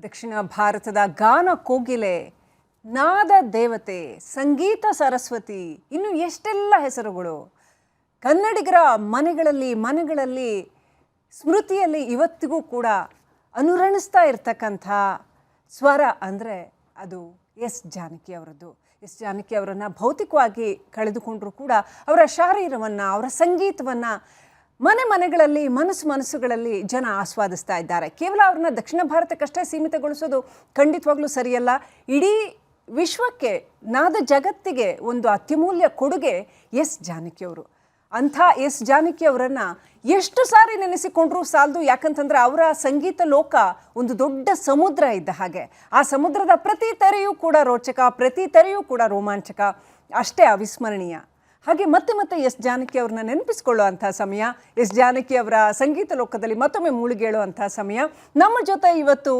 ದಕ್ಷಿಣ ಭಾರತದ ಗಾನ ಕೋಗಿಲೆ, ನಾದ ದೇವತೆ, ಸಂಗೀತ ಸರಸ್ವತಿ, ಇನ್ನು ಎಷ್ಟೆಲ್ಲ ಹೆಸರುಗಳು. ಕನ್ನಡಿಗರ ಮನೆಗಳಲ್ಲಿ ಸ್ಮೃತಿಯಲ್ಲಿ ಇವತ್ತಿಗೂ ಕೂಡ ಅನುರಣಿಸ್ತಾ ಇರ್ತಕ್ಕಂಥ ಸ್ವರ ಅಂದರೆ ಅದು ಎಸ್ ಜಾನಕಿ ಅವರದ್ದು. ಎಸ್ ಜಾನಕಿ ಅವರನ್ನು ಭೌತಿಕವಾಗಿ ಕಳೆದುಕೊಂಡರೂ ಕೂಡ ಅವರ ಶಾರೀರವನ್ನು, ಅವರ ಸಂಗೀತವನ್ನು ಮನೆಗಳಲ್ಲಿ ಮನಸ್ಸುಗಳಲ್ಲಿ ಜನ ಆಸ್ವಾದಿಸ್ತಾ ಇದ್ದಾರೆ. ಕೇವಲ ಅವ್ರನ್ನ ದಕ್ಷಿಣ ಭಾರತಕ್ಕಷ್ಟೇ ಸೀಮಿತಗೊಳಿಸೋದು ಖಂಡಿತವಾಗ್ಲೂ ಸರಿಯಲ್ಲ. ಇಡೀ ವಿಶ್ವಕ್ಕೆ, ನಾದ ಜಗತ್ತಿಗೆ ಒಂದು ಅತ್ಯಮೂಲ್ಯ ಕೊಡುಗೆ ಎಸ್ ಜಾನಕಿ ಅವರು. ಅಂಥ ಎಸ್ ಜಾನಕಿ ಅವರನ್ನು ಎಷ್ಟು ಸಾರಿ ನೆನೆಸಿಕೊಂಡ್ರೂ ಸಾಲದು. ಯಾಕಂತಂದರೆ ಅವರ ಸಂಗೀತ ಲೋಕ ಒಂದು ದೊಡ್ಡ ಸಮುದ್ರ ಇದ್ದ ಹಾಗೆ. ಆ ಸಮುದ್ರದ ಪ್ರತಿ ತೆರೆಯೂ ಕೂಡ ರೋಚಕ, ಪ್ರತಿ ತೆರೆಯೂ ಕೂಡ ರೋಮಾಂಚಕ, ಅಷ್ಟೇ ಅವಿಸ್ಮರಣೀಯ. ಹಾಗೆ ಮತ್ತೆ ಎಸ್ ಜಾನಕಿ ಅವ್ರನ್ನ ನೆನಪಿಸ್ಕೊಳ್ಳುವಂಥ ಸಮಯ, ಎಸ್ ಜಾನಕಿ ಅವರ ಸಂಗೀತ ಲೋಕದಲ್ಲಿ ಮತ್ತೊಮ್ಮೆ ಮುಳುಗೇಳುವಂಥ ಸಮಯ. ನಮ್ಮ ಜೊತೆ ಇವತ್ತು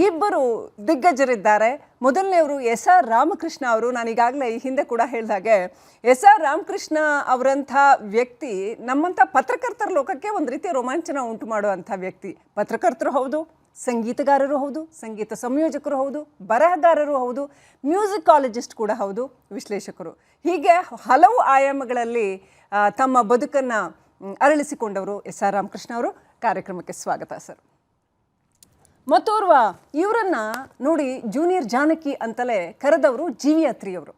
ಇಬ್ಬರು ದಿಗ್ಗಜರಿದ್ದಾರೆ. ಮೊದಲನೆಯವರು ಎಸ್ ಆರ್ ರಾಮಕೃಷ್ಣ ಅವರು. ನಾನೀಗಾಗಲೇ ಈ ಹಿಂದೆ ಕೂಡ ಹೇಳಿದಾಗೆ ಎಸ್ ಆರ್ ರಾಮಕೃಷ್ಣ ಅವರಂಥ ವ್ಯಕ್ತಿ ನಮ್ಮಂಥ ಪತ್ರಕರ್ತರ ಲೋಕಕ್ಕೆ ಒಂದು ರೀತಿಯ ರೋಮಾಂಚನ ಉಂಟು ಮಾಡುವಂಥ ವ್ಯಕ್ತಿ. ಪತ್ರಕರ್ತರು ಹೌದು, ಸಂಗೀತಗಾರರು ಹೌದು, ಸಂಗೀತ ಸಂಯೋಜಕರು ಹೌದು, ಬರಹಗಾರರು ಹೌದು, ಮ್ಯೂಸಿಕಾಲಜಿಸ್ಟ್ ಕೂಡ ಹೌದು, ವಿಶ್ಲೇಷಕರು. ಹೀಗೆ ಹಲವು ಆಯಾಮಗಳಲ್ಲಿ ತಮ್ಮ ಬದುಕನ್ನು ಅರಳಿಸಿಕೊಂಡವರು ಎಸ್ ಆರ್ ರಾಮಕೃಷ್ಣ ಅವರು. ಕಾರ್ಯಕ್ರಮಕ್ಕೆ ಸ್ವಾಗತ ಸರ್. ಮತ್ತೋರ್ವ, ಇವರನ್ನು ನೋಡಿ ಜೂನಿಯರ್ ಜಾನಕಿ ಅಂತಲೇ ಕರೆದವರು ಜಿ.ವಿ. ಅತ್ರಿಯವರು.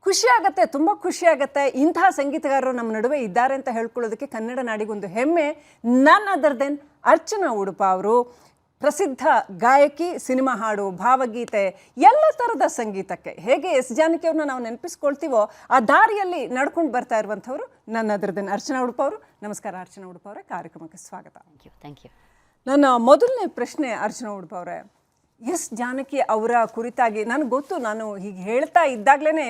ಖುಷಿಯಾಗತ್ತೆ, ತುಂಬ ಖುಷಿಯಾಗತ್ತೆ ಇಂತಹ ಸಂಗೀತಗಾರರು ನಮ್ಮ ನಡುವೆ ಇದ್ದಾರೆ ಅಂತ ಹೇಳ್ಕೊಳ್ಳೋದಕ್ಕೆ ಕನ್ನಡ ನಾಡಿಗೊಂದು ಹೆಮ್ಮೆ. ನನ್ ಅದರ್ ದೆನ್ ಅರ್ಚನಾ ಉಡುಪ ಅವರು. ಪ್ರಸಿದ್ಧ ಗಾಯಕಿ, ಸಿನಿಮಾ ಹಾಡು, ಭಾವಗೀತೆ, ಎಲ್ಲ ಥರದ ಸಂಗೀತಕ್ಕೆ ಹೇಗೆ ಎಸ್ ಜಾನಕಿ ಅವ್ರನ್ನ ನಾವು ನೆನಪಿಸ್ಕೊಳ್ತೀವೋ ಆ ದಾರಿಯಲ್ಲಿ ನಡ್ಕೊಂಡು ಬರ್ತಾ ಇರುವಂಥವ್ರು ನನ್ನ ಅದರ್ ದೆನ್ ಅರ್ಚನಾ ಉಡುಪ ಅವರು. ನಮಸ್ಕಾರ ಅರ್ಚನಾ ಉಡುಪ ಅವರೇ, ಕಾರ್ಯಕ್ರಮಕ್ಕೆ ಸ್ವಾಗತ. Thank you. ನನ್ನ ಮೊದಲನೇ ಪ್ರಶ್ನೆ ಅರ್ಚನಾ ಉಡುಪ ಅವರೇ, ಎಸ್ ಜಾನಕಿ ಅವರ ಕುರಿತಾಗಿ ನನಗೆ ಗೊತ್ತು, ನಾನು ಹೀಗೆ ಹೇಳ್ತಾ ಇದ್ದಾಗಲೇ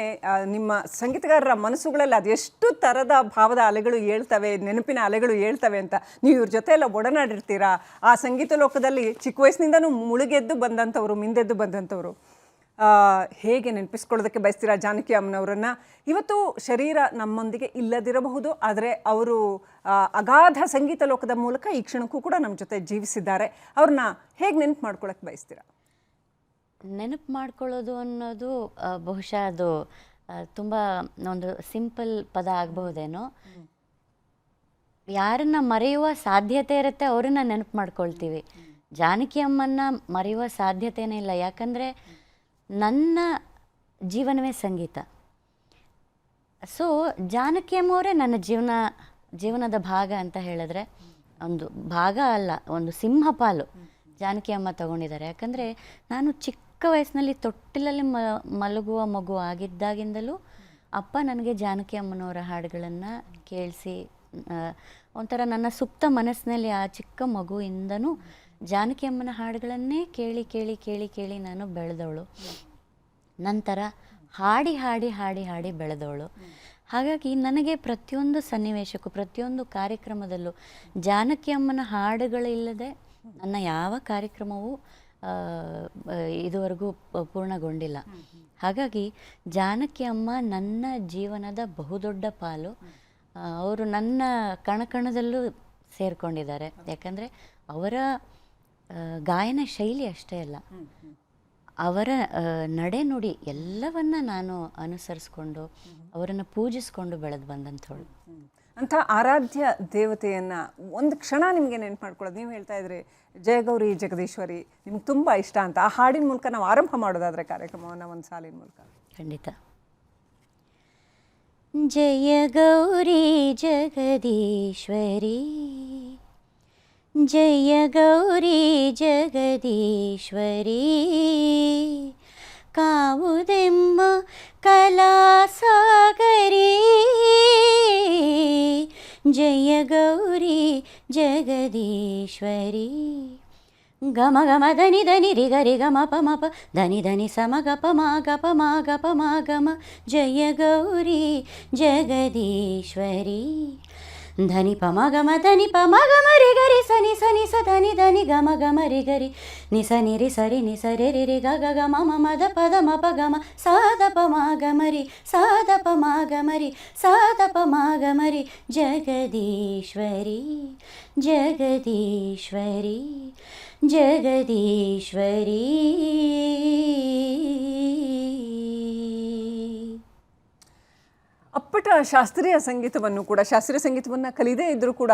ನಿಮ್ಮ ಸಂಗೀತಗಾರರ ಮನಸ್ಸುಗಳಲ್ಲಿ ಅದೆಷ್ಟು ಥರದ ಭಾವದ ಅಲೆಗಳು ಹೇಳ್ತವೆ, ನೆನಪಿನ ಅಲೆಗಳು ಹೇಳ್ತವೆ ಅಂತ. ನೀವು ಇವ್ರ ಜೊತೆ ಎಲ್ಲ ಒಡನಾಡಿರ್ತೀರಾ. ಆ ಸಂಗೀತ ಲೋಕದಲ್ಲಿ ಚಿಕ್ಕ ವಯಸ್ಸಿನಿಂದನೂ ಮುಳುಗೆದ್ದು ಬಂದಂಥವ್ರು, ಮಿಂದೆದ್ದು ಬಂದಂಥವ್ರು. ಹೇಗೆ ನೆನಪಿಸ್ಕೊಳ್ಳೋದಕ್ಕೆ ಬಯಸ್ತೀರಾ ಜಾನಕಿ ಅಮ್ಮನವರನ್ನು? ಇವತ್ತು ಶರೀರ ನಮ್ಮೊಂದಿಗೆ ಇಲ್ಲದಿರಬಹುದು, ಆದರೆ ಅವರು ಅಗಾಧ ಸಂಗೀತ ಲೋಕದ ಮೂಲಕ ಈ ಕ್ಷಣಕ್ಕೂ ಕೂಡ ನಮ್ಮ ಜೊತೆ ಜೀವಿಸಿದ್ದಾರೆ. ಅವ್ರನ್ನ ಹೇಗೆ ನೆನಪು ಮಾಡ್ಕೊಳಕ್ಕೆ ಬಯಸ್ತೀರಾ? ನೆನಪು ಮಾಡ್ಕೊಳ್ಳೋದು ಅನ್ನೋದು ಬಹುಶಃ ಅದು ತುಂಬ ಒಂದು ಸಿಂಪಲ್ ಪದ ಆಗಬಹುದೇನೋ. ಯಾರನ್ನ ಮರೆಯುವ ಸಾಧ್ಯತೆ ಇರುತ್ತೆ ಅವರನ್ನ ನೆನಪು ಮಾಡ್ಕೊಳ್ತೀವಿ. ಜಾನಕಿ ಅಮ್ಮನ್ನ ಮರೆಯುವ ಸಾಧ್ಯತೆನೇ ಇಲ್ಲ. ಯಾಕಂದರೆ ನನ್ನ ಜೀವನವೇ ಸಂಗೀತ. ಸೊ ಜಾನಕಿ ಅಮ್ಮವರೇ ನನ್ನ ಜೀವನದ ಭಾಗ ಅಂತ ಹೇಳಿದ್ರೆ ಒಂದು ಭಾಗ ಅಲ್ಲ, ಒಂದು ಸಿಂಹಪಾಲು ಜಾನಕಿ ಅಮ್ಮ ತಗೊಂಡಿದ್ದಾರೆ. ಯಾಕಂದರೆ ನಾನು ಚಿಕ್ಕ ವಯಸ್ಸಿನಲ್ಲಿ ತೊಟ್ಟಿಲಲ್ಲಿ ಮಲಗುವ ಮಗು ಆಗಿದ್ದಾಗಿಂದಲೂ ಅಪ್ಪ ನನಗೆ ಜಾನಕಿ ಅಮ್ಮನವರ ಹಾಡುಗಳನ್ನು ಕೇಳಿಸಿ ಒಂಥರ ನನ್ನ ಸುಪ್ತ ಮನಸ್ಸಿನಲ್ಲಿ ಆ ಚಿಕ್ಕ ಮಗುವಿಂದನೂ ಜಾನಕಿ ಅಮ್ಮನ ಹಾಡುಗಳನ್ನೇ ಕೇಳಿ ಕೇಳಿ ಕೇಳಿ ಕೇಳಿ ನಾನು ಬೆಳೆದವಳು. ನಂತರ ಹಾಡಿ ಹಾಡಿ ಹಾಡಿ ಹಾಡಿ ಬೆಳೆದವಳು. ಹಾಗಾಗಿ ನನಗೆ ಪ್ರತಿಯೊಂದು ಸನ್ನಿವೇಶಕ್ಕೂ, ಪ್ರತಿಯೊಂದು ಕಾರ್ಯಕ್ರಮದಲ್ಲೂ ಜಾನಕಿ ಅಮ್ಮನ ಹಾಡುಗಳಿಲ್ಲದೆ ನನ್ನ ಯಾವ ಕಾರ್ಯಕ್ರಮವೂ ಇದುವರೆಗೂ ಪೂರ್ಣಗೊಂಡಿಲ್ಲ. ಹಾಗಾಗಿ ಜಾನಕಿ ಅಮ್ಮ ನನ್ನ ಜೀವನದ ಬಹುದೊಡ್ಡ ಪಾಲು. ಅವರು ನನ್ನ ಕಣಕಣದಲ್ಲೂ ಸೇರಿಕೊಂಡಿದ್ದಾರೆ. ಯಾಕಂದರೆ ಅವರ ಗಾಯನ ಶೈಲಿ ಅಷ್ಟೇ ಅಲ್ಲ, ಅವರ ನಡೆ ನುಡಿ ಎಲ್ಲವನ್ನ ನಾನು ಅನುಸರಿಸ್ಕೊಂಡು ಅವರನ್ನು ಪೂಜಿಸ್ಕೊಂಡು ಬೆಳೆದು ಬಂದಂಥವಳು. ಅಂಥ ಆರಾಧ್ಯ ದೇವತೆಯನ್ನು ಒಂದು ಕ್ಷಣ ನಿಮಗೆ ನೆನಪು ಮಾಡ್ಕೊಳ್ಳೋದು. ನೀವು ಹೇಳ್ತಾ ಇದ್ರಿ ಜಯಗೌರಿ ಜಗದೀಶ್ವರಿ ನಿಮ್ಗೆ ತುಂಬ ಇಷ್ಟ ಅಂತ. ಆ ಹಾಡಿನ ಮೂಲಕ ನಾವು ಆರಂಭ ಮಾಡೋದಾದರೆ ಕಾರ್ಯಕ್ರಮವನ್ನು ಒಂದು ಸಾಲಿನ ಮೂಲಕ. ಖಂಡಿತ. ಜಯ ಗೌರಿ ಜಗದೀಶ್ವರಿ, ಜಯ ಗೌರಿ ಜಗದೀಶ್ವರಿ, ಕಾವುದೆಮ್ಮ ಕಲಾಸಾಗರಿ, ಜಯ ಗೌರಿ ಜಗದೀಶ್ವರಿ. ಗಮ ಗಮ ಧನಿ ಧನಿ ರಿ ಗರಿ ಗಮ ಪ ಮ ಪ ಧನಿ ಧನಿ ಸಮ ಗ ಪ ಮ ಗ ಪ ಮ ಗ ಪ ಮ ಗಮ, ಜಯ ಗೌರಿ ಜಗದೀಶ್ವರಿ. ಧನಿ ಪ ಮ ಗಮ ಧನಿ ಪ ಮ ಗಮ ರಿ ಗರಿ ಸನಿ ಸನಿ ಸ ಧನಿ ಧನಿ ಗಮ ಗಮ ರಿ ಗರಿ ನಿ ಸ ನಿ ರಿ ಸರಿ ನಿ ಸ ರಿ ರಿ ರಿ ಗ ಗ ಗ ಮ ಮ ಮ ದ ಪ ದ ಮ ಪ ಗ ಮ ಸ ದ ಪ ಮ ಗ ಮ ರಿ ಸ ದ ಪ ಮ ಗ ಮ ರಿ ಸ ದ ಪ ಮ ಗ ಮ ರಿ, ಜಗದೀಶ್ವರಿ ಜಗದೀಶ್ವರಿ ಜಗದೀಶ್ವರಿ. ಅಪ್ಪಟ ಶಾಸ್ತ್ರೀಯ ಸಂಗೀತವನ್ನು ಕೂಡ, ಶಾಸ್ತ್ರೀಯ ಸಂಗೀತವನ್ನು ಕಲಿಯದೇ ಇದ್ದರೂ ಕೂಡ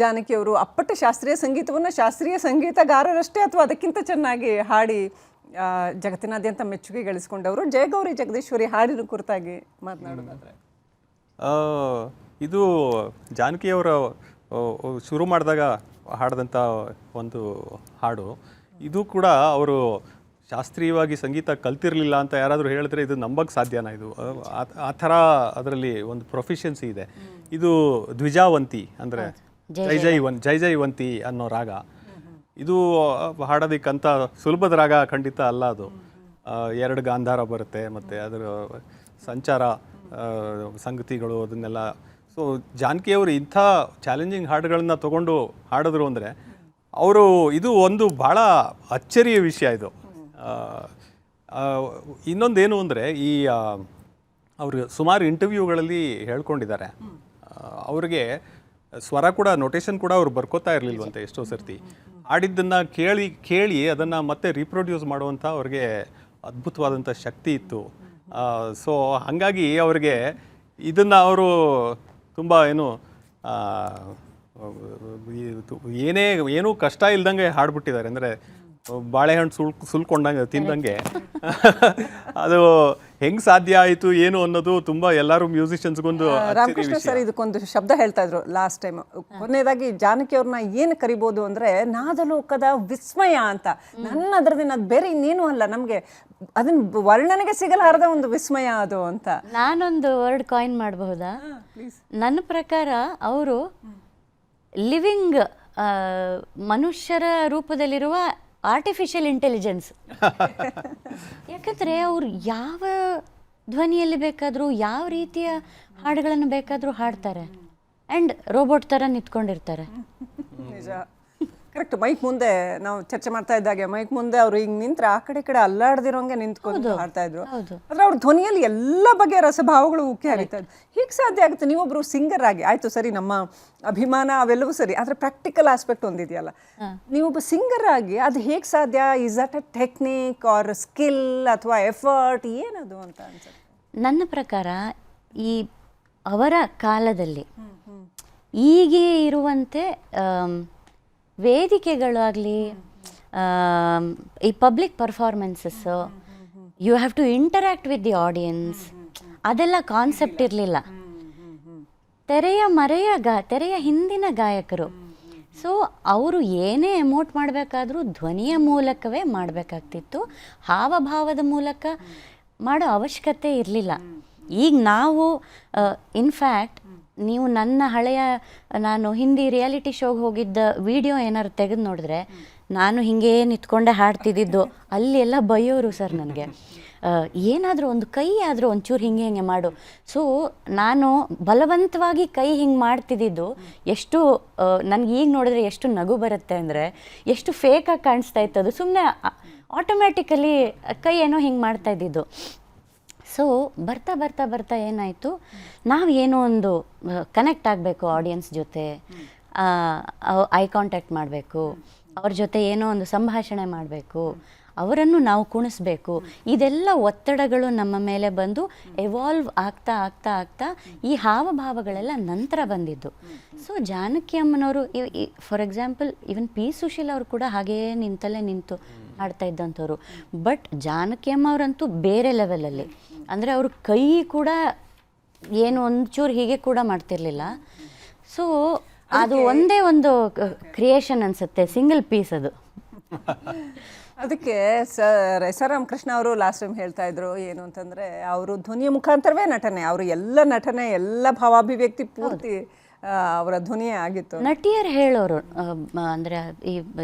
ಜಾನಕಿಯವರು ಅಪ್ಪಟ ಶಾಸ್ತ್ರೀಯ ಸಂಗೀತವನ್ನು ಶಾಸ್ತ್ರೀಯ ಸಂಗೀತಗಾರರಷ್ಟೇ ಅಥವಾ ಅದಕ್ಕಿಂತ ಚೆನ್ನಾಗಿ ಹಾಡಿ ಜಗತ್ತಿನಾದ್ಯಂತ ಮೆಚ್ಚುಗೆ ಗಳಿಸ್ಕೊಂಡವರು. ಜಯಗೌರಿ ಜಗದೀಶ್ವರಿ ಹಾಡಿನ ಕುರಿತಾಗಿ ಮಾತನಾಡೋದಾದ್ರೆ, ಇದು ಜಾನಕಿಯವರ ಶುರು ಮಾಡಿದಾಗ ಹಾಡಿದಂಥ ಒಂದು ಹಾಡು. ಇದು ಕೂಡ ಅವರು ಶಾಸ್ತ್ರೀಯವಾಗಿ ಸಂಗೀತ ಕಲ್ತಿರಲಿಲ್ಲ ಅಂತ ಯಾರಾದರೂ ಹೇಳಿದ್ರೆ ಇದು ನಂಬಕ್ಕೆ ಸಾಧ್ಯನಾ? ಇದು ಆ ಥರ ಅದರಲ್ಲಿ ಒಂದು ಪ್ರೊಫಿಷಿಯನ್ಸಿ ಇದೆ. ಇದು ದ್ವಿಜಾವಂತಿ ಅಂದರೆ ಜೈ ಜೈವಂತಿ ಅನ್ನೋ ರಾಗ. ಇದು ಹಾಡೋದಕ್ಕಂತ ಸುಲಭದ ರಾಗ ಖಂಡಿತ ಅಲ್ಲ. ಅದು 2 ಗಾಂಧಾರ ಬರುತ್ತೆ ಮತ್ತು ಅದರ ಸಂಚಾರ ಸಂಗತಿಗಳು ಅದನ್ನೆಲ್ಲ. ಸೊ ಜಾನಕಿಯವರು ಇಂಥ ಚಾಲೆಂಜಿಂಗ್ ಹಾಡುಗಳನ್ನ ತೊಗೊಂಡು ಹಾಡಿದ್ರು ಅಂದರೆ ಅವರು, ಇದು ಒಂದು ಭಾಳ ಅಚ್ಚರಿಯ ವಿಷಯ ಇದು. ಇನ್ನೊಂದೇನು ಅಂದರೆ ಅವರು ಸುಮಾರು ಇಂಟರ್ವ್ಯೂಗಳಲ್ಲಿ ಹೇಳ್ಕೊಂಡಿದ್ದಾರೆ, ಅವ್ರಿಗೆ ಸ್ವರ ಕೂಡ, ನೊಟೇಷನ್ ಕೂಡ ಅವ್ರು ಬರ್ಕೋತಾ ಇರಲಿಲ್ವಂತೆ ಎಷ್ಟೋ ಸರ್ತಿ. ಹಾಡಿದ್ದನ್ನು ಕೇಳಿ ಅದನ್ನು ಮತ್ತೆ ರೀಪ್ರೊಡ್ಯೂಸ್ ಮಾಡುವಂಥ ಅವ್ರಿಗೆ ಅದ್ಭುತವಾದಂಥ ಶಕ್ತಿ ಇತ್ತು. ಸೊ ಹಾಗಾಗಿ ಅವ್ರಿಗೆ ಇದನ್ನು ಅವರು ತುಂಬ ಏನೂ ಕಷ್ಟ ಇಲ್ದಂಗೆ ಹಾಡ್ಬಿಟ್ಟಿದ್ದಾರೆ. ಅಂದರೆ ಬಾಳೆಹಣ್ಣು ಸುಲ್ಕೊಂಡಂಗೆ ತಿಂದಂಗೆ ಅದು ಹೆಂಗೆ ಸಾಧ್ಯ ಆಯಿತು ಏನು ಅನ್ನೋದು ತುಂಬ ಎಲ್ಲರೂ ಮ್ಯೂಸಿಷಿಯನ್ಸ್ಗೊಂದು. ರಾಮಕೃಷ್ಣ ಸರ್ ಇದಕ್ಕೊಂದು ಶಬ್ದ ಹೇಳ್ತಾ ಇದ್ರು ಲಾಸ್ಟ್ ಟೈಮ್. ಕೊನೆಯದಾಗಿ ಜಾನಕಿಯವ್ರನ್ನ ಏನು ಕರಿಬೋದು ಅಂದರೆ ನಾದಲೋಕದ ವಿಸ್ಮಯ ಅಂತ. ನನ್ನ ಅದರದಿನ ಅದು ಬೇರೆ ಇನ್ನೇನು ಅಲ್ಲ, ನಮಗೆ ಅದನ್ನ ವರ್ಣನೆಗೆ ಸಿಗಲಾರದ ಒಂದು ವಿಸ್ಮಯ ಅದು ಅಂತ. ನಾನೊಂದು ವರ್ಡ್ ಕಾಯಿನ್ ಮಾಡಬಹುದಾ? ನನ್ನ ಪ್ರಕಾರ ಅವರು ಲಿವಿಂಗ್ ಮನುಷ್ಯರ ರೂಪದಲ್ಲಿರುವ ಆರ್ಟಿಫಿಷಿಯಲ್ ಇಂಟೆಲಿಜೆನ್ಸ್. ಯಾಕಂದರೆ ಅವರು ಯಾವ ಧ್ವನಿಯಲ್ಲಿ ಬೇಕಾದರೂ ಯಾವ ರೀತಿಯ ಹಾಡುಗಳನ್ನು ಬೇಕಾದರೂ ಹಾಡ್ತಾರೆ ಆ್ಯಂಡ್ ರೋಬೋಟ್ ಥರ ನಿಂತ್ಕೊಂಡಿರ್ತಾರೆ. ನಿಜ, ಕರೆಕ್ಟ್. ಮೈಕ್ ಮುಂದೆ ನಾವು ಚರ್ಚೆ ಮಾಡ್ತಾ ಇದ್ದಾಗೆ ಮೈಕ್ ಮುಂದೆ ಅವರು ಹಿಂಗೆ ನಿಂತ್ರೆ ಆ ಕಡೆ ಕಡೆ ನಿಂತ್ಕೊಂಡು ಹಾಡ್ತಾ ಇದ್ರು. ಆದ್ರೆ ಅವ್ರ ಧ್ವನಿಯಲ್ಲಿ ಎಲ್ಲ ಬಗೆಯ ರಸಭಾವಗಳು ಉಕ್ಕಿ ಹರಿತಾ ಇದ್ರು. ಹೀಗೆ ಸಾಧ್ಯ ಆಗುತ್ತೆ? ನೀವೊಬ್ರು ಸಿಂಗರ್ ಆಗಿ ಆಯ್ತು ಸರಿ, ನಮ್ಮ ಅಭಿಮಾನ ಅವೆಲ್ಲವೂ ಸರಿ, ಆದ್ರೆ ಪ್ರಾಕ್ಟಿಕಲ್ ಆಸ್ಪೆಕ್ಟ್ ಒಂದಿದೆಯಲ್ಲ, ನೀವೊಬ್ಬ ಸಿಂಗರ್ ಆಗಿ ಅದು ಹೇಗೆ ಸಾಧ್ಯ? Is that a technique or skill ಅಥವಾ ಎಫರ್ಟ್, ಏನದು ಅಂತ ಅನ್ಸುತ್ತೆ? ನನ್ನ ಪ್ರಕಾರ ಈ ಅವರ ಕಾಲದಲ್ಲಿ ಹೀಗೆ ಇರುವಂತೆ ವೇದಿಕೆಗಳಾಗಲಿ, ಈ public performances, you have to interact with the audience, ಅದೆಲ್ಲ ಕಾನ್ಸೆಪ್ಟ್ ಇರಲಿಲ್ಲ. ತೆರೆಯ ಹಿಂದಿನ ಗಾಯಕರು. ಸೊ ಅವರು ಏನೇ ಎಮೋಟ್ ಮಾಡಬೇಕಾದ್ರೂ ಧ್ವನಿಯ ಮೂಲಕವೇ ಮಾಡಬೇಕಾಗ್ತಿತ್ತು, ಹಾವಭಾವದ ಮೂಲಕ ಮಾಡೋ ಅವಶ್ಯಕತೆ ಇರಲಿಲ್ಲ. ಈಗ ನಾವು ಇನ್ಫ್ಯಾಕ್ಟ್ ನೀವು ನನ್ನ ನಾನು ಹಿಂದಿ ರಿಯಾಲಿಟಿ ಶೋಗೆ ಹೋಗಿದ್ದ ವಿಡಿಯೋ ಏನಾದ್ರು ತೆಗೆದು ನೋಡಿದ್ರೆ ನಾನು ಹಿಂಗೆ ನಿಂತ್ಕೊಂಡೆ ಹಾಡ್ತಿದ್ದಿದ್ದು, ಅಲ್ಲಿ ಎಲ್ಲ ಬೈಯೋರು ಸರ್ ನನಗೆ. ಏನಾದರೂ ಒಂದು ಕೈ ಆದರೂ ಒಂಚೂರು ಹಿಂಗೆ ಮಾಡು. ಸೊ ನಾನು ಬಲವಂತವಾಗಿ ಕೈ ಹಿಂಗೆ ಮಾಡ್ತಿದ್ದಿದ್ದು ಎಷ್ಟು ನನಗೆ ಈಗ ನೋಡಿದ್ರೆ ಎಷ್ಟು ನಗು ಬರುತ್ತೆ ಅಂದರೆ, ಎಷ್ಟು ಫೇಕಾಗಿ ಕಾಣಿಸ್ತಾ ಇತ್ತು. ಅದು ಸುಮ್ಮನೆ ಆಟೋಮ್ಯಾಟಿಕಲಿ ಕೈ ಏನೋ ಹಿಂಗೆ ಮಾಡ್ತಾ ಇದ್ದಿದ್ದು. ಸೊ ಬರ್ತಾ ಬರ್ತಾ ಬರ್ತಾ ಏನಾಯಿತು, ನಾವು ಏನೋ ಒಂದು ಕನೆಕ್ಟ್ ಆಗಬೇಕು ಆಡಿಯನ್ಸ್ ಜೊತೆ, ಐ ಕಾಂಟ್ಯಾಕ್ಟ್ ಮಾಡಬೇಕು, ಅವ್ರ ಜೊತೆ ಏನೋ ಒಂದು ಸಂಭಾಷಣೆ ಮಾಡಬೇಕು, ಅವರನ್ನು ನಾವು ಕುಣಿಸ್ಬೇಕು. ಇದೆಲ್ಲ ಒತ್ತಡಗಳು ನಮ್ಮ ಮೇಲೆ ಬಂದು ಎವಾಲ್ವ್ ಆಗ್ತಾ ಆಗ್ತಾ ಆಗ್ತಾ ಈ ಹಾವಭಾವಗಳೆಲ್ಲ ನಂತರ ಬಂದಿದ್ದು. ಸೊ ಜಾನಕಿ ಅಮ್ಮನವರು, for example even P Sushil ಅವರು ಕೂಡ ಹಾಗೆಯೇ ನಿಂತು ಹಾಡ್ತಾ ಇದ್ದಂಥವ್ರು. ಬಟ್ ಜಾನಕಿ ಅಮ್ಮ ಅವರಂತೂ ಬೇರೆ ಲೆವೆಲಲ್ಲಿ, ಅಂದರೆ ಅವರು ಕೈ ಕೂಡ ಏನು ಒಂಚೂರು ಹೀಗೆ ಕೂಡ ಮಾಡ್ತಿರ್ಲಿಲ್ಲ. ಸೊ ಅದು ಒಂದೇ ಒಂದು ಕ್ರಿಯೇಷನ್ ಅನಿಸುತ್ತೆ, ಸಿಂಗಲ್ ಪೀಸ್ ಅದು. ಅದಕ್ಕೆ ಎಸ್ ಆರ್ ರಾಮಕೃಷ್ಣ ಅವರು ಲಾಸ್ಟ್ ಟೈಮ್ ಹೇಳ್ತಾ ಇದ್ರು ಏನು ಅಂತಂದರೆ, ಅವರು ಧ್ವನಿಯ ಮುಖಾಂತರವೇ ನಟನೆ, ಅವರು ಎಲ್ಲ ನಟನೆ, ಎಲ್ಲ ಭಾವಾಭಿವ್ಯಕ್ತಿ ಪೂರ್ತಿ ಅವರ ಧ್ವನಿಯೇ ಆಗಿತ್ತು. ನಟಿಯರು ಹೇಳೋರು ಅಂದರೆ ಈ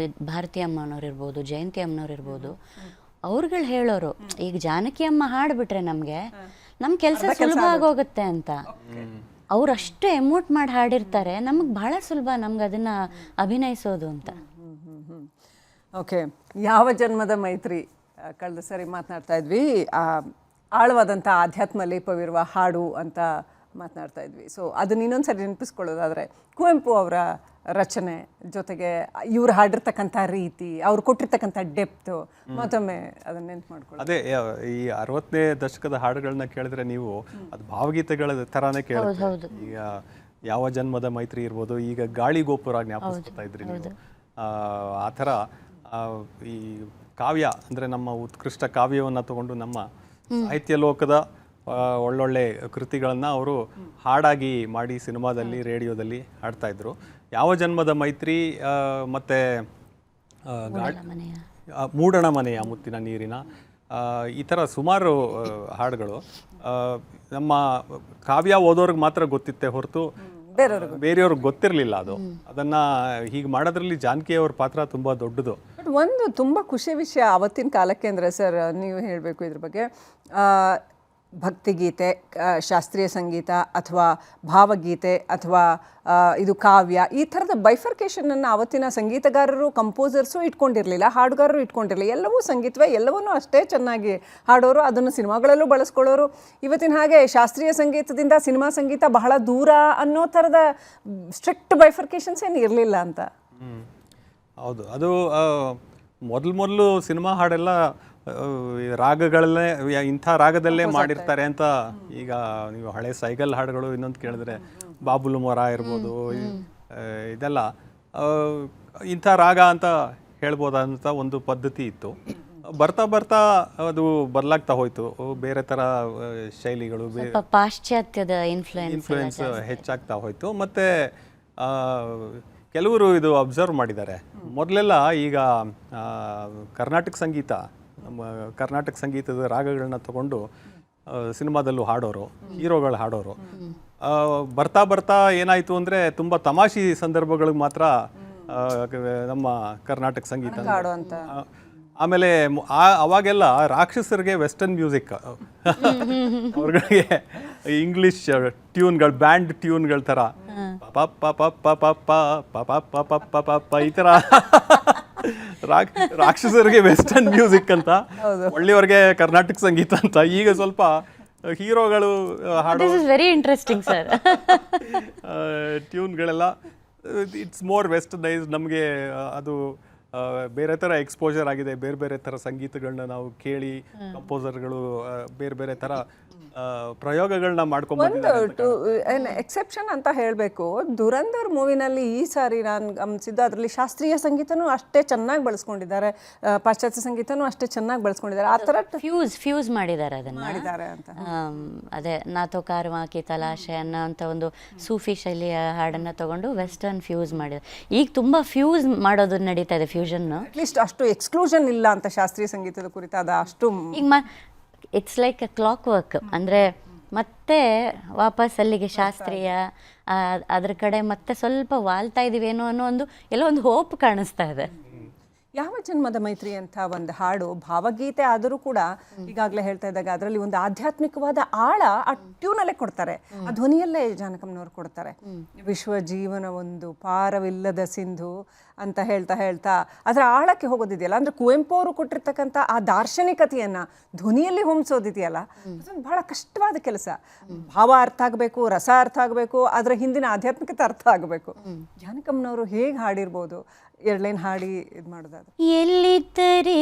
ಭಾರತಿ ಅಮ್ಮನವ್ರು ಇರ್ಬೋದು, ಜಯಂತಿ ಅಮ್ಮನವ್ರು ಇರ್ಬೋದು, ಅವ್ರುಗಳು ಹೇಳೋರು, ಈಗ ಜಾನಕಿ ಅಮ್ಮ ಹಾಡ್ಬಿಟ್ರೆ ನಮ್ಮ ಕೆಲಸ ಸುಲಭ ಆಗೋಗುತ್ತೆ ಅಂತ. ಅವ್ರು ಅಷ್ಟು ಎಮೋಟ್ ಮಾಡಿ ಹಾಡಿರ್ತಾರೆ, ನಮಗೆ ಬಹಳ ಸುಲಭ ನಮ್ಗೆ ಅದನ್ನು ಅಭಿನಯಿಸೋದು ಅಂತ. ಓಕೆ, ಯಾವ ಜನ್ಮದ ಮೈತ್ರಿ ಕಳೆದ ಸರಿ ಮಾತನಾಡ್ತಾ ಇದ್ವಿ. ಆಳವಾದಂಥ ಆಧ್ಯಾತ್ಮ ಲೇಪವಿರುವ ಹಾಡು ಅಂತ ಮಾತನಾಡ್ತಾ ಇದ್ವಿ. ಸೊ ಅದನ್ನ ಇನ್ನೊಂದ್ಸರಿ ನೆನಪಿಸ್ಕೊಳ್ಳೋದಾದರೆ ಕುವೆಂಪು ಅವರ ರಚನೆ ಜೊತೆಗೆ ಇವ್ರು ಹಾಡಿರ್ತಕ್ಕಂಥ ರೀತಿ, ಅವ್ರು ಕೊಟ್ಟಿರ್ತಕ್ಕಂಥ ಡೆಪ್ತು, ಮತ್ತೊಮ್ಮೆ ಅದನ್ನ ನೆನ್ಪು ಮಾಡ್ಕೊಳ್ಳೋದು. ಅದೇ ಈ 60ನೇ ದಶಕದ ಹಾಡುಗಳನ್ನ ಕೇಳಿದ್ರೆ ನೀವು ಅದು ಭಾವಗೀತೆಗಳ ಥರಾನೇ ಕೇಳುತ್ತೆ. ಈಗ ಯಾವ ಜನ್ಮದ ಮೈತ್ರಿ ಇರ್ಬೋದು, ಈಗ ಗಾಳಿ ಗೋಪುರ ಜ್ಞಾಪಿಸ್ಕೊತಾ ಇದ್ರಿ ನೀವು. ಆ ಥರ ಈ ಕಾವ್ಯ ಅಂದರೆ ನಮ್ಮ ಉತ್ಕೃಷ್ಟ ಕಾವ್ಯವನ್ನು ತಗೊಂಡು ನಮ್ಮ ಸಾಹಿತ್ಯ ಲೋಕದ ಒಳ್ಳೊಳ್ಳೆ ಕೃತಿಗಳನ್ನು ಅವರು ಹಾಡಾಗಿ ಮಾಡಿ ಸಿನಿಮಾದಲ್ಲಿ, ರೇಡಿಯೋದಲ್ಲಿ ಹಾಡ್ತಾಯಿದ್ರು. ಯಾವ ಜನ್ಮದ ಮೈತ್ರಿ ಮತ್ತು ಮೂಡಣ ಮನೆಯ ಮುತ್ತಿನ ನೀರಿನ ಈ ಥರ ಸುಮಾರು ಹಾಡುಗಳು ನಮ್ಮ ಕಾವ್ಯ ಓದೋರ್ಗೆ ಮಾತ್ರ ಗೊತ್ತಿತ್ತೆ ಹೊರತು ಬೇರೆಯವ್ರಿಗೆ ಗೊತ್ತಿರಲಿಲ್ಲ. ಅದನ್ನು ಹೀಗೆ ಮಾಡೋದ್ರಲ್ಲಿ ಜಾನಕಿ ಅವ್ರ ಪಾತ್ರ ತುಂಬ ದೊಡ್ಡದು. ಬಟ್ ಒಂದು ತುಂಬ ಖುಷಿ ವಿಷಯ ಆವತ್ತಿನ ಕಾಲಕ್ಕೆ ಅಂದರೆ ಸರ್, ನೀವು ಹೇಳಬೇಕು ಇದ್ರ ಬಗ್ಗೆ, ಭಕ್ತಿಗೀತೆ, ಶಾಸ್ತ್ರೀಯ ಸಂಗೀತ ಅಥವಾ ಭಾವಗೀತೆ ಅಥವಾ ಇದು ಕಾವ್ಯ, ಈ ಥರದ ಬೈಫರ್ಕೇಷನನ್ನು ಆವತ್ತಿನ ಸಂಗೀತಗಾರರು, ಕಂಪೋಸರ್ಸು ಇಟ್ಕೊಂಡಿರಲಿಲ್ಲ, ಹಾಡುಗಾರರು ಇಟ್ಕೊಂಡಿರಲಿಲ್ಲ. ಎಲ್ಲವೂ ಸಂಗೀತವೇ, ಎಲ್ಲವನ್ನೂ ಅಷ್ಟೇ ಚೆನ್ನಾಗಿ ಹಾಡೋರು, ಅದನ್ನು ಸಿನಿಮಾಗಳಲ್ಲೂ ಬಳಸ್ಕೊಳ್ಳೋರು. ಇವತ್ತಿನ ಹಾಗೆ ಶಾಸ್ತ್ರೀಯ ಸಂಗೀತದಿಂದ ಸಿನಿಮಾ ಸಂಗೀತ ಬಹಳ ದೂರ ಅನ್ನೋ ಥರದ ಸ್ಟ್ರಿಕ್ಟ್ ಬೈಫರ್ಕೇಷನ್ಸ್ ಏನು ಇರಲಿಲ್ಲ ಅಂತ. ಹೌದು, ಅದು ಮೊದಲು ಸಿನಿಮಾ ಹಾಡೆಲ್ಲ ರಾಗಗಳಲ್ಲೇ ಇಂಥ ರಾಗದಲ್ಲೇ ಮಾಡಿರ್ತಾರೆ ಅಂತ. ಈಗ ನೀವು ಹಳೆ ಸೈಗಲ್ ಹಾಡುಗಳು ಇನ್ನೊಂದು ಕೇಳಿದ್ರೆ ಬಾಬುಲು ಮೊರ ಇರ್ಬೋದು, ಇದೆಲ್ಲ ಇಂಥ ರಾಗ ಅಂತ ಹೇಳ್ಬೋದಂತ ಒಂದು ಪದ್ಧತಿ ಇತ್ತು. ಬರ್ತಾ ಬರ್ತಾ ಅದು ಬದಲಾಗ್ತಾ ಹೋಯ್ತು. ಬೇರೆ ಥರ ಶೈಲಿಗಳು, ಪಾಶ್ಚಾತ್ಯದ ಇನ್ಫ್ಲುಯೆನ್ಸ್ ಹೆಚ್ಚಾಗ್ತಾ ಹೋಯ್ತು. ಮತ್ತು ಕೆಲವರು ಇದು ಅಬ್ಸರ್ವ್ ಮಾಡಿದ್ದಾರೆ. ಮೊದಲೆಲ್ಲ ಈಗ ಕರ್ನಾಟಕ ಸಂಗೀತ, ನಮ್ಮ ಕರ್ನಾಟಕ ಸಂಗೀತದ ರಾಗಗಳನ್ನ ತಗೊಂಡು ಸಿನಿಮಾದಲ್ಲೂ ಹಾಡೋರು, ಹೀರೋಗಳು ಹಾಡೋರು. ಬರ್ತಾ ಬರ್ತಾ ಏನಾಯಿತು ಅಂದರೆ ತುಂಬ ತಮಾಷೆ ಸಂದರ್ಭಗಳಿಗೆ ಮಾತ್ರ ನಮ್ಮ ಕರ್ನಾಟಕ ಸಂಗೀತ. ಆಮೇಲೆ ಅವಾಗೆಲ್ಲ ರಾಕ್ಷಸರಿಗೆ ವೆಸ್ಟರ್ನ್ ಮ್ಯೂಸಿಕ್, ಅವ್ರಿಗೆ ಇಂಗ್ಲಿಷ್ ಟ್ಯೂನ್ಗಳು, ಬ್ಯಾಂಡ್ ಟ್ಯೂನ್ಗಳ ಥರ ಪಪ್ಪ ಪಪ್ಪ ಪಪ್ಪ ಪಪ್ಪ ಪಪ್ಪ ಪಪ್ಪ ಈ ಥರ ರಾಕ್ಷಸರಿಗೆ ವೆಸ್ಟರ್ನ್ ಮ್ಯೂಸಿಕ್ ಅಂತ, ಒಳ್ಳೆಯವ್ರಿಗೆ ಕರ್ನಾಟಕ ಸಂಗೀತ ಅಂತ. ಈಗ ಸ್ವಲ್ಪ ಹೀರೋಗಳು ಹಾಡೋ ವೆರಿ ಇಂಟ್ರೆಸ್ಟಿಂಗ್ ಸರ್ ಟ್ಯೂನ್ಗಳೆಲ್ಲ ಇಟ್ಸ್ ಮೋರ್ ವೆಸ್ಟರ್ನೈಸ್. ನಮಗೆ ಅದು ಬೇರೆ ಥರ ಎಕ್ಸ್ಪೋಜರ್ ಆಗಿದೆ. ಬೇರೆ ಬೇರೆ ಥರ ಸಂಗೀತಗಳನ್ನ ನಾವು ಕೇಳಿ ಕಂಪೋಸರ್ಗಳು ಬೇರೆ ಬೇರೆ ಥರ ಪ್ರಯೋಗಗಳನ್ನ ಮಾಡ್ಕೊಂಡ್ಬಂದಿದ್ದಾರೆ. ಎಕ್ಸೆಪ್ಷನ್ ಅಂತ ಹೇಳಬೇಕು, ದುರಂಧರ್ ಮೂವಿನಲ್ಲಿ ಈ ಸಾರಿ ನಾನು ಗಮನಿಸಿದ್ದು ಅದರಲ್ಲಿ ಶಾಸ್ತ್ರೀಯ ಸಂಗೀತನೂ ಅಷ್ಟೇ ಚೆನ್ನಾಗಿ ಬಳಸ್ಕೊಂಡಿದ್ದಾರೆ, ಪಾಶ್ಚಾತ್ಯ ಸಂಗೀತನೂ ಅಷ್ಟೇ ಚೆನ್ನಾಗಿ ಬಳಸ್ಕೊಂಡಿದ್ದಾರೆ. ಆ ಥರ ಫ್ಯೂಸ್ ಮಾಡಿದ್ದಾರೆ ಅದನ್ನು ಮಾಡಿದ್ದಾರೆ ಅಂತ. ಅದೇ ನಾತೋ ಕಾರ್ವಾಕಿ ತಲಾಶೆ ಅನ್ನೋ ಅಂತ ಒಂದು ಸೂಫಿ ಶೈಲಿಯ ಹಾಡನ್ನು ತಗೊಂಡು ವೆಸ್ಟರ್ನ್ ಫ್ಯೂಸ್ ಮಾಡಿದ್ದಾರೆ. ಈಗ ತುಂಬ ಫ್ಯೂಸ್ ಮಾಡೋದು ನಡೀತಾ ಇದೆ, ಫ್ಯೂಷನ್. ಅಟ್ಲೀಸ್ಟ್ ಅಷ್ಟು ಎಕ್ಸ್ಕ್ಲೂಷನ್ ಇಲ್ಲ ಅಂತ ಶಾಸ್ತ್ರೀಯ ಸಂಗೀತದ ಕುರಿತಾದ ಅಷ್ಟು. ಈಗ it's like A clock work, ಅಂದರೆ ಮತ್ತೆ ವಾಪಸ್ ಅಲ್ಲಿಗೆ ಶಾಸ್ತ್ರೀಯ ಅದ್ರ ಕಡೆ ಮತ್ತೆ ಸ್ವಲ್ಪ ವಾಲ್ತಾ ಇದೀವೇನೋ ಅನ್ನೋ ಎಲ್ಲೋ ಒಂದು ಹೋಪ್ ಕಾಣಿಸ್ತಾ ಇದೆ. ಯಾವ ಜನ್ಮದ ಮೈತ್ರಿ ಅಂತ ಒಂದು ಹಾಡು ಭಾವಗೀತೆ ಆದರೂ ಕೂಡ ಈಗಾಗಲೇ ಹೇಳ್ತಾ ಇದ್ದಾಗ ಅದರಲ್ಲಿ ಒಂದು ಆಧ್ಯಾತ್ಮಿಕವಾದ ಆಳ ಆ ಟ್ಯೂನಲ್ಲೇ ಕೊಡ್ತಾರೆ, ಆ ಧ್ವನಿಯಲ್ಲೇ ಜಾನಕಮ್ಮನವ್ರು ಕೊಡ್ತಾರೆ. ವಿಶ್ವ ಜೀವನ ಒಂದು ಪಾರವಿಲ್ಲದ ಸಿಂಧು ಅಂತ ಹೇಳ್ತಾ ಹೇಳ್ತಾ ಅದರ ಆಳಕ್ಕೆ ಹೋಗೋದಿದೆಯಲ್ಲ, ಅಂದರೆ ಕುವೆಂಪು ಅವರು ಕೊಟ್ಟಿರ್ತಕ್ಕಂಥ ಆ ದಾರ್ಶನಿಕತೆಯನ್ನು ಧ್ವನಿಯಲ್ಲಿ ಹೊಮ್ಸೋದಿದೆಯಲ್ಲ, ಅದೊಂದು ಬಹಳ ಕಷ್ಟವಾದ ಕೆಲಸ. ಭಾವ ಅರ್ಥ ಆಗಬೇಕು, ರಸ ಅರ್ಥ ಆಗಬೇಕು, ಅದರ ಹಿಂದಿನ ಆಧ್ಯಾತ್ಮಿಕತೆ ಅರ್ಥ ಆಗಬೇಕು. ಜಾನಕಮ್ಮನವರು ಹೇಗೆ ಹಾಡಿರ್ಬೋದು, 2 ಲೈನ್ ಹಾಡಿ ಇದು ಮಾಡೋದಾದ್ರೆ. ಎಲ್ಲಿದ್ದರೇನಂತೆ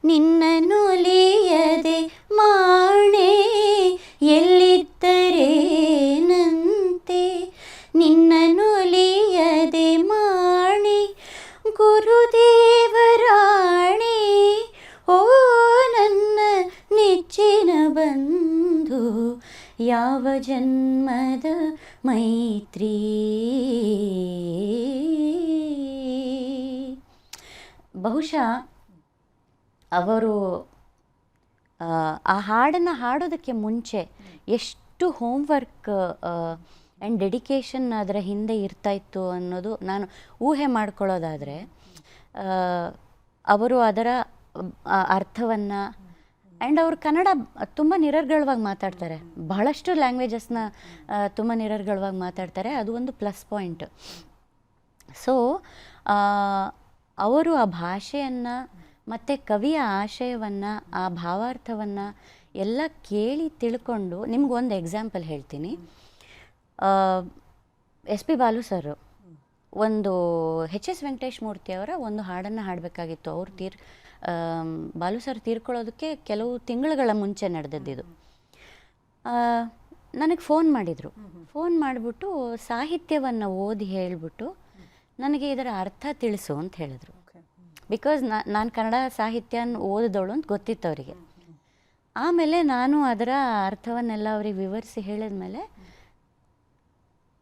ನಿನ್ನನುಲಿಯದೆ ಮಾಣೆ, ಎಲ್ಲಿದ್ದರೇನಂತೆ ನಿನ್ನನುಲಿಯದೆ ಮಾಣೆ, ಗುರುದೇವರಾಣೆ ಓ ನನ್ನ ನೆಚ್ಚಿನ ಬಂಧು, ಯಾವ ಜನ್ಮದ ಮೈತ್ರಿ. ಬಹುಶಃ ಅವರು ಆ ಹಾಡನ್ನು ಹಾಡೋದಕ್ಕೆ ಮುಂಚೆ ಎಷ್ಟು ಹೋಮ್ವರ್ಕ್ ಆ್ಯಂಡ್ ಡೆಡಿಕೇಶನ್ ಅದರ ಹಿಂದೆ ಇರ್ತಾಯಿತ್ತು ಅನ್ನೋದು ನಾನು ಊಹೆ ಮಾಡ್ಕೊಳ್ಳೋದಾದರೆ, ಅವರು ಅದರ ಅರ್ಥವನ್ನು ಆ್ಯಂಡ್ ಅವರು ಕನ್ನಡ ತುಂಬ ನಿರರ್ಗಳವಾಗಿ ಮಾತಾಡ್ತಾರೆ, ಬಹಳಷ್ಟು ಲ್ಯಾಂಗ್ವೇಜಸ್ನ ತುಂಬ ನಿರರ್ಗಳವಾಗಿ ಮಾತಾಡ್ತಾರೆ, ಅದು ಒಂದು ಪ್ಲಸ್ ಪಾಯಿಂಟ್. ಸೊ ಅವರು ಆ ಭಾಷೆಯನ್ನು ಮತ್ತು ಕವಿಯ ಆಶಯವನ್ನು, ಆ ಭಾವಾರ್ಥವನ್ನು ಎಲ್ಲ ಕೇಳಿ ತಿಳ್ಕೊಂಡು ನಿಮ್ಗೊಂದು ಎಕ್ಸಾಂಪಲ್ ಹೇಳ್ತೀನಿ. ಎಸ್ ಪಿ ಬಾಲು ಸರ್ ಒಂದು HS ವೆಂಕಟೇಶ್ ಮೂರ್ತಿಯವರ ಒಂದು ಹಾಡನ್ನು ಹಾಡಬೇಕಾಗಿತ್ತು. ಅವ್ರು ಬಾಲು ಸರ್ ತೀರ್ಕೊಳ್ಳೋದಕ್ಕೆ ಕೆಲವು ತಿಂಗಳುಗಳ ಮುಂಚೆ ನಡೆದಿದ್ದು. ನನಗೆ ಫೋನ್ ಮಾಡಿದರು. ಫೋನ್ ಮಾಡಿಬಿಟ್ಟು ಸಾಹಿತ್ಯವನ್ನು ಓದಿ ಹೇಳಿಬಿಟ್ಟು ನನಗೆ ಇದರ ಅರ್ಥ ತಿಳಿಸು ಅಂತ ಹೇಳಿದ್ರು. ಬಿಕಾಸ್ ನಾನು ಕನ್ನಡ ಸಾಹಿತ್ಯನ ಓದಿದವಳು ಅಂತ ಗೊತ್ತಿತ್ತು ಅವರಿಗೆ. ಆಮೇಲೆ ನಾನು ಅದರ ಅರ್ಥವನ್ನೆಲ್ಲ ಅವ್ರಿಗೆ ವಿವರಿಸಿ ಹೇಳಿದ್ಮೇಲೆ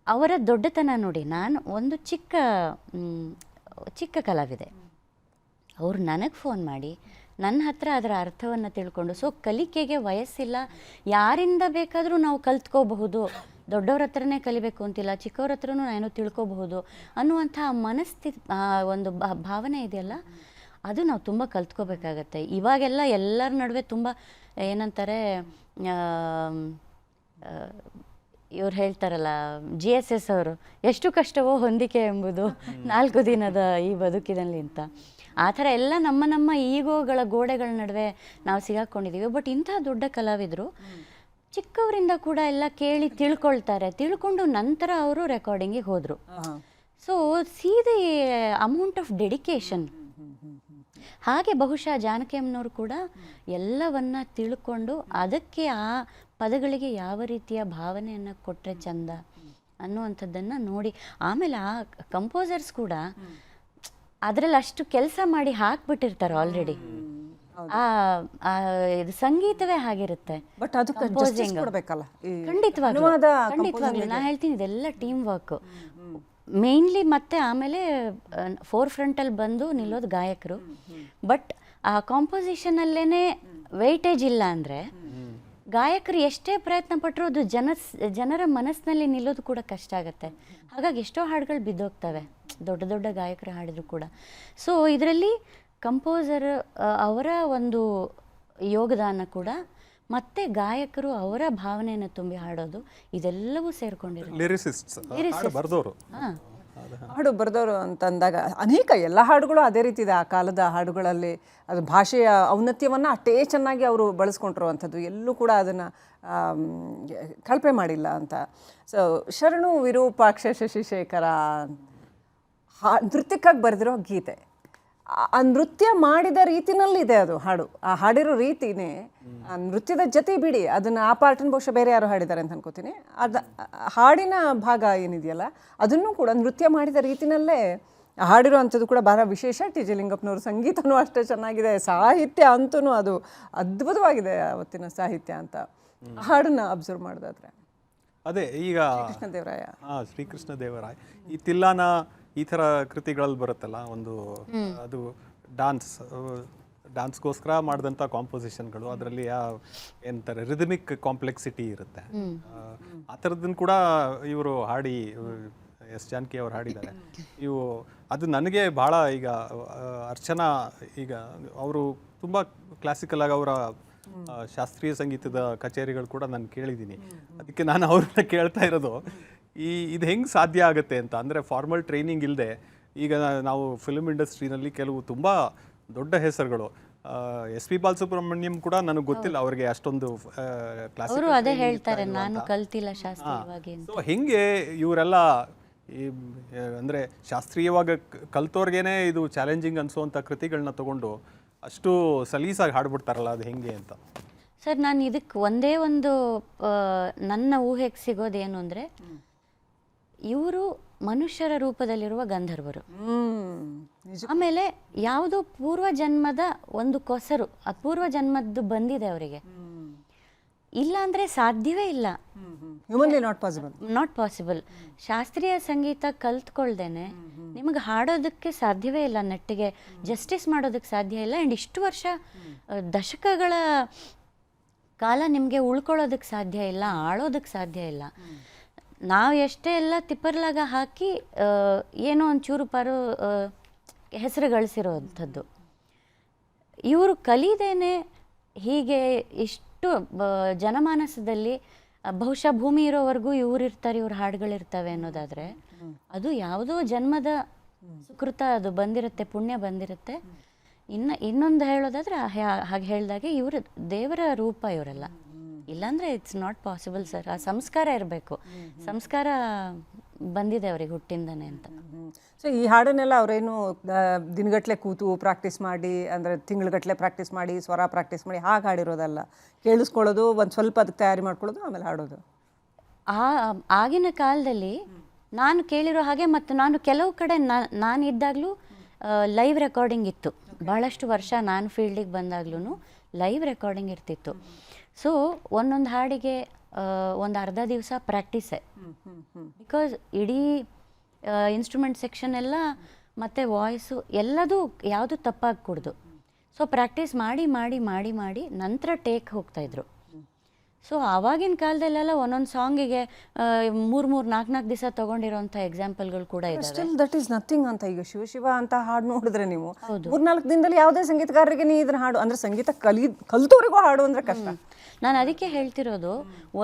ಅವರ ದೊಡ್ಡತನ ನೋಡಿ, ನಾನು ಒಂದು ಚಿಕ್ಕ ಕಲಾವಿದೆ. ಅವರು ನನಗೆ ಫೋನ್ ಮಾಡಿ ನನ್ನ ಹತ್ರ ಅದರ ಅರ್ಥವನ್ನು ತಿಳ್ಕೊಂಡು, ಸೊ ಕಲಿಕೆಗೆ ವಯಸ್ಸಿಲ್ಲ, ಯಾರಿಂದ ಬೇಕಾದರೂ ನಾವು ಕಲ್ತ್ಕೋಬಹುದು, ದೊಡ್ಡವ್ರ ಹತ್ರನೇ ಕಲಿಬೇಕು ಅಂತಿಲ್ಲ, ಚಿಕ್ಕವ್ರ ಹತ್ರನೂ ಏನೋ ತಿಳ್ಕೊಬಹುದು ಅನ್ನುವಂಥ ಒಂದು ಭಾವನೆ ಇದೆಯಲ್ಲ, ಅದು ನಾವು ತುಂಬ ಕಲ್ತ್ಕೋಬೇಕಾಗತ್ತೆ. ಇವಾಗೆಲ್ಲ ಎಲ್ಲರ ನಡುವೆ ತುಂಬ ಏನಂತಾರೆ, ಇವ್ರು ಹೇಳ್ತಾರಲ್ಲ GSS ಅವರು, ಎಷ್ಟು ಕಷ್ಟವೋ ಹೊಂದಿಕೆ ಎಂಬುದು 4 ದಿನದ ಈ ಬದುಕಿನಲ್ಲಿ ಅಂತ. ಆ ಥರ ಎಲ್ಲ ನಮ್ಮ ಈಗೋಗಳ ಗೋಡೆಗಳ ನಡುವೆ ನಾವು ಸಿಗಾಕೊಂಡಿದ್ದೀವಿ. ಬಟ್ ಇಂಥ ದೊಡ್ಡ ಕಲಾವಿದರು ಚಿಕ್ಕವರಿಂದ ಕೂಡ ಎಲ್ಲ ಕೇಳಿ ತಿಳ್ಕೊಂಡು ನಂತರ ಅವರು ರೆಕಾರ್ಡಿಂಗಿಗೆ ಹೋದರು. So see the amount of dedication. ಹಾಗೆ ಬಹುಶಃ ಜಾನಕಿ ಅಮ್ಮನವರು ಕೂಡ ಎಲ್ಲವನ್ನ ತಿಳ್ಕೊಂಡು ಅದಕ್ಕೆ ಆ ಪದಗಳಿಗೆ ಯಾವ ರೀತಿಯ ಭಾವನೆಯನ್ನು ಕೊಟ್ಟರೆ ಚಂದ ಅನ್ನುವಂಥದ್ದನ್ನು ನೋಡಿ, ಆಮೇಲೆ ಆ ಕಂಪೋಸರ್ಸ್ ಕೂಡ ಅದರಲ್ಲಿ ಅಷ್ಟು ಕೆಲಸ ಮಾಡಿ ಹಾಕ್ಬಿಟ್ಟಿರ್ತಾರೆ ಆಲ್ರೆಡಿ. ಇದು ಸಂಗೀತವೇ ಹಾಗಿರುತ್ತೆ. ಬಟ್ ಅದು ಖಂಡಿತವಾಗ್ಲೂ ನಾ ಹೇಳ್ತೀನಿ, ಇದೆಲ್ಲ ಟೀಮ್ ವರ್ಕ್ ಮೇನ್ಲಿ. ಮತ್ತೆ ಆಮೇಲೆ ಫೋರ್ ಫ್ರಂಟಲ್ಲಿ ಬಂದು ನಿಲ್ಲೋದು ಗಾಯಕರು. ಬಟ್ ಆ ಕಾಂಪೋಸಿಷನಲ್ಲೇ ವೆಯ್ಟೇಜ್ ಇಲ್ಲ ಅಂದರೆ ಗಾಯಕರು ಎಷ್ಟೇ ಪ್ರಯತ್ನ ಪಟ್ಟರು ಅದು ಜನರ ಮನಸ್ಸಿನಲ್ಲಿ ನಿಲ್ಲೋದು ಕೂಡ ಕಷ್ಟ ಆಗುತ್ತೆ. ಹಾಗಾಗಿ ಎಷ್ಟೋ ಹಾಡುಗಳು ಬಿದ್ದೋಗ್ತವೆ, ದೊಡ್ಡ ಗಾಯಕರು ಹಾಡಿದ್ರು ಕೂಡ. ಸೊ ಇದರಲ್ಲಿ ಕಂಪೋಸರ್ ಅವರ ಒಂದು ಯೋಗದಾನ ಕೂಡ, ಮತ್ತೆ ಗಾಯಕರು ಅವರ ಭಾವನೆಯನ್ನು ತುಂಬಿ ಹಾಡೋದು, ಇದೆಲ್ಲವೂ ಸೇರ್ಕೊಂಡಿರೋದು. ಹಾಡು ಬರೆದವರು ಅಂತಂದಾಗ ಅನೇಕ ಎಲ್ಲ ಹಾಡುಗಳು ಅದೇ ರೀತಿ ಇದೆ. ಆ ಕಾಲದ ಹಾಡುಗಳಲ್ಲಿ ಅದು ಭಾಷೆಯ ಔನ್ನತ್ಯವನ್ನು ಅಷ್ಟೇ ಚೆನ್ನಾಗಿ ಅವರು ಬಳಸ್ಕೊಂಡಿರುವಂಥದ್ದು, ಎಲ್ಲೂ ಕೂಡ ಅದನ್ನು ಕಳಪೆ ಮಾಡಿಲ್ಲ ಅಂತ. ಸೊ ಶರಣು ವಿರೂಪಾಕ್ಷ ಶಶಿಶೇಖರ ನೃತ್ಯಕ್ಕಾಗಿ ಬರೆದಿರೋ ಗೀತೆ, ಆ ನೃತ್ಯ ಮಾಡಿದ ರೀತಿನಲ್ಲಿದೆ ಅದು ಹಾಡು. ಆ ಹಾಡಿರೋ ರೀತಿನೇ ಆ ನೃತ್ಯದ ಜೊತೆ ಬಿಡಿ, ಅದನ್ನು ಆ ಪಾರ್ಟನ್ನು ಬಹುಶಃ ಬೇರೆ ಯಾರು ಹಾಡಿದ್ದಾರೆ ಅಂತ ಅನ್ಕೋತೀನಿ. ಹಾಡಿನ ಭಾಗ ಏನಿದೆಯಲ್ಲ ಅದನ್ನು ಕೂಡ ನೃತ್ಯ ಮಾಡಿದ ರೀತಿನಲ್ಲೇ ಹಾಡಿರೋ ಅಂಥದ್ದು ಕೂಡ ಬಹಳ ವಿಶೇಷ. ಟಿ ಜಿ ಲಿಂಗಪ್ಪನವ್ರ ಸಂಗೀತನೂ ಅಷ್ಟೇ ಚೆನ್ನಾಗಿದೆ, ಸಾಹಿತ್ಯ ಅಂತೂ ಅದು ಅದ್ಭುತವಾಗಿದೆ ಅವತ್ತಿನ ಸಾಹಿತ್ಯ ಅಂತ. ಹಾಡನ್ನ ಅಬ್ಸರ್ವ್ ಮಾಡೋದಾದ್ರೆ ಅದೇ ಈಗ ಶ್ರೀಕೃಷ್ಣ ದೇವರಾಯ ಈ ತಿಲ್ಲಾನ ಈ ಥರ ಕೃತಿಗಳಲ್ಲಿ ಬರುತ್ತಲ್ಲ, ಒಂದು ಅದು ಡಾನ್ಸ್ಗೋಸ್ಕರ ಮಾಡಿದಂಥ ಕಾಂಪೋಸಿಷನ್ಗಳು, ಅದರಲ್ಲಿ ಏನಂತಾರೆ ರಿದಮಿಕ್ ಕಾಂಪ್ಲೆಕ್ಸಿಟಿ ಇರುತ್ತೆ. ಆ ಥರದನ್ನು ಕೂಡ ಇವರು ಹಾಡಿ, ಎಸ್ ಜಾನಕಿ ಅವರು ಹಾಡಿದ್ದಾರೆ. ಅದು ನನಗೆ ಭಾಳ ಈಗ ಅರ್ಚನಾ, ಈಗ ಅವರು ತುಂಬ ಕ್ಲಾಸಿಕಲ್ ಆಗಿ ಅವರ ಶಾಸ್ತ್ರೀಯ ಸಂಗೀತದ ಕಚೇರಿಗಳು ಕೂಡ ನಾನು ಕೇಳಿದ್ದೀನಿ. ಅದಕ್ಕೆ ನಾನು ಅವ್ರನ್ನ ಕೇಳ್ತಾ ಇರೋದು, ಇದು ಹೆಂಗೆ ಸಾಧ್ಯ ಆಗುತ್ತೆ ಅಂತ. ಅಂದರೆ ಫಾರ್ಮಲ್ ಟ್ರೈನಿಂಗ್ ಇಲ್ಲದೆ ಈಗ ನಾವು ಫಿಲ್ಮ್ ಇಂಡಸ್ಟ್ರಿನಲ್ಲಿ ಕೆಲವು ತುಂಬ ದೊಡ್ಡ ಹೆಸರುಗಳು, ಎಸ್ ಪಿ ಬಾಲಸುಬ್ರಹ್ಮಣ್ಯಂ ಕೂಡ ನನಗೆ ಗೊತ್ತಿಲ್ಲ ಅವ್ರಿಗೆ ಅಷ್ಟೊಂದು ಅದೇ ಹೇಳ್ತಾರೆ, ನಾನು ಕಲ್ತಿಲ್ಲ ಶಾಸ್ತ್ರೀಯವಾಗಿ. ಸೊ ಹೆಂಗೆ ಇವರೆಲ್ಲ ಅಂದರೆ ಶಾಸ್ತ್ರೀಯವಾಗಿ ಕಲ್ತೋರ್ಗೇನೆ ಇದು ಚಾಲೆಂಜಿಂಗ್ ಅನಿಸುವಂಥ ಕೃತಿಗಳನ್ನ ತಗೊಂಡು ಅಷ್ಟು ಸಲೀಸಾಗಿ ಹಾಡ್ಬಿಡ್ತಾರಲ್ಲ, ಅದು ಹೆಂಗೆ ಅಂತ. ಸರ್, ನಾನು ಇದಕ್ಕೆ ಒಂದೇ ಒಂದು ನನ್ನ ಊಹೆಗೆ ಸಿಗೋದೇನು ಅಂದರೆ, ಇವರು ಮನುಷ್ಯರ ರೂಪದಲ್ಲಿರುವ ಗಂಧರ್ವರು. ಆಮೇಲೆ ಯಾವುದೋ ಪೂರ್ವ ಜನ್ಮದ ಒಂದು ಕೊಸರು, ಆ ಪೂರ್ವ ಜನ್ಮದ್ದು ಬಂದಿದೆ ಅವರಿಗೆ. ಇಲ್ಲ ಅಂದರೆ ಸಾಧ್ಯವೇ ಇಲ್ಲ, ನಾಟ್ ಪಾಸಿಬಲ್. ಶಾಸ್ತ್ರೀಯ ಸಂಗೀತ ಕಲ್ತ್ಕೊಳ್ದೇನೆ ನಿಮಗೆ ಹಾಡೋದಕ್ಕೆ ಸಾಧ್ಯವೇ ಇಲ್ಲ, ನೆಟ್ಟಿಗೆ ಜಸ್ಟಿಸ್ ಮಾಡೋದಕ್ಕೆ ಸಾಧ್ಯ ಇಲ್ಲ. ಆ್ಯಂಡ್ ಇಷ್ಟು ವರ್ಷ ದಶಕಗಳ ಕಾಲ ನಿಮಗೆ ಉಳ್ಕೊಳ್ಳೋದಕ್ಕೆ ಸಾಧ್ಯ ಇಲ್ಲ, ಆಳೋದಕ್ಕೆ ಸಾಧ್ಯ ಇಲ್ಲ. ನಾವು ಎಷ್ಟೇ ಎಲ್ಲ ತಿಪ್ಪರ್ಲಾಗ ಹಾಕಿ ಏನೋ ಒಂಚೂರು ಪಾರು ಹೆಸರು ಗಳಿಸಿರೋವಂಥದ್ದು. ಇವರು ಕಲಿದೇನೆ ಹೀಗೆ ಇಷ್ಟು ಜನಮಾನಸದಲ್ಲಿ ಬಹುಶಃ ಭೂಮಿ ಇರೋವರೆಗೂ ಇವ್ರು ಹಾಡುಗಳಿರ್ತವೆ ಅನ್ನೋದಾದರೆ, ಅದು ಯಾವುದೋ ಜನ್ಮದ ಸುಕೃತ ಅದು ಬಂದಿರುತ್ತೆ, ಪುಣ್ಯ ಬಂದಿರುತ್ತೆ. ಇನ್ನೊಂದು ಹೇಳೋದಾದ್ರೆ ಹಾಗೆ ಹೇಳಿದಾಗೆ ಇವರು ದೇವರ ರೂಪ ಇವರೆಲ್ಲ. ಇಲ್ಲಾಂದರೆ ಇಟ್ಸ್ ನಾಟ್ ಪಾಸಿಬಲ್ ಸರ್. ಆ ಸಂಸ್ಕಾರ ಇರಬೇಕು. ಸಂಸ್ಕಾರ ಬಂದಿದೆ ಅವ್ರಿಗೆ ಹುಟ್ಟಿಂದನೇ ಅಂತ. ಸೊ ಈ ಹಾಡನ್ನೆಲ್ಲ ಅವರೇನು ದಿನಗಟ್ಟಲೆ ಕೂತು ಪ್ರಾಕ್ಟೀಸ್ ಮಾಡಿ, ಅಂದರೆ ತಿಂಗಳಗಟ್ಟಲೆ ಪ್ರಾಕ್ಟೀಸ್ ಮಾಡಿ, ಸ್ವರ ಪ್ರಾಕ್ಟೀಸ್ ಮಾಡಿ ಹಾಗೆ ಹಾಡಿರೋದಲ್ಲ. ಕೇಳಿಸ್ಕೊಳ್ಳೋದು, ಒಂದು ಸ್ವಲ್ಪ ಅದಕ್ಕೆ ತಯಾರಿ ಮಾಡ್ಕೊಳ್ಳೋದು, ಆಮೇಲೆ ಹಾಡೋದು. ಆಗಿನ ಕಾಲದಲ್ಲಿ ನಾನು ಕೇಳಿರೋ ಹಾಗೆ, ಮತ್ತು ನಾನು ಕೆಲವು ಕಡೆ ನಾನು ಇದ್ದಾಗಲೂ ಲೈವ್ ರೆಕಾರ್ಡಿಂಗ್ ಇತ್ತು. ಭಾಳಷ್ಟು ವರ್ಷ ನಾನು ಫೀಲ್ಡಿಗೆ ಬಂದಾಗ್ಲೂ ಲೈವ್ ರೆಕಾರ್ಡಿಂಗ್ ಇರ್ತಿತ್ತು. ಸೊ ಒಂದೊಂದು ಹಾಡಿಗೆ ಒಂದು ಅರ್ಧ ದಿವಸ ಪ್ರಾಕ್ಟೀಸೇ. ಬಿಕಾಸ್ ಇಡೀ ಇನ್ಸ್ಟ್ರೂಮೆಂಟ್ ಸೆಕ್ಷನ್ ಎಲ್ಲ ಮತ್ತು ವಾಯ್ಸು ಎಲ್ಲದೂ ಯಾವುದು ತಪ್ಪಾಗಕೂಡ್ದು. ಸೊ ಪ್ರಾಕ್ಟೀಸ್ ಮಾಡಿ ಮಾಡಿ ಮಾಡಿ ಮಾಡಿ ನಂತರ ಟೇಕ್ ಹೋಗ್ತಾಯಿದ್ರು. ಸೊ ಆವಾಗಿನ ಕಾಲದಲ್ಲೆಲ್ಲ ಒಂದೊಂದು ಸಾಂಗಿಗೆ 3-4 ದಿವಸ ತೊಗೊಂಡಿರೋಂಥ ಎಕ್ಸಾಂಪಲ್ಗಳು ಕೂಡ ಇದ್ದಾವೆ. ಸ್ಟಿಲ್ ದಟ್ ಈಸ್ ನಥಿಂಗ್ ಅಂತ. ಈಗ ಶಿವ ಅಂತ ಹಾಡು ನೋಡಿದ್ರೆ ನೀವು 3-4 ದಿನದಲ್ಲಿ ಯಾವುದೇ ಸಂಗೀತಗಾರರಿಗೆ ನೀವು ಇದನ್ನ ಹಾಡು ಅಂದರೆ ಸಂಗೀತ ಕಲಿತವರೆಗೂ ಹಾಡು ಅಂದರೆ ಕಷ್ಟ. ನಾನು ಅದಕ್ಕೆ ಹೇಳ್ತಿರೋದು,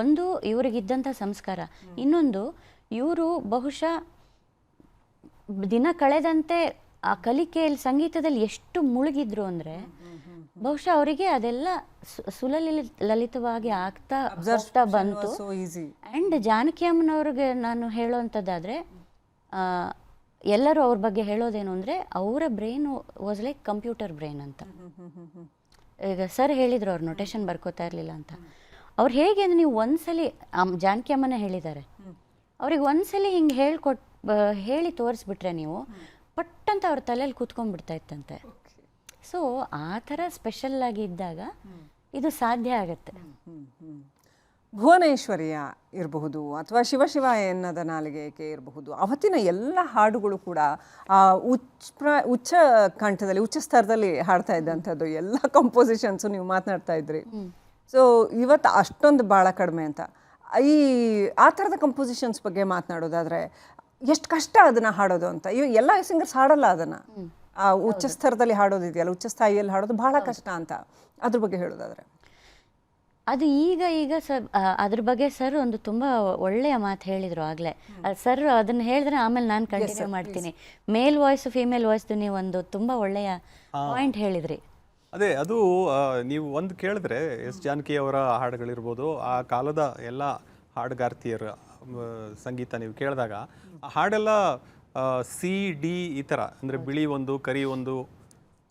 ಒಂದು ಇವ್ರಿಗಿದ್ದಂಥ ಸಂಸ್ಕಾರ, ಇನ್ನೊಂದು ಇವರು ಬಹುಶಃ ದಿನ ಕಳೆದಂತೆ ಆ ಕಲಿಕೆಯಲ್ಲಿ ಸಂಗೀತದಲ್ಲಿ ಎಷ್ಟು ಮುಳುಗಿದ್ರು ಅಂದರೆ ಬಹುಶಃ ಅವರಿಗೆ ಅದೆಲ್ಲ ಲಲಿತವಾಗಿ ಆಗ್ತಾ ಬಂತು. ಆ್ಯಂಡ್ ಜಾನಕಿ ಅಮ್ಮನವ್ರಿಗೆ ನಾನು ಹೇಳೋವಂಥದ್ದಾದರೆ, ಎಲ್ಲರೂ ಅವ್ರ ಬಗ್ಗೆ ಹೇಳೋದೇನು ಅಂದರೆ ಅವರ brain was like computer brain ಅಂತ. ಈಗ ಸರ್ ಹೇಳಿದರು ಅವ್ರು ನೊಟೇಷನ್ ಬರ್ಕೋತಾ ಇರಲಿಲ್ಲ ಅಂತ. ಅವ್ರು ಹೇಗೆ ಅಂದರೆ, ನೀವು ಒಂದ್ಸಲಿ ಜಾನಕಿ ಅಮ್ಮನೇ ಹೇಳಿದ್ದಾರೆ, ಅವ್ರಿಗೆ ಒಂದ್ಸಲಿ ಹಿಂಗೆ ಹೇಳಿ ತೋರಿಸ್ಬಿಟ್ರೆ ನೀವು ಪಟ್ಟಂತ ಅವ್ರ ತಲೆಯಲ್ಲಿ ಕೂತ್ಕೊಂಡ್ಬಿಡ್ತಾ ಇತ್ತಂತೆ. ಸೊ ಆ ಥರ ಸ್ಪೆಷಲ್ಲಾಗಿ ಇದ್ದಾಗ ಇದು ಸಾಧ್ಯ ಆಗುತ್ತೆ. ಭುವನೇಶ್ವರಿಯ ಇರಬಹುದು ಅಥವಾ ಶಿವ ಎನ್ನದ ನಾಲಿಗೆಗೆ ಇರಬಹುದು, ಅವತ್ತಿನ ಎಲ್ಲ ಹಾಡುಗಳು ಕೂಡ ಉಚ್ಚ ಕಂಠದಲ್ಲಿ, ಉಚ್ಚ ಸ್ತರದಲ್ಲಿ ಹಾಡ್ತಾ ಇದ್ದಂಥದ್ದು. ಎಲ್ಲ ಕಂಪೋಸಿಷನ್ಸು ನೀವು ಮಾತನಾಡ್ತಾ ಇದ್ರಿ. ಸೊ ಇವತ್ತು ಅಷ್ಟೊಂದು ಭಾಳ ಕಡಿಮೆ ಅಂತ. ಆ ಥರದ ಕಂಪೋಸಿಷನ್ಸ್ ಬಗ್ಗೆ ಮಾತನಾಡೋದಾದರೆ ಎಷ್ಟು ಕಷ್ಟ ಅದನ್ನು ಹಾಡೋದು ಅಂತ. ಎಲ್ಲ ಸಿಂಗರ್ಸ್ ಹಾಡಲ್ಲ ಅದನ್ನು. ಆ ಉಚ್ಚ ಸ್ತರದಲ್ಲಿ ಹಾಡೋದಿದೆಯಲ್ಲ, ಉಚ್ಚ ಸ್ಥಾಯಿಯಲ್ಲಿ ಹಾಡೋದು ಬಹಳ ಕಷ್ಟ ಅಂತ. ಅದ್ರ ಬಗ್ಗೆ ಹೇಳೋದಾದರೆ ಅದು ಈಗ ಅದ್ರ ಬಗ್ಗೆ ಸರ್ ಒಂದು ತುಂಬ ಒಳ್ಳೆಯ ಮಾತು ಹೇಳಿದರು ಆಗಲೇ. ಸರ್ ಅದನ್ನು ಹೇಳಿದ್ರೆ ಆಮೇಲೆ ನಾನು ಕಂಟಿನ್ಯೂ ಮಾಡ್ತೀನಿ. ಮೇಲ್ ವಾಯ್ಸು ಫೀಮೇಲ್ ವಾಯ್ಸ್ದು ನೀವು ಒಂದು ತುಂಬ ಒಳ್ಳೆಯ ಪಾಯಿಂಟ್ ಹೇಳಿದ್ರಿ. ಅದೇ ಅದು ನೀವು ಒಂದು ಕೇಳಿದ್ರೆ ಎಸ್ ಜಾನಕಿ ಅವರ ಹಾಡುಗಳಿರ್ಬೋದು, ಆ ಕಾಲದ ಎಲ್ಲ ಹಾಡುಗಾರ್ತಿಯರ ಸಂಗೀತ ನೀವು ಕೇಳಿದಾಗ ಆ ಹಾಡೆಲ್ಲ ಸಿ ಡಿ ಈ ಥರ, ಅಂದರೆ ಬಿಳಿ ಒಂದು ಕರಿ ಒಂದು,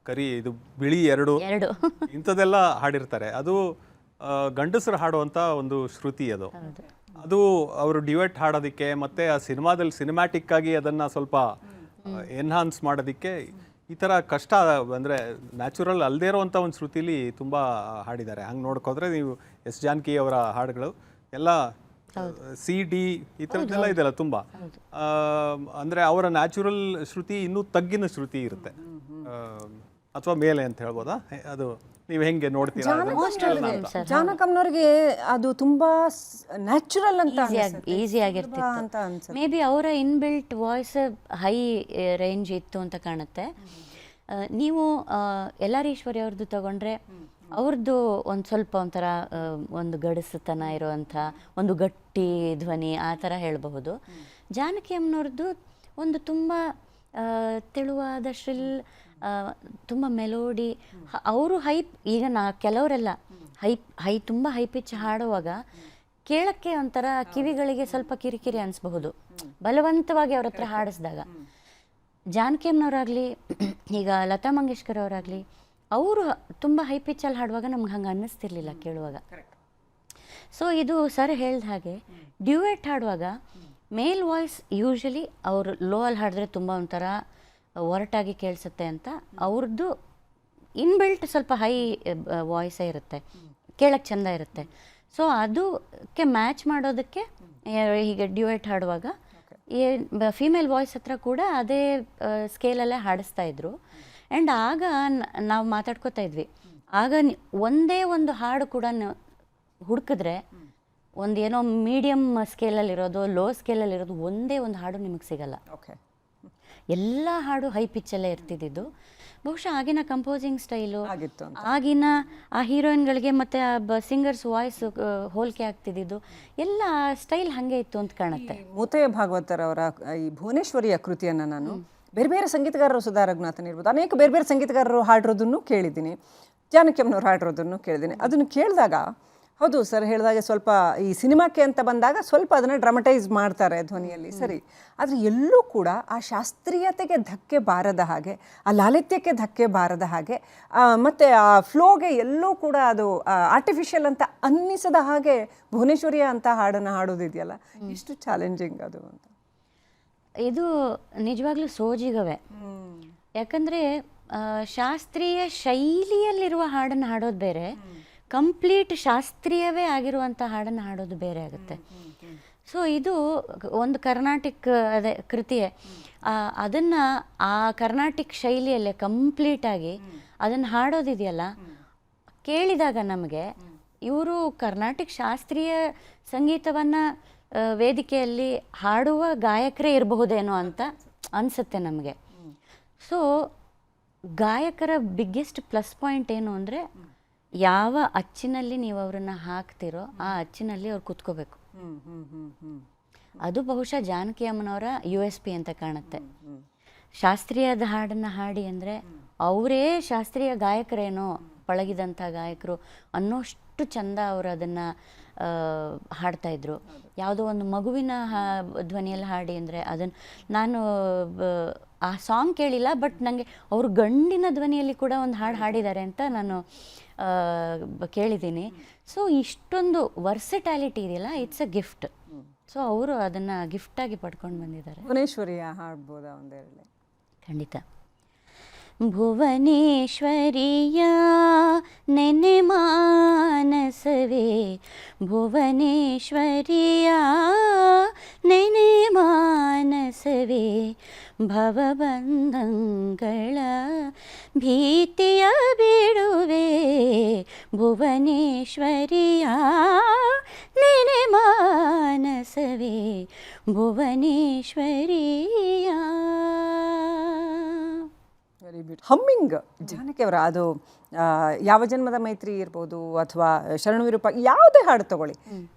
ಕರಿ ಇದು ಬಿಳಿ ಎರಡು ಇಂಥದ್ದೆಲ್ಲ ಹಾಡಿರ್ತಾರೆ. ಅದು ಗಂಡಸರು ಹಾಡುವಂಥ ಒಂದು ಶ್ರುತಿ ಅದು. ಅದು ಅವರು ಡಿವೇಟ್ ಹಾಡೋದಕ್ಕೆ ಮತ್ತು ಆ ಸಿನಿಮಾದಲ್ಲಿ ಸಿನಿಮ್ಯಾಟಿಕ್ ಆಗಿ ಅದನ್ನು ಸ್ವಲ್ಪ ಎನ್ಹಾನ್ಸ್ ಮಾಡೋದಕ್ಕೆ ಈ ಥರ ಕಷ್ಟ, ಅಂದರೆ ನ್ಯಾಚುರಲ್ ಅಲ್ಲದೇ ಇರೋವಂಥ ಒಂದು ಶ್ರುತಿಲಿ ತುಂಬ ಹಾಡಿದ್ದಾರೆ. ಹಂಗೆ ನೋಡ್ಕೋದ್ರೆ ನೀವು ಎಸ್ ಜಾನಕಿ ಅವರ ಹಾಡುಗಳು ಎಲ್ಲ ಸಿ ಡಿ ಈ ಥರದ್ದೆಲ್ಲ ಇದೆಲ್ಲ ತುಂಬ, ಅಂದರೆ ಅವರ ನ್ಯಾಚುರಲ್ ಶ್ರುತಿ ಇನ್ನೂ ತಗ್ಗಿನ ಶ್ರುತಿ ಇರುತ್ತೆ, ಅಥವಾ ಮೇಲೆ ಅಂತ ಹೇಳ್ಬೋದಾ? ಅದು ನೀವು ಹೆಂಗೆ ನೋಡ್ತೀರಾ? ಜಾನಕಮ್ಮನವ್ರಿಗೆ ಅದು ತುಂಬಾ ನ್ಯಾಚುರಲ್ ಅಂತ ಈಸಿ ಆಗಿರ್ತಿತ್ತು. ಮೇ ಬಿ ಅವರ ಇನ್ಬಿಲ್ಟ್ ವಾಯ್ಸ್ ಹೈ ರೇಂಜ್ ಇತ್ತು ಅಂತ ಕಾಣುತ್ತೆ. ನೀವು ಎಲ್ಲಾರೀಶ್ವರಿ ಅವ್ರದ್ದು ತಗೊಂಡ್ರೆ ಅವ್ರದ್ದು ಒಂದು ಸ್ವಲ್ಪ ಒಂಥರ ಒಂದು ಗಡಸುತನ ಇರುವಂಥ ಒಂದು ಗಟ್ಟಿ ಧ್ವನಿ ಆ ಥರ ಹೇಳಬಹುದು. ಜಾನಕಿ ಅಮ್ಮನವ್ರದ್ದು ಒಂದು ತುಂಬ ತೆಳುವಾದ ಶ್ರಿಲ್, ತುಂಬ ಮೆಲೋಡಿ. ಅವರು ಈಗ ಕೆಲವರೆಲ್ಲ ತುಂಬ ಹೈ ಪಿಚ್ ಹಾಡುವಾಗ ಕೇಳಕ್ಕೆ ಒಂಥರ ಕಿವಿಗಳಿಗೆ ಸ್ವಲ್ಪ ಕಿರಿಕಿರಿ ಅನಿಸ್ಬಹುದು ಬಲವಂತವಾಗಿ ಅವ್ರ ಹತ್ರ ಹಾಡಿಸಿದಾಗ. ಜಾನಕಿ ಅಮ್ಮನವರಾಗಲಿ, ಈಗ ಲತಾ ಮಂಗೇಶ್ಕರ್ ಅವರಾಗಲಿ, ಅವರು ತುಂಬ ಹೈ ಪಿಚ್ಚಲ್ಲಿ ಹಾಡುವಾಗ ನಮ್ಗೆ ಹಂಗೆ ಅನ್ನಿಸ್ತಿರ್ಲಿಲ್ಲ ಕೇಳುವಾಗ. ಸೊ ಇದು ಸರ್ ಹೇಳ್ದ ಹಾಗೆ ಡ್ಯೂಯೆಟ್ ಹಾಡುವಾಗ ಮೇಲ್ ವಾಯ್ಸ್ ಯೂಶಲಿ ಅವರು ಲೋ ಅಲ್ಲಿ ಹಾಡಿದ್ರೆ ತುಂಬ ಒಂಥರ ಒರಟಾಗಿ ಕೇಳಿಸುತ್ತೆ ಅಂತ, ಅವ್ರದ್ದು ಇನ್ಬಿಲ್ಟ್ ಸ್ವಲ್ಪ ಹೈ ವಾಯ್ಸೇ ಇರುತ್ತೆ, ಕೇಳಕ್ಕೆ ಚೆಂದ ಇರುತ್ತೆ. ಸೊ ಅದಕ್ಕೆ ಮ್ಯಾಚ್ ಮಾಡೋದಕ್ಕೆ ಹೀಗೆ ಡ್ಯೂಯೆಟ್ ಹಾಡುವಾಗ ಫೀಮೇಲ್ ವಾಯ್ಸ್ ಹತ್ರ ಕೂಡ ಅದೇ ಸ್ಕೇಲಲ್ಲೇ ಹಾಡಿಸ್ತಾ ಇದ್ರು. ಆ್ಯಂಡ್ ಆಗ ನಾವು ಮಾತಾಡ್ಕೋತಾ ಇದ್ವಿ, ಆಗ ಒಂದೇ ಒಂದು ಹಾಡು ಕೂಡ ಹುಡುಕಿದ್ರೆ ಒಂದು ಏನೋ ಮೀಡಿಯಮ್ ಸ್ಕೇಲಲ್ಲಿರೋದು, ಲೋ ಸ್ಕೇಲಲ್ಲಿರೋದು ಒಂದೇ ಒಂದು ಹಾಡು ನಿಮಗೆ ಸಿಗಲ್ಲ. ಎಲ್ಲ ಹಾಡು ಹೈ ಪಿಚ್ಚಲ್ಲೇ ಇರ್ತಿದ್ದು. ಬಹುಶಃ ಆಗಿನ ಕಂಪೋಸಿಂಗ್ ಸ್ಟೈಲು, ಆಗಿನ ಆ ಹೀರೋಯಿನ್ಗಳಿಗೆ ಮತ್ತು ಆ ಸಿಂಗರ್ಸ್ ವಾಯ್ಸ್ ಹೋಲಿಕೆ ಆಗ್ತಿದ್ದು ಎಲ್ಲ ಸ್ಟೈಲ್ ಹಾಗೆ ಇತ್ತು ಅಂತ ಕಾಣುತ್ತೆ. ಮುತ್ತಯ್ಯ ಭಾಗವತರವರ ಈ ಭುವನೇಶ್ವರಿಯ ಕೃತಿಯನ್ನು ನಾನು ಬೇರೆ ಬೇರೆ ಸಂಗೀತಗಾರರು, ಸುಧಾ ರಘುನಾಥನ್ ಇರ್ಬೋದು, ಅನೇಕ ಬೇರೆ ಬೇರೆ ಸಂಗೀತಗಾರರು ಹಾಡಿರೋದನ್ನು ಕೇಳಿದ್ದೀನಿ, ಜಾನಕಿಯಮ್ಮನವ್ರು ಹಾಡಿರೋದನ್ನು ಕೇಳಿದ್ದೀನಿ. ಅದನ್ನು ಕೇಳಿದಾಗ ಹೌದು ಸರ್ ಹೇಳಿದಾಗೆ ಸ್ವಲ್ಪ ಈ ಸಿನಿಮಾಕ್ಕೆ ಅಂತ ಬಂದಾಗ ಸ್ವಲ್ಪ ಅದನ್ನು ಡ್ರಾಮಟೈಸ್ ಮಾಡ್ತಾರೆ ಧ್ವನಿಯಲ್ಲಿ, ಸರಿ. ಆದರೆ ಎಲ್ಲೂ ಕೂಡ ಆ ಶಾಸ್ತ್ರೀಯತೆಗೆ ಧಕ್ಕೆ ಬಾರದ ಹಾಗೆ, ಆ ಲಾಲಿತ್ಯಕ್ಕೆ ಧಕ್ಕೆ ಬಾರದ ಹಾಗೆ, ಮತ್ತು ಆ ಫ್ಲೋಗೆ ಎಲ್ಲೂ ಕೂಡ ಅದು ಆರ್ಟಿಫಿಷಿಯಲ್ ಅಂತ ಅನ್ನಿಸದ ಹಾಗೆ ಭುವನೇಶ್ವರಿಯ ಅಂತ ಹಾಡನ್ನು ಹಾಡೋದಿದೆಯಲ್ಲ, ಎಷ್ಟು ಚಾಲೆಂಜಿಂಗ್ ಅದು ಅಂತ. ಇದು ನಿಜವಾಗ್ಲೂ ಸೋಜಿಗವೇ. ಯಾಕಂದರೆ ಶಾಸ್ತ್ರೀಯ ಶೈಲಿಯಲ್ಲಿರುವ ಹಾಡನ್ನು ಹಾಡೋದು ಬೇರೆ, ಕಂಪ್ಲೀಟ್ ಶಾಸ್ತ್ರೀಯವೇ ಆಗಿರುವಂಥ ಹಾಡನ್ನು ಹಾಡೋದು ಬೇರೆ ಆಗುತ್ತೆ. ಸೊ ಇದು ಒಂದು ಕರ್ನಾಟಿಕ್ ಅದೇ ಕೃತಿಯೇ, ಅದನ್ನು ಆ ಕರ್ನಾಟಿಕ್ ಶೈಲಿಯಲ್ಲೇ ಕಂಪ್ಲೀಟಾಗಿ ಅದನ್ನು ಹಾಡೋದಿದೆಯಲ್ಲ, ಕೇಳಿದಾಗ ನಮಗೆ ಇವರು ಕರ್ನಾಟಿಕ್ ಶಾಸ್ತ್ರೀಯ ಸಂಗೀತವನ್ನು ವೇದಿಕೆಯಲ್ಲಿ ಹಾಡುವ ಗಾಯಕರೇ ಇರಬಹುದೇನೋ ಅಂತ ಅನಿಸುತ್ತೆ ನಮಗೆ. ಸೊ ಗಾಯಕರ ಬಿಗ್ಗೆಸ್ಟ್ ಪ್ಲಸ್ ಪಾಯಿಂಟ್ ಏನು ಅಂದರೆ, ಯಾವ ಅಚ್ಚಿನಲ್ಲಿ ನೀವು ಅವರನ್ನು ಹಾಕ್ತಿರೋ ಆ ಅಚ್ಚಿನಲ್ಲಿ ಅವ್ರು ಕೂತ್ಕೋಬೇಕು. ಅದು ಬಹುಶಃ ಜಾನಕಿ ಅಮ್ಮನವರ USP ಅಂತ ಕಾಣುತ್ತೆ. ಶಾಸ್ತ್ರೀಯದ ಹಾಡನ್ನು ಹಾಡಿ ಅಂದರೆ ಅವರೇ ಶಾಸ್ತ್ರೀಯ ಗಾಯಕರೇನೋ, ಪಳಗಿದಂಥ ಗಾಯಕರು ಅನ್ನೋಷ್ಟು ಚಂದ ಅವರು ಅದನ್ನು ಹಾಡ್ತಾಯಿದ್ರು. ಯಾವುದೋ ಒಂದು ಮಗುವಿನ ಧ್ವನಿಯಲ್ಲಿ ಹಾಡಿ ಅಂದರೆ ಅದನ್ನು ನಾನು ಆ ಸಾಂಗ್ ಕೇಳಿಲ್ಲ, ಬಟ್ ನನಗೆ ಅವರು ಗಂಡಿನ ಧ್ವನಿಯಲ್ಲಿ ಕೂಡ ಒಂದು ಹಾಡು ಹಾಡಿದ್ದಾರೆ ಅಂತ ನಾನು ಕೇಳಿದ್ದೀನಿ. ಸೊ ಇಷ್ಟೊಂದು ವರ್ಸಟ್ಯಾಲಿಟಿ ಇದೆಯಲ್ಲ, ಇಟ್ಸ್ ಅ ಗಿಫ್ಟ್. ಸೊ ಅವರು ಅದನ್ನು ಗಿಫ್ಟಾಗಿ ಪಡ್ಕೊಂಡು ಬಂದಿದ್ದಾರೆ. ಭುವನೇಶ್ವರಿಯ ಹಾಡ್ಬೋದಾ ಒಂದೆರಡು? ಖಂಡಿತ. ಭುವನೇಶ್ವರಿಯ ನೆನೆ ಮಾನಸವೇ, ಭುವನೇಶ್ವರಿಯ ನೆನೆ ಮಾನಸವೇ, ಭವಬಂಧಗಳ ಭೀತಿಯ ಬಿಡುವೆ, ಭುವನೇಶ್ವರಿಯ ನೆನೆ ಮಾನಸವೇ, ಭುವನೇಶ್ವರಿಯ. Very beautiful. ಹಮ್ಮಿಂಗ್ ಜಾನಕಿ ಅವರ ಅದು ಯಾವ ಜನ್ಮದ ಮೈತ್ರಿ ಇರ್ಬೋದು ಅಥವಾ ಶರಣು ವಿರೂಪ, ಯಾವುದೇ ಹಾಡು ತಗೊಳ್ಳಿ,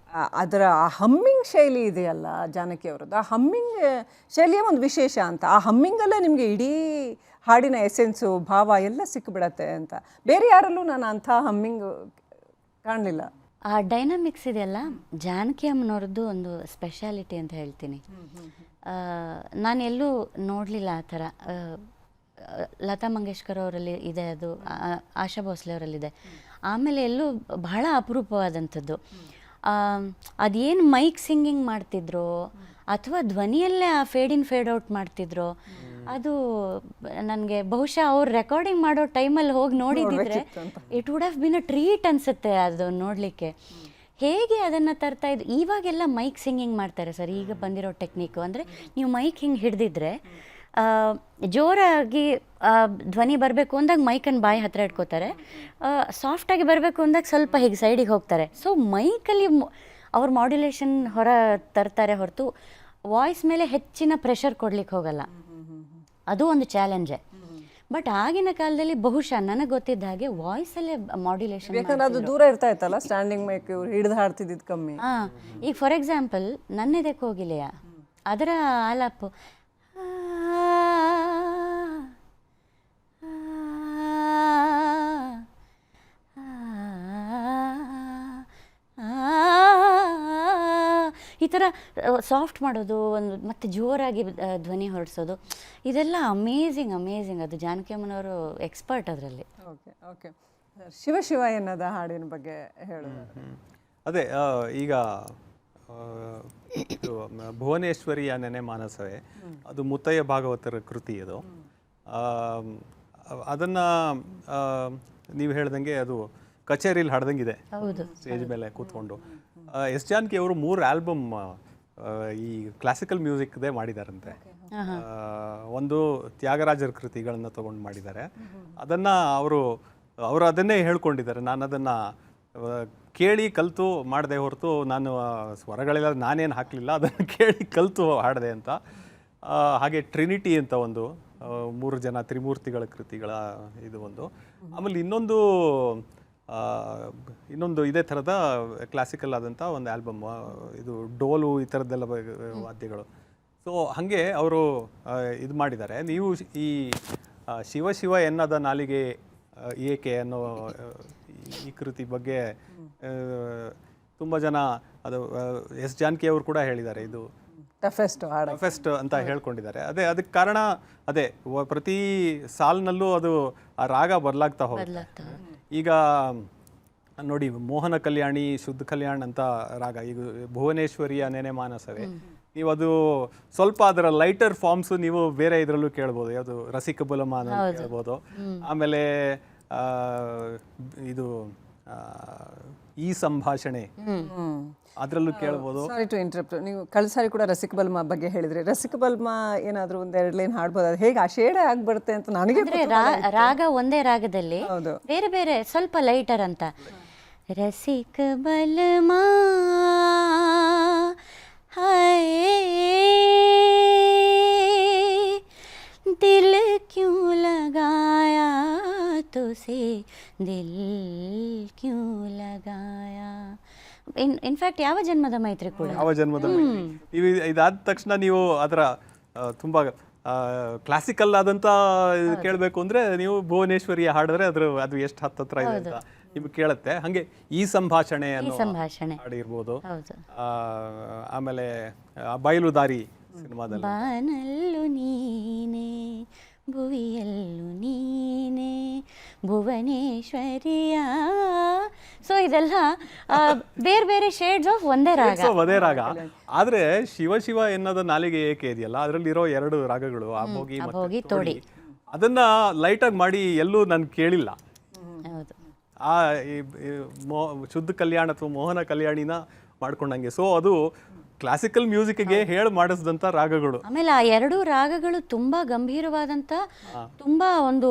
ಅದರ ಆ ಹಮ್ಮಿಂಗ್ ಶೈಲಿ ಇದೆಯಲ್ಲ ಜಾನಕಿ ಅವರದ್ದು, ಆ ಹಮ್ಮಿಂಗ್ ಶೈಲಿಯ ಒಂದು ವಿಶೇಷ ಅಂತ. ಆ ಹಮ್ಮಿಂಗಲ್ಲೇ ನಿಮಗೆ ಇಡೀ ಹಾಡಿನ ಎಸೆನ್ಸು, ಭಾವ ಎಲ್ಲ ಸಿಕ್ಕಿಬಿಡತ್ತೆ ಅಂತ. ಬೇರೆ ಯಾರಲ್ಲೂ ನಾನು ಅಂಥ ಹಮ್ಮಿಂಗ್ ಕಾಣಲಿಲ್ಲ. ಆ ಡೈನಾಮಿಕ್ಸ್ ಇದೆಯಲ್ಲ, ಜಾನಕಿ ಅಮ್ಮನವ್ರದ್ದು ಒಂದು ಸ್ಪೆಷಾಲಿಟಿ ಅಂತ ಹೇಳ್ತೀನಿ. ನಾನು ಎಲ್ಲೂ ನೋಡಲಿಲ್ಲ ಆ ಥರ. ಲತಾ ಮಂಗೇಶ್ಕರ್ ಅವರಲ್ಲಿ ಇದೆ, ಅದು ಆಶಾ ಭೋಸ್ಲೆ ಅವರಲ್ಲಿದೆ. ಆಮೇಲೆ ಎಲ್ಲೂ ಬಹಳ ಅಪರೂಪವಾದಂಥದ್ದು. ಅದೇನು ಮೈಕ್ ಸಿಂಗಿಂಗ್ ಮಾಡ್ತಿದ್ರು ಅಥವಾ ಧ್ವನಿಯಲ್ಲೇ ಆ ಫೇಡ್ ಇನ್ ಫೇಡ್ ಔಟ್ ಮಾಡ್ತಿದ್ರು, ಅದು ನನಗೆ ಬಹುಶಃ ಅವ್ರು ರೆಕಾರ್ಡಿಂಗ್ ಮಾಡೋ ಟೈಮಲ್ಲಿ ಹೋಗಿ ನೋಡಿದಿದ್ರೆ it would have been a treat ಅನಿಸುತ್ತೆ ಅದು ನೋಡಲಿಕ್ಕೆ. ಹೇಗೆ ಅದನ್ನು ತರ್ತಾ ಇದ್ದು. ಇವಾಗೆಲ್ಲ ಮೈಕ್ ಸಿಂಗಿಂಗ್ ಮಾಡ್ತಾರೆ ಸರ್, ಈಗ ಬಂದಿರೋ ಟೆಕ್ನಿಕ್ಕು. ಅಂದರೆ ನೀವು ಮೈಕ್ ಹಿಂಗೆ ಹಿಡ್ದಿದ್ರೆ ಜೋರಾಗಿ ಧ್ವನಿ ಬರಬೇಕು ಅಂದಾಗ ಮೈಕನ್ನು ಬಾಯಿ ಹತ್ತಿರ ಇಟ್ಕೋತಾರೆ, ಸಾಫ್ಟಾಗಿ ಬರಬೇಕು ಅಂದಾಗ ಸ್ವಲ್ಪ ಹೀಗೆ ಸೈಡಿಗೆ ಹೋಗ್ತಾರೆ. ಸೊ ಮೈಕಲ್ಲಿ ಅವ್ರ ಮಾಡ್ಯುಲೇಷನ್ ಹೊರ ತರ್ತಾರೆ ಹೊರತು ವಾಯ್ಸ್ ಮೇಲೆ ಹೆಚ್ಚಿನ ಪ್ರೆಷರ್ ಕೊಡ್ಲಿಕ್ಕೆ ಹೋಗಲ್ಲ. ಅದು ಒಂದು ಚಾಲೆಂಜೇ. ಬಟ್ ಆಗಿನ ಕಾಲದಲ್ಲಿ ಬಹುಶಃ ನನಗೆ ಗೊತ್ತಿದ್ದ ಹಾಗೆ ವಾಯ್ಸಲ್ಲೇ ಮಾಡ್ಯುಲೇಷನ್, ಯಾಕಂದ್ರೆ ಅದು ದೂರ ಇರ್ತಾ ಇತ್ತಲ್ಲ, ಸ್ಟ್ಯಾಂಡಿಂಗ್ ಮೈಕ್ ಹಿಡಿದು ಹಾಡ್ತಿದ್ದು ಕಮ್ಮಿ. ಈಗ ಫಾರ್ ಎಕ್ಸಾಂಪಲ್ ನನ್ನೆದೆ ಕೋಗಿಲೆಯ ಅದರ ಆಲಾಪು ಈ ಥರ ಸಾಫ್ಟ್ ಮಾಡೋದು, ಒಂದು ಮತ್ತು ಜೋರಾಗಿ ಧ್ವನಿ ಹೊರಡಿಸೋದು, ಇದೆಲ್ಲ ಅಮೇಝಿಂಗ್ ಅಮೇಝಿಂಗ್. ಅದು ಜಾನಕಿ ಅಮ್ಮನವರು ಎಕ್ಸ್ಪರ್ಟ್ ಅದರಲ್ಲಿ. Okay okay. ಶಿವ ಶಿವ ಎನ್ನದ ಹಾಡಿನ ಬಗ್ಗೆ ಹೇಳೋದು. ಅದೇ ಈಗ ಇದು ಭುವನೇಶ್ವರಿಯ ನೆನೆ ಮಾನಸವೇ, ಅದು ಮುತ್ತಯ್ಯ ಭಾಗವತರ ಕೃತಿ. ಅದು ಅದನ್ನು ನೀವು ಹೇಳ್ದಂಗೆ ಅದು ಕಚೇರಿಲಿ ಹಾಡ್ದಂಗಿದೆ, ಸ್ಟೇಜ್ ಮೇಲೆ ಕೂತ್ಕೊಂಡು. ಎಸ್ ಜಾನಕಿ ಅವರು 3 ಆಲ್ಬಮ್ ಈ ಕ್ಲಾಸಿಕಲ್ ಮ್ಯೂಸಿಕ್ದೇ ಮಾಡಿದಾರಂತೆ. ಒಂದು ತ್ಯಾಗರಾಜರ ಕೃತಿಗಳನ್ನು ತಗೊಂಡು ಮಾಡಿದ್ದಾರೆ. ಅದನ್ನು ಅವರು ಅದನ್ನೇ ಹೇಳ್ಕೊಂಡಿದ್ದಾರೆ, ನಾನು ಅದನ್ನು ಕೇಳಿ ಕಲಿತು ಮಾಡಿದೆ ಹೊರತು ನಾನು ಸ್ವರಗಳೆಲ್ಲ ನಾನೇನು ಹಾಕಲಿಲ್ಲ, ಅದನ್ನು ಕೇಳಿ ಕಲಿತು ಹಾಡಿದೆ ಅಂತ. ಹಾಗೆ ಟ್ರಿನಿಟಿ ಅಂತ ಒಂದು 3 ಜನ ತ್ರಿಮೂರ್ತಿಗಳ ಕೃತಿಗಳ ಇದು ಒಂದು. ಆಮೇಲೆ ಇನ್ನೊಂದು ಇದೇ ಥರದ ಕ್ಲಾಸಿಕಲ್ ಆದಂಥ ಒಂದು ಆಲ್ಬಮ್, ಇದು ಡೋಲು ಈ ಥರದ್ದೆಲ್ಲ ವಾದ್ಯಗಳು. ಸೊ ಹಾಗೆ ಅವರು ಇದು ಮಾಡಿದ್ದಾರೆ. ನೀವು ಈ ಶಿವ ಶಿವ ಎನ್ನದ ನಾಲಿಗೆ ಏಕೆ ಅನ್ನೋ ಈ ಕೃತಿ ಬಗ್ಗೆ ತುಂಬ ಜನ ಅದು ಎಸ್ ಜಾನಕಿ ಅವರು ಕೂಡ ಹೇಳಿದ್ದಾರೆ, ಇದು ಟಫೆಸ್ಟ್ ಹಾಡು ಟಫೆಸ್ಟ್ ಅಂತ ಹೇಳ್ಕೊಂಡಿದ್ದಾರೆ. ಅದಕ್ಕೆ ಕಾರಣ ಅದೇ ಪ್ರತಿ ಸಾಲಿನಲ್ಲೂ ಅದು ಆ ರಾಗ ಬದಲಾಗ್ತಾ ಹೋಗುತ್ತೆ. ಈಗ ನೋಡಿ, ಮೋಹನ ಕಲ್ಯಾಣಿ, ಶುದ್ಧ ಕಲ್ಯಾಣ್ ಅಂತ ರಾಗ, ಈಗ ಭುವನೇಶ್ವರಿಯ ನೆನೆ ಮಾನಸವೇ, ನೀವು ಅದು ಸ್ವಲ್ಪ ಅದರ ಲೈಟರ್ ಫಾರ್ಮ್ಸ್ ನೀವು ಬೇರೆ ಇದರಲ್ಲೂ ಕೇಳ್ಬೋದು. ಯಾವುದು ರಸಿಕ ಬುಲಮಾನ ಕೇಳ್ಬೋದು. ಆಮೇಲೆ ಇದು ಈ ಸಂಭಾಷಣೆ ಅದರಲ್ಲೂ ಕೇಳ್ಬೋದು. ಸಾರಿ ಟು ಇಂಟರಪ್ಟ್, ನೀವು ಕಳೆದ ಸಾರಿ ಕೂಡ ರಸಿಕ ಬಲ್ಮ ಬಗ್ಗೆ ಹೇಳಿದ್ರಿ. ರಸಿಕ ಬಲ್ಮ ಏನಾದರೂ ಒಂದೆರಡು ಲೈನ್ ಹಾಡ್ಬೋದು, ಅದು ಹೇಗೆ ಆ ಶೇಡೆ ಆಗ್ಬಿಡುತ್ತೆ ಅಂತ ನನಗೆ ರಾಗ ಒಂದೇ ರಾಗದಲ್ಲಿ ಬೇರೆ ಬೇರೆ ಸ್ವಲ್ಪ ಲೈಟರ್ ಅಂತ. ರಸಿಕ ಬಲ್ಮಾ ಹಾಯ್ ದಿಲ್ ಕ್ಯೂ ಲಗಾಯಾ ತುಸೆ ದಿಲ್ ಕ್ಯೂ ಲಗಾಯಾ. ಇನ್ಫ್ಯಾಕ್ಟ್ ಯಾವ ಜನ್ಮದ ಮೈತ್ರಿ ಕೂಡ, ಯಾವ ಜನ್ಮದ ಮೈತ್ರಿ. ನೀವು ಇದಾದ ತಕ್ಷಣ ನೀವು ಅದರ ತುಂಬಾ ಕ್ಲಾಸಿಕಲ್ ಆದಂತ ಕೇಳಬೇಕು ಅಂದ್ರೆ ನೀವು ಭುವನೇಶ್ವರಿಯ ಹಾಡಿದ್ರೆ ಅದು ಎಷ್ಟು ಹತ್ತತ್ರ ಇದೆ ಅಂತ ನಿಮ್ಗೆ ಕೇಳುತ್ತೆ. ಹಂಗೆ ಈ ಸಂಭಾಷಣೆ ಅನ್ನೋ ಹಾಡಿರ್ಬೋದು. ಆಮೇಲೆ ಬಯಲುದಾರಿ ಸಿನಿಮಾದಲ್ಲಿ ಬಾನಲ್ಲು ನೀನೆ ಭುವಿಯಲ್ಲು ನೀನೆ ಭುವನೇಶ್ವರಿಯ. ಸೊ ಇದೆಲ್ಲ ಬೇರೆ ಬೇರೆ ಶೇಡ್ಸ್ ಆಫ್ ಒಂದೇ ರಾಗ. ಆದ್ರೆ ಶಿವ ಶಿವ ಎನ್ನೋದ ನಾಲಿಗೆ ಏಕೆ ಇದೆಯಲ್ಲ, ಅದರಲ್ಲಿರೋ 2 ರಾಗಗಳು ಅಭೋಗಿ ಮತ್ತು ತೋಡಿ, ಅದನ್ನ ಲೈಟಾಗಿ ಮಾಡಿ ಎಲ್ಲೂ ನಾನು ಕೇಳಿಲ್ಲ. ಆ ಶುದ್ಧ ಕಲ್ಯಾಣ ಅಥವಾ ಮೋಹನ ಕಲ್ಯಾಣಿನ ಮಾಡ್ಕೊಂಡಂಗೆ. ಸೊ ಅದು ಕ್ಲಾಸಿಕಲ್ ಮ್ಯೂಸಿಕ್ಗೆ ಹೇಳಿ ಮಾಡಿಸಿದಂಥ ರಾಗಗಳು. ಆಮೇಲೆ ಆ 2 ರಾಗಗಳು ತುಂಬಾ ಗಂಭೀರವಾದಂತ, ತುಂಬಾ ಒಂದು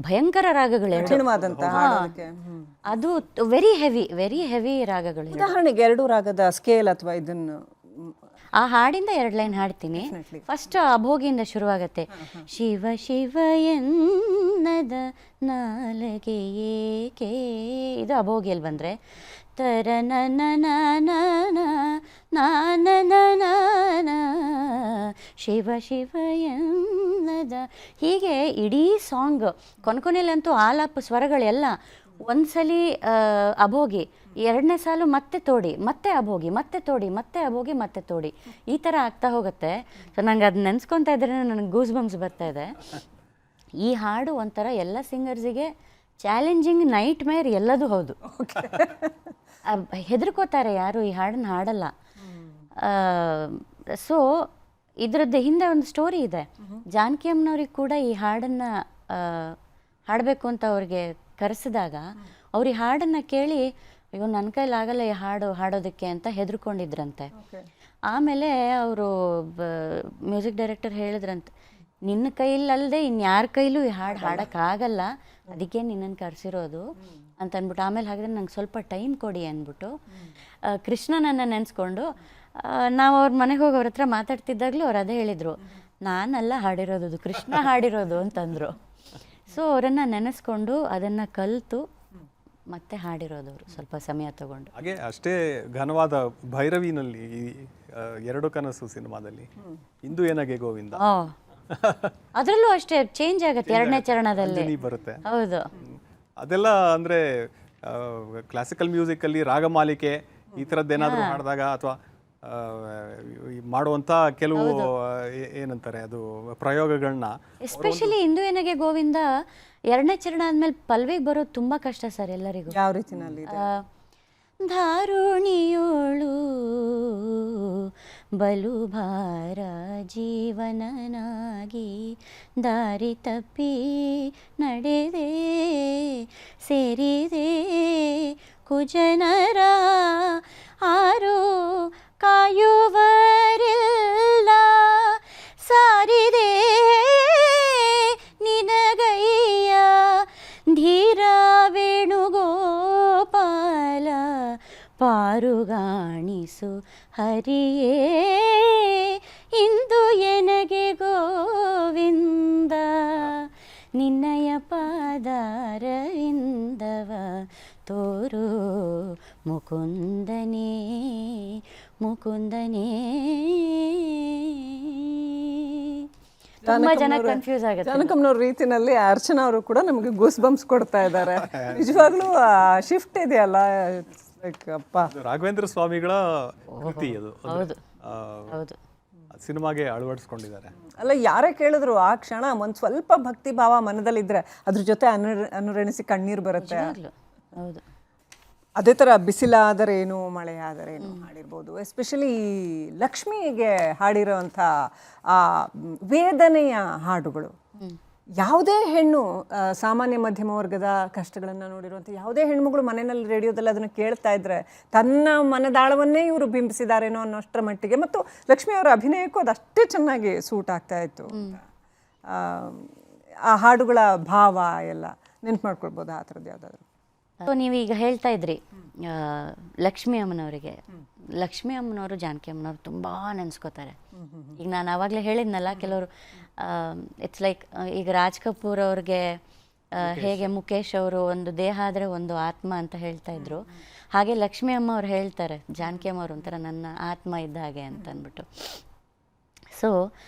ಭಯಂಕರ ರಾಗಗಳು, ಅದು ವೆರಿ ಹೆವಿ ರಾಗಗಳು. ಉದಾಹರಣೆಗೆ 2 ರಾಗದ ಸ್ಕೇಲ್ ಅಥವಾ ಇದನ್ನು ಆ ಹಾಡಿಂದ 2 ಲೈನ್ ಹಾಡ್ತೀನಿ. ಫಸ್ಟ್ ಅಭೋಗಿಯಿಂದ ಶುರುವಾಗತ್ತೆ. ಶಿವ ಶಿವ ಎನ್ನದ ನಾಲಗೆ ಏಕೆ, ಇದು ಅಭೋಗಿಯಲ್ಲಿ ಬಂದ್ರೆ ತರ ನನ ಶಿವ ಶಿವ ಎನ್ನದ, ಹೀಗೆ ಇಡೀ ಸಾಂಗ್ ಕೊನೆಯಲ್ಲಂತೂ ಆಲಾಪ ಸ್ವರಗಳೆಲ್ಲ ಒಂದ್ಸಲಿ ಅಭೋಗಿ, 2ನೇ ಸಾಲು ಮತ್ತೆ ತೋಡಿ, ಮತ್ತೆ ಅಭೋಗಿ, ಮತ್ತೆ ತೋಡಿ, ಮತ್ತೆ ಅಭೋಗಿ, ಮತ್ತೆ ತೋಡಿ, ಈ ಥರ ಆಗ್ತಾ ಹೋಗುತ್ತೆ. ಸೊ ನಂಗೆ ಅದು ನೆನೆಸ್ಕೊತಾ ಇದ್ರೆ ನನಗೆ ಗೂಸ್ ಬಂಪ್ಸ್ ಬರ್ತಾ ಇದೆ. ಈ ಹಾಡು ಒಂಥರ ಎಲ್ಲ ಸಿಂಗರ್ಸಿಗೆ ಚಾಲೆಂಜಿಂಗ್, ನೈಟ್ ಮೇರ್ ಎಲ್ಲದೂ ಹೌದು. ಹೆದರ್ಕೋತಾರೆ, ಯಾರು ಈ ಹಾಡನ್ನು ಹಾಡಲ್ಲ. ಸೊ ಇದ್ರದ್ದು ಹಿಂದೆ ಒಂದು ಸ್ಟೋರಿ ಇದೆ. ಜಾನಕಿ ಅಮ್ಮನವ್ರಿಗೆ ಕೂಡ ಈ ಹಾಡನ್ನು ಹಾಡಬೇಕು ಅಂತ ಅವ್ರಿಗೆ ಕರೆಸಿದಾಗ ಅವ್ರು ಈ ಹಾಡನ್ನು ಕೇಳಿ, ಅಯ್ಯೋ ನನ್ನ ಕೈಲಾಗಲ್ಲ ಈ ಹಾಡೋದಕ್ಕೆ ಅಂತ ಹೆದರ್ಕೊಂಡಿದ್ರಂತೆ. ಆಮೇಲೆ ಅವರು ಮ್ಯೂಸಿಕ್ ಡೈರೆಕ್ಟರ್ ಹೇಳಿದ್ರಂತೆ, ನಿನ್ನ ಕೈಲಲ್ಲದೆ ಇನ್ಯಾರ ಕೈಲೂ ಈ ಹಾಡು ಹಾಡೋಕ್ಕಾಗಲ್ಲ, ಅದಕ್ಕೆ ನಿನ್ನನ್ನು ಕರೆಸಿರೋದು ಅಂತ ಅಂದ್ಬಿಟ್ಟು. ಆಮೇಲೆ ಹಾಗಿದ್ರೆ ನಂಗೆ ಸ್ವಲ್ಪ ಟೈಮ್ ಕೊಡಿ ಅಂದ್ಬಿಟ್ಟು ಕೃಷ್ಣನನ್ನು ನೆನೆಸ್ಕೊಂಡು ನಾವು ಅವ್ರ ಮನೆಗೆ ಹೋಗಿ ಅವ್ರ ಹತ್ರ ಮಾತಾಡ್ತಿದ್ದಾಗಲೂ ಅವ್ರು ಅದೇ ಹೇಳಿದರು, ನಾನಲ್ಲ ಹಾಡಿರೋದು, ಕೃಷ್ಣ ಹಾಡಿರೋದು ಅಂತಂದರು. ಸೊ ಅವರನ್ನು ನೆನೆಸ್ಕೊಂಡು ಅದನ್ನು ಕಲಿತು ಮತ್ತೆ ಹಾಡಿರೋದವರು ಸ್ವಲ್ಪ ಸಮಯ ತಗೊಂಡು. ಹಾಗೆ ಅಷ್ಟೇ ಘನವಾದ ಭೈರವಿನಲ್ಲಿ 2 ಕನಸು ಸಿನಿಮಾದಲ್ಲಿ ಇಂದು ಏನಗೆ ಗೋವಿಂದ, ಅದರಲ್ಲೂ ಅಷ್ಟೇ ಚೇಂಜ್ ಆಗುತ್ತೆ 2ನೇ ಚರಣದಲ್ಲಿ ಬರುತ್ತೆ. ಹೌದು, ಅದೆಲ್ಲ ಅಂದ್ರೆ ಕ್ಲಾಸಿಕಲ್ ಮ್ಯೂಸಿಕ್ ಅಲ್ಲಿ ರಾಗಮಾಲಿಕೆ ಈ ಥರದ್ದೇನಾದರೂ ಹಾಡಿದಾಗ ಅಥವಾ ಮಾಡುವಂಥ ಕೆಲವು ಏನಂತಾರೆ ಅದು ಪ್ರಯೋಗಗಳನ್ನ, ಎಸ್ಪೆಷಲಿ ಇಂದು ಏನಗೆ ಗೋವಿಂದ 2ನೇ ಚರಣ ಆದ್ಮೇಲೆ ಪಲ್ವಿಗೆ ಬರೋದು ತುಂಬಾ ಕಷ್ಟ ಸರ್ ಎಲ್ಲರಿಗೂ. ಯಾವ ರೀತಿನಲ್ಲಿ? ಧಾರುಣಿಯೋಳು ಬಲು ಭಾರ ಜೀವನನಾಗಿ ದಾರಿ ತಪ್ಪಿ ನಡೆದೆ ಸೇರಿದೆ ಕುಜನರ ಆರು ಕಾಯುವರಿಲ್ಲ ಸಾರಿದೆ ನಿನಗಯ್ಯ ಧೀರ ವೇಣುಗೋಪಾಲ ಪಾರುಗಾಣಿಸು ಹರಿಯೇ ಇಂದು ಎನಗೆ ಗೋವಿಂದ ನಿನ್ನಯ ಪಾದಾರವಿಂದವ ತೋರು ಮುಕುಂದನೇ ಮುಕುಂದನೇ. ತುಂಬಾ ಜನ ಕನ್ಫ್ಯೂಸ್ ಆಗುತ್ತೆ. ಜಾನಕಮ್ಮನವ್ರ ರೀತಿನಲ್ಲಿ ಅರ್ಚನಾ ಅವರು ಕೂಡ ನಮಗೆ ಗೂಸ್ ಬಂಪ್ಸ್ ಕೊಡ್ತಾ ಇದ್ದಾರೆ. ನಿಜವಾಗ್ಲೂ ಶಿಫ್ಟ್ ಇದೆಯಲ್ಲ, ಅಪ್ಪ ರಾಘವೇಂದ್ರ ಸ್ವಾಮಿಗಳ ಕೃತಿ ಅದು. ಹೌದು ಹೌದು, ಸಿನಿಮಾಗೆ ಅಳವಡಿಸ್ಕೊಂಡಿದ್ದಾರೆ. ಅಲ್ಲ, ಯಾರೇ ಕೇಳಿದ್ರು ಆ ಕ್ಷಣ ಒಂದು ಸ್ವಲ್ಪ ಭಕ್ತಿ ಭಾವ ಮನದಲ್ಲಿದ್ರೆ ಅದ್ರ ಜೊತೆ ಅನುರಣಿಸಿ ಕಣ್ಣೀರು ಬರುತ್ತೆ. ಹೌದು. ಅದೇ ಥರ ಬಿಸಿಲಾದರೇನು ಮಳೆ ಆದರೇನು ಹಾಡಿರ್ಬೋದು. ಎಸ್ಪೆಷಲಿ ಲಕ್ಷ್ಮಿಗೆ ಹಾಡಿರೋವಂಥ ಆ ವೇದನೆಯ ಹಾಡುಗಳು. ಯಾವುದೇ ಹೆಣ್ಣು, ಸಾಮಾನ್ಯ ಮಧ್ಯಮ ವರ್ಗದ ಕಷ್ಟಗಳನ್ನು ನೋಡಿರುವಂಥ ಯಾವುದೇ ಹೆಣ್ಮಗಳು ಮನೆಯಲ್ಲಿ ರೇಡಿಯೋದಲ್ಲಿ ಅದನ್ನು ಕೇಳ್ತಾ ಇದ್ರೆ ತನ್ನ ಮನದಾಳವನ್ನೇ ಇವರು ಬಿಂಬಿಸಿದಾರೇನೋ ಅನ್ನೋಷ್ಟರ ಮಟ್ಟಿಗೆ, ಮತ್ತು ಲಕ್ಷ್ಮಿಯವರ ಅಭಿನಯಕ್ಕೂ ಅದು ಅಷ್ಟೇ ಚೆನ್ನಾಗಿ ಸೂಟ್ ಆಗ್ತಾ ಇತ್ತು. ಆ ಹಾಡುಗಳ ಭಾವ ಎಲ್ಲ ನೆನ್ಪು ಮಾಡ್ಕೊಳ್ಬೋದು ಆ ಥರದ್ದು ಯಾವುದಾದ್ರು. ಸೊ ನೀವೀಗ ಹೇಳ್ತಾ ಇದ್ರಿ ಲಕ್ಷ್ಮೀ ಅಮ್ಮನವರಿಗೆ. ಲಕ್ಷ್ಮೀ ಅಮ್ಮನವರು ಜಾನಕಿ ಅಮ್ಮನವರು ತುಂಬ ನೆನೆಸ್ಕೋತಾರೆ. ಈಗ ನಾನು ಆವಾಗಲೇ ಹೇಳಿದ್ನಲ್ಲ, ಕೆಲವರು ಇಟ್ಸ್ ಲೈಕ್ ಈಗ ರಾಜ್ ಕಪೂರ್ ಅವ್ರಿಗೆ ಹೇಗೆ ಮುಖೇಶ್ ಅವರು ಒಂದು ದೇಹ ಆದರೆ ಒಂದು ಆತ್ಮ ಅಂತ ಹೇಳ್ತಾ ಇದ್ರು, ಹಾಗೆ ಲಕ್ಷ್ಮೀ ಅಮ್ಮ ಅವ್ರು ಹೇಳ್ತಾರೆ ಜಾನಕಿ ಅಮ್ಮ ಅವರು ಒಂಥರ ನನ್ನ ಆತ್ಮ ಇದ್ದ ಹಾಗೆ ಅಂತ ಅಂದ್ಬಿಟ್ಟು. ಸೊ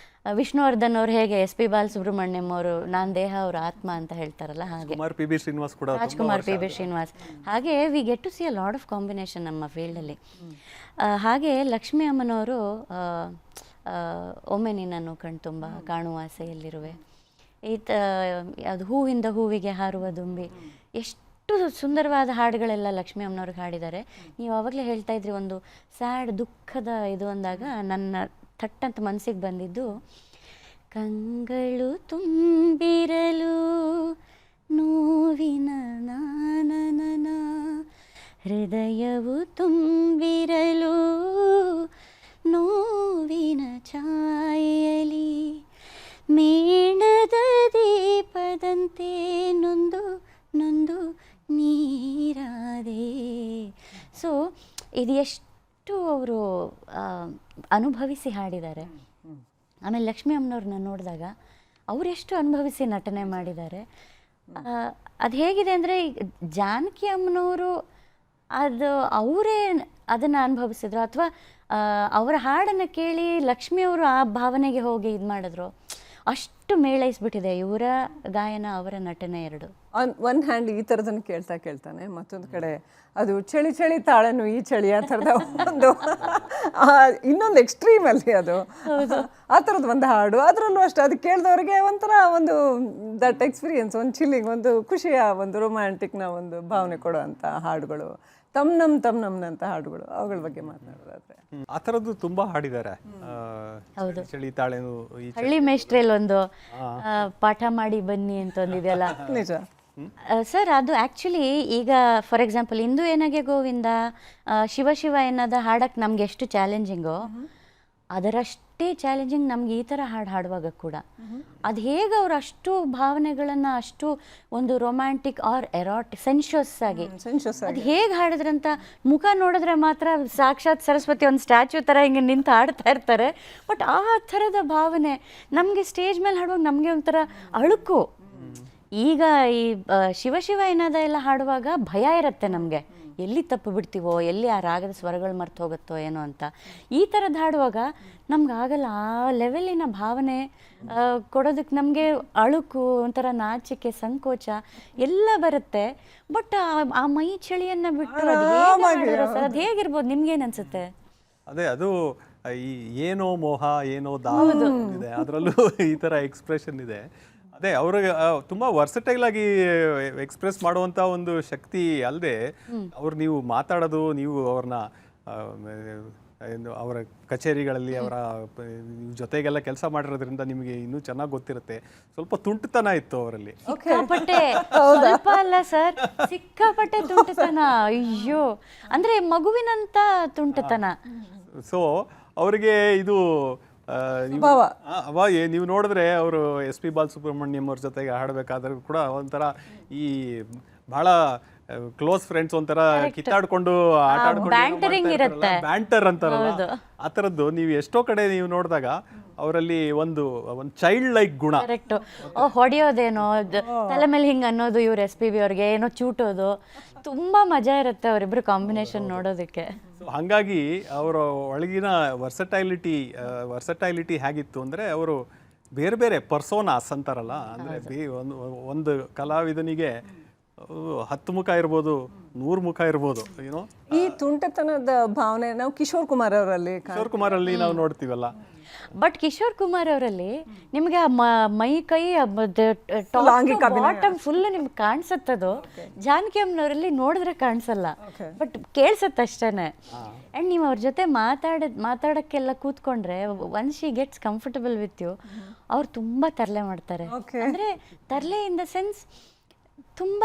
ವಿಷ್ಣುವರ್ಧನ್ ಅವ್ರು ಹೇಗೆ SP ಬಾಲಸುಬ್ರಹ್ಮಣ್ಯಂ ಅವರು ನಾನು ದೇಹ ಅವ್ರ ಆತ್ಮ ಅಂತ ಹೇಳ್ತಾರಲ್ಲ, ಹಾಗೆ ರಾಜ್ಕುಮಾರ್ PB ಶ್ರೀನಿವಾಸ್, ಹಾಗೆ we get to see a lot of combination ನಮ್ಮ ಫೀಲ್ಡಲ್ಲಿ. ಹಾಗೆ ಲಕ್ಷ್ಮೀ ಅಮ್ಮನವರು ಒಮ್ಮೆ ನಿನ್ನನ್ನು ಕಣ್ತುಂಬ, ಕಾಣುವ ಆಸೆಯಲ್ಲಿರುವೆ, ಅದು ಹೂವಿಂದ ಹೂವಿಗೆ ಹಾರುವ ದುಂಬಿ, ಎಷ್ಟು ಸುಂದರವಾದ ಹಾಡುಗಳೆಲ್ಲ ಲಕ್ಷ್ಮೀ ಅಮ್ಮನವ್ರಿಗೆ ಹಾಡಿದ್ದಾರೆ. ನೀವು ಆವಾಗಲೇ ಹೇಳ್ತಾ ಇದ್ರಿ ಒಂದು ಸ್ಯಾಡ್ ದುಃಖದ ಇದು ಅಂದಾಗ ನನ್ನ ಥಟ್ಟಂತ ಮನಸ್ಸಿಗೆ ಬಂದಿದ್ದು, ಕಂಗಳು ತುಂಬಿರಲು ನೋವಿನ ನಾನನ, ಹೃದಯವು ತುಂಬಿರಲು ನೋವಿನ ಛಾಯೆಯಲಿ, ಮೇಣದ ದೀಪದಂತೆ ನೊಂದು ನೊಂದು ನೀರಾದೆ. ಸೊ ಇದು ಎಷ್ಟು ಅವರು ಅನುಭವಿಸಿ ಹಾಡಿದ್ದಾರೆ. ಆಮೇಲೆ ಲಕ್ಷ್ಮೀ ಅಮ್ಮನವ್ರನ್ನ ನೋಡಿದಾಗ ಅವರೆಷ್ಟು ಅನುಭವಿಸಿ ನಟನೆ ಮಾಡಿದ್ದಾರೆ. ಅದು ಹೇಗಿದೆ ಅಂದರೆ, ಜಾನಕಿ ಅಮ್ಮನವರು ಅದು ಅವರೇ ಅದನ್ನು ಅನುಭವಿಸಿದ್ರು, ಅಥವಾ ಅವರ ಹಾಡನ್ನು ಕೇಳಿ ಲಕ್ಷ್ಮಿಯವರು ಆ ಭಾವನೆಗೆ ಹೋಗಿ ಇದು ಮಾಡಿದ್ರು, ಅಷ್ಟು ಮೇಳೈಸ್ಬಿಟ್ಟಿದೆ ಇವರ ಗಾಯನ ಅವರ ನಟನೆ ಎರಡು. ಒನ್ ಹ್ಯಾಂಡ್ ಈ ಥರದನ್ನು ಕೇಳ್ತಾನೆ, ಮತ್ತೊಂದು ಕಡೆ ಅದು ಚಳಿ ಚಳಿ ತಾಳನು ಈ ಚಳಿ ಆ ಥರದ ಒಂದು ಇನ್ನೊಂದು ಎಕ್ಸ್ಟ್ರೀಮಲ್ಲಿ ಅದು ಆ ಥರದ್ದು ಒಂದು ಹಾಡು. ಅದರಲ್ಲೂ ಅಷ್ಟೇ ಅದು ಕೇಳಿದವ್ರಿಗೆ ಒಂಥರ ಒಂದು ದಟ್ ಎಕ್ಸ್ಪೀರಿಯನ್ಸ್, ಒಂದು ಚಿಲ್ಲಿಂಗ್, ಒಂದು ಖುಷಿಯ ಒಂದು ರೊಮ್ಯಾಂಟಿಕ್ನ ಒಂದು ಭಾವನೆ ಕೊಡುವಂಥ ಹಾಡುಗಳು, ತಮ್ ಅಂತ ಹಾಡುಗಳು, ಅವುಗಳ ಬಗ್ಗೆ ಮಾತನಾಡೋದಾದ್ರೆ ಆ ಥರದ್ದು ತುಂಬಾ ಹಾಡಿದ್ದಾರೆ. ಚಳಿ ತಾಳೆನು, ಹಳ್ಳಿ ಮೇಷ್ಟ್ರಲ್ಲಿ ಒಂದು ಪಾಠ ಮಾಡಿ ಬನ್ನಿ ಅಂತ ಒಂದಿದೆಯಲ್ಲ, ನಿಜ ಸರ್. ಅದು ಆ್ಯಕ್ಚುಲಿ ಈಗ ಫಾರ್ ಎಕ್ಸಾಂಪಲ್ ಇಂದು ಏನಾಗೆ ಗೋವಿಂದ, ಶಿವ ಶಿವ ಎನ್ನದ ಹಾಡಕ್ಕೆ ನಮ್ಗೆ ಎಷ್ಟು ಚಾಲೆಂಜಿಂಗೋ ಅದರಷ್ಟೇ ಚಾಲೆಂಜಿಂಗ್ ನಮ್ಗೆ ಈ ಥರ ಹಾಡು ಹಾಡುವಾಗ ಕೂಡ. ಅದು ಹೇಗೆ ಅವ್ರು ಅಷ್ಟು ಭಾವನೆಗಳನ್ನು ಅಷ್ಟು ಒಂದು ರೊಮ್ಯಾಂಟಿಕ್ ಆರ್ ಸೆನ್ಶಿಯಸ್ ಆಗಿ ಅದು ಹೇಗೆ ಹಾಡಿದ್ರಂತ, ಮುಖ ನೋಡಿದ್ರೆ ಮಾತ್ರ ಸಾಕ್ಷಾತ್ ಸರಸ್ವತಿ ಒಂದು ಸ್ಟ್ಯಾಚ್ಯೂ ಥರ ಹಿಂಗೆ ನಿಂತು ಹಾಡ್ತಾ ಇರ್ತಾರೆ. ಬಟ್ ಆ ಥರದ ಭಾವನೆ ನಮಗೆ ಸ್ಟೇಜ್ ಮೇಲೆ ಹಾಡುವಾಗ ನಮಗೆ ಒಂಥರ ಅಳುಕು. ಈಗ ಈ ಶಿವ ಶಿವ ಎನ್ನದ ಎಲ್ಲ ಹಾಡುವಾಗ ಭಯ ಇರುತ್ತೆ ನಮಗೆ, ಎಲ್ಲಿ ತಪ್ಪು ಬಿಡ್ತೀವೋ, ಎಲ್ಲಿ ಆ ರಾಗದ ಸ್ವರಗಳು ಮರ್ತು ಹೋಗುತ್ತೋ ಏನೋ ಅಂತ. ಈ ಥರದ್ದು ಹಾಡುವಾಗ ನಮ್ಗೆ ಆಗಲ್ಲ, ಆ ಲೆವೆಲಿನ ಭಾವನೆ ಕೊಡೋದಕ್ಕೆ ನಮಗೆ ಅಳುಕು, ಒಂಥರ ನಾಚಿಕೆ, ಸಂಕೋಚ ಎಲ್ಲ ಬರುತ್ತೆ. ಬಟ್ ಆ ಮೈ ಚಳಿಯನ್ನು ಬಿಟ್ಟು ಅದು ಹೇಗಿರ್ಬೋದು, ನಿಮ್ಗೇನು ಅನ್ಸುತ್ತೆ? ಅದೇ ಅದು ಈ ಏನೋ ಮೋಹ ಏನೋ ಇದೆ, ಅದರಲ್ಲೂ ಈ ಥರ ಎಕ್ಸ್ಪ್ರೆಷನ್ ಇದೆ. ಅದೇ ಅವ್ರಿಗೆ ತುಂಬ ವರ್ಸಟೈಲ್ ಆಗಿ ಎಕ್ಸ್ಪ್ರೆಸ್ ಮಾಡುವಂಥ ಒಂದು ಶಕ್ತಿ ಅಲ್ಲದೆ, ಅವ್ರು ನೀವು ಮಾತಾಡೋದು, ನೀವು ಅವ್ರನ್ನ ಅವರ ಕಚೇರಿಗಳಲ್ಲಿ ಅವರ ಜೊತೆಗೆಲ್ಲ ಕೆಲಸ ಮಾಡಿರೋದ್ರಿಂದ ನಿಮಗೆ ಇನ್ನೂ ಚೆನ್ನಾಗಿ ಗೊತ್ತಿರುತ್ತೆ. ಸ್ವಲ್ಪ ತುಂಟುತನ ಇತ್ತು ಅವರಲ್ಲಿ. ಸಿಕ್ಕಾಪಟ್ಟೆ, ಸ್ವಲ್ಪ ಅಲ್ಲ ಸರ್, ಸಿಕ್ಕಾಪಟ್ಟೆ ತುಂಟುತನ. ಅಯ್ಯೋ, ಅಂದ್ರೆ ಮಗುವಿನಂತ ತುಂಟುತನ. ಸೊ ಅವರಿಗೆ ಇದು ನೀವು ನೋಡಿದ್ರೆ ಅವರು SP ಬಾಲಸುಬ್ರಹ್ಮಣ್ಯಂ ಅವ್ರ ಜೊತೆಗೆ ಹಾಡಬೇಕಾದ್ರೂ ಕೂಡ ಒಂಥರ ಈ ಬಹಳ ಕ್ಲೋಸ್ ಫ್ರೆಂಡ್ಸ್, ಒಂಥರ ಕಿತ್ತಾಡ್ಕೊಂಡು ಆಟ ಆಡ್ಕೊಂಡು ಬ್ಯಾಂಟರ್ ಅಂತಾರಲ್ಲ, ಆ ಥರದ್ದು ನೀವು ಎಷ್ಟೋ ಕಡೆ ನೀವು ನೋಡಿದಾಗ ಅವರಲ್ಲಿ ಒಂದು ಚೈಲ್ಡ್ ಲೈಕ್ ಗುಣ. ಕರೆಕ್ಟ್. ಹೊಡೆಯೋದೇನೋ, ತಲೆ ಮೇಲೆ ಹಿಂಗೆ ಅನ್ನೋದು, ಇವ್ರು SPB ಅವ್ರಿಗೆ ಏನೋ ಚೂಟೋದು, ತುಂಬಾ ಮಜಾ ಇರುತ್ತೆ ಅವರಿಬ್ರು ಕಾಂಬಿನೇಷನ್ ನೋಡೋದಕ್ಕೆ. ಹಾಗಾಗಿ ಅವರ ಒಳಗಿನ ವರ್ಸಟೈಲಿಟಿ ಹೇಗಿತ್ತು ಅಂದರೆ, ಅವರು ಬೇರೆ ಬೇರೆ ಪರ್ಸೋನಾಸ್ ಅಂತಾರಲ್ಲ, ಅಂದರೆ ಒಂದು ಕಲಾವಿದನಿಗೆ 10 ಮುಖ ಇರ್ಬೋದು, 100 ಮುಖ ಇರ್ಬೋದು, ಏನೋ. ಈ ತುಂಟತನದ ಭಾವನೆ ನಾವು ಕಿಶೋರ್ ಕುಮಾರ್ ಅವರಲ್ಲಿ ಕಿಶೋರ್ ಕುಮಾರ್ ಅಲ್ಲಿ ನಾವು ನೋಡ್ತೀವಲ್ಲ. ಬಟ್ ಕಿಶೋರ್ ಕುಮಾರ್ ಅವರಲ್ಲಿ ನಿಮಗೆ ಆ ಮೈ ಕೈ ಬಾಟಮ್ ಫುಲ್ ನಿಮ್ಗೆ ಕಾಣಿಸುತ್ತದು. ಜಾನಕಿ ಅಮ್ಮನವರಲ್ಲಿ ನೋಡಿದ್ರೆ ಕಾಣಿಸಲ್ಲ, ಬಟ್ ಕೇಳಿಸತ್ತೆ ಅಷ್ಟೇನೆ. ಆ್ಯಂಡ್ ನೀವು ಅವ್ರ ಜೊತೆ ಮಾತಾಡೋಕ್ಕೆಲ್ಲ ಕೂತ್ಕೊಂಡ್ರೆ once she gets comfortable with you, ಅವ್ರು ತುಂಬ ತರಲೆ ಮಾಡ್ತಾರೆ. ಅಂದರೆ ತರಲೆ ಇನ್ ದ ಸೆನ್ಸ್ ತುಂಬ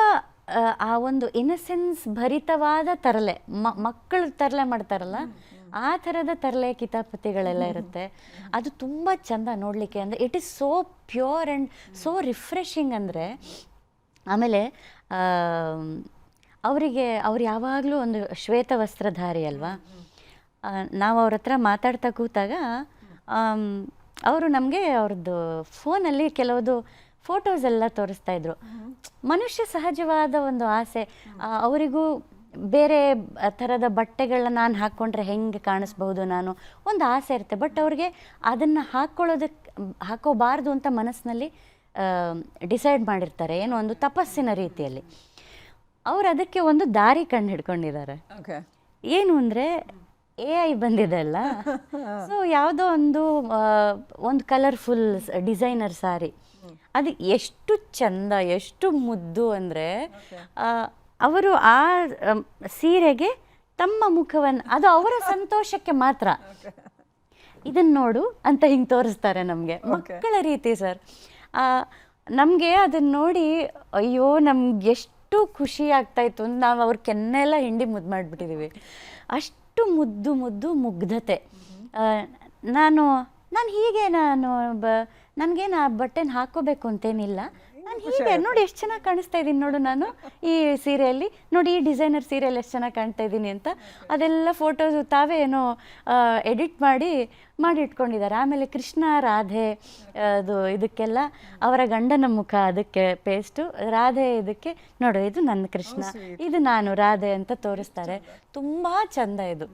ಆ ಒಂದು ಇನ್ನಸೆನ್ಸ್ ಭರಿತವಾದ ತರಲೆ, ಮಕ್ಕಳು ತರಲೆ ಮಾಡ್ತಾರಲ್ಲ ಆ ಥರದ ತರಲೆ ಕಿತಾಪತಿಗಳೆಲ್ಲ ಇರುತ್ತೆ. ಅದು ತುಂಬ ಚೆಂದ ನೋಡಲಿಕ್ಕೆ. ಅಂದರೆ it is so pure and so refreshing. ಅಂದರೆ ಆಮೇಲೆ ಅವ್ರು ಯಾವಾಗಲೂ ಒಂದು ಶ್ವೇತ ವಸ್ತ್ರಧಾರಿ ಅಲ್ವಾ. ನಾವು ಅವ್ರ ಹತ್ರ ಮಾತಾಡ್ತಾ ಕೂತಾಗ ಅವರು ನಮಗೆ ಅವ್ರದ್ದು ಫೋನಲ್ಲಿ ಕೆಲವುದು ಫೋಟೋಸ್ ಎಲ್ಲ ತೋರಿಸ್ತಾ ಇದ್ರು. ಮನುಷ್ಯ ಸಹಜವಾದ ಒಂದು ಆಸೆ, ಅವರಿಗೂ ಬೇರೆ ಥರದ ಬಟ್ಟೆಗಳನ್ನ ನಾನು ಹಾಕ್ಕೊಂಡ್ರೆ ಹೆಂಗೆ ಕಾಣಿಸ್ಬಹುದು ನಾನು ಒಂದು ಆಸೆ ಇರುತ್ತೆ. ಬಟ್ ಅವ್ರಿಗೆ ಅದನ್ನು ಹಾಕೋಬಾರ್ದು ಅಂತ ಮನಸ್ಸಿನಲ್ಲಿ ಡಿಸೈಡ್ ಮಾಡಿರ್ತಾರೆ, ಏನೋ ಒಂದು ತಪಸ್ಸಿನ ರೀತಿಯಲ್ಲಿ. ಅವ್ರು ಅದಕ್ಕೆ ಒಂದು ದಾರಿ ಕಂಡು ಹಿಡ್ಕೊಂಡಿದ್ದಾರೆ. ಏನು ಅಂದರೆ AI ಬಂದಿದೆ ಅಲ್ಲ, ಸೊ ಯಾವುದೋ ಒಂದು ಕಲರ್ಫುಲ್ ಡಿಸೈನರ್ ಸಾರಿ, ಅದು ಎಷ್ಟು ಚಂದ, ಎಷ್ಟು ಮುದ್ದು ಅಂದರೆ ಅವರು ಆ ಸೀರೆಗೆ ತಮ್ಮ ಮುಖವನ್ನು, ಅದು ಅವರ ಸಂತೋಷಕ್ಕೆ ಮಾತ್ರ, ಇದನ್ನು ನೋಡು ಅಂತ ಹಿಂಗೆ ತೋರಿಸ್ತಾರೆ ನಮಗೆ, ಮಕ್ಕಳ ರೀತಿ ಸರ್. ನಮಗೆ ಅದನ್ನು ನೋಡಿ ಅಯ್ಯೋ ನಮ್ಗೆ ಎಷ್ಟು ಖುಷಿ ಆಗ್ತಾಯಿತ್ತು. ನಾವು ಅವ್ರ ಕೆನ್ನೆಲ್ಲ ಹಿಂಡಿ ಮುದ್ದು ಮಾಡಿಬಿಟ್ಟಿದ್ದೀವಿ. ಅಷ್ಟು ಮುದ್ದು ಮುದ್ದು ಮುಗ್ಧತೆ. ನಾನು ಹೀಗೆ ನನಗೇನು ಆ ಬಟ್ಟೆನ ಹಾಕ್ಕೋಬೇಕು ಅಂತೇನಿಲ್ಲ, ನಾನು ಹೀಗೆ ನೋಡಿ ಎಷ್ಟು ಚೆನ್ನಾಗಿ ಕಾಣಿಸ್ತಾ ಇದ್ದೀನಿ ನೋಡು ನಾನು ಈ ಸೀರೆಯಲ್ಲಿ, ನೋಡಿ ಈ ಡಿಸೈನರ್ ಸೀರೆಯಲ್ಲಿ ಎಷ್ಟು ಚೆನ್ನಾಗಿ ಕಾಣ್ತಾ ಇದ್ದೀನಿ ಅಂತ ಅದೆಲ್ಲ ಫೋಟೋಸು ತಾವೇ ಏನೋ ಎಡಿಟ್ ಮಾಡಿ ಇಟ್ಕೊಂಡಿದ್ದಾರೆ. ಆಮೇಲೆ ಕೃಷ್ಣ ರಾಧೆ ಅದು ಇದಕ್ಕೆಲ್ಲ ಅವರ ಗಂಡನ ಮುಖ ಅದಕ್ಕೆ ಪೇಸ್ಟು, ರಾಧೆ ಇದಕ್ಕೆ ನೋಡು ಇದು ನನ್ನ ಕೃಷ್ಣ, ಇದು ನಾನು ರಾಧೆ ಅಂತ ತೋರಿಸ್ತಾರೆ. ತುಂಬ ಚಂದ ಇದು.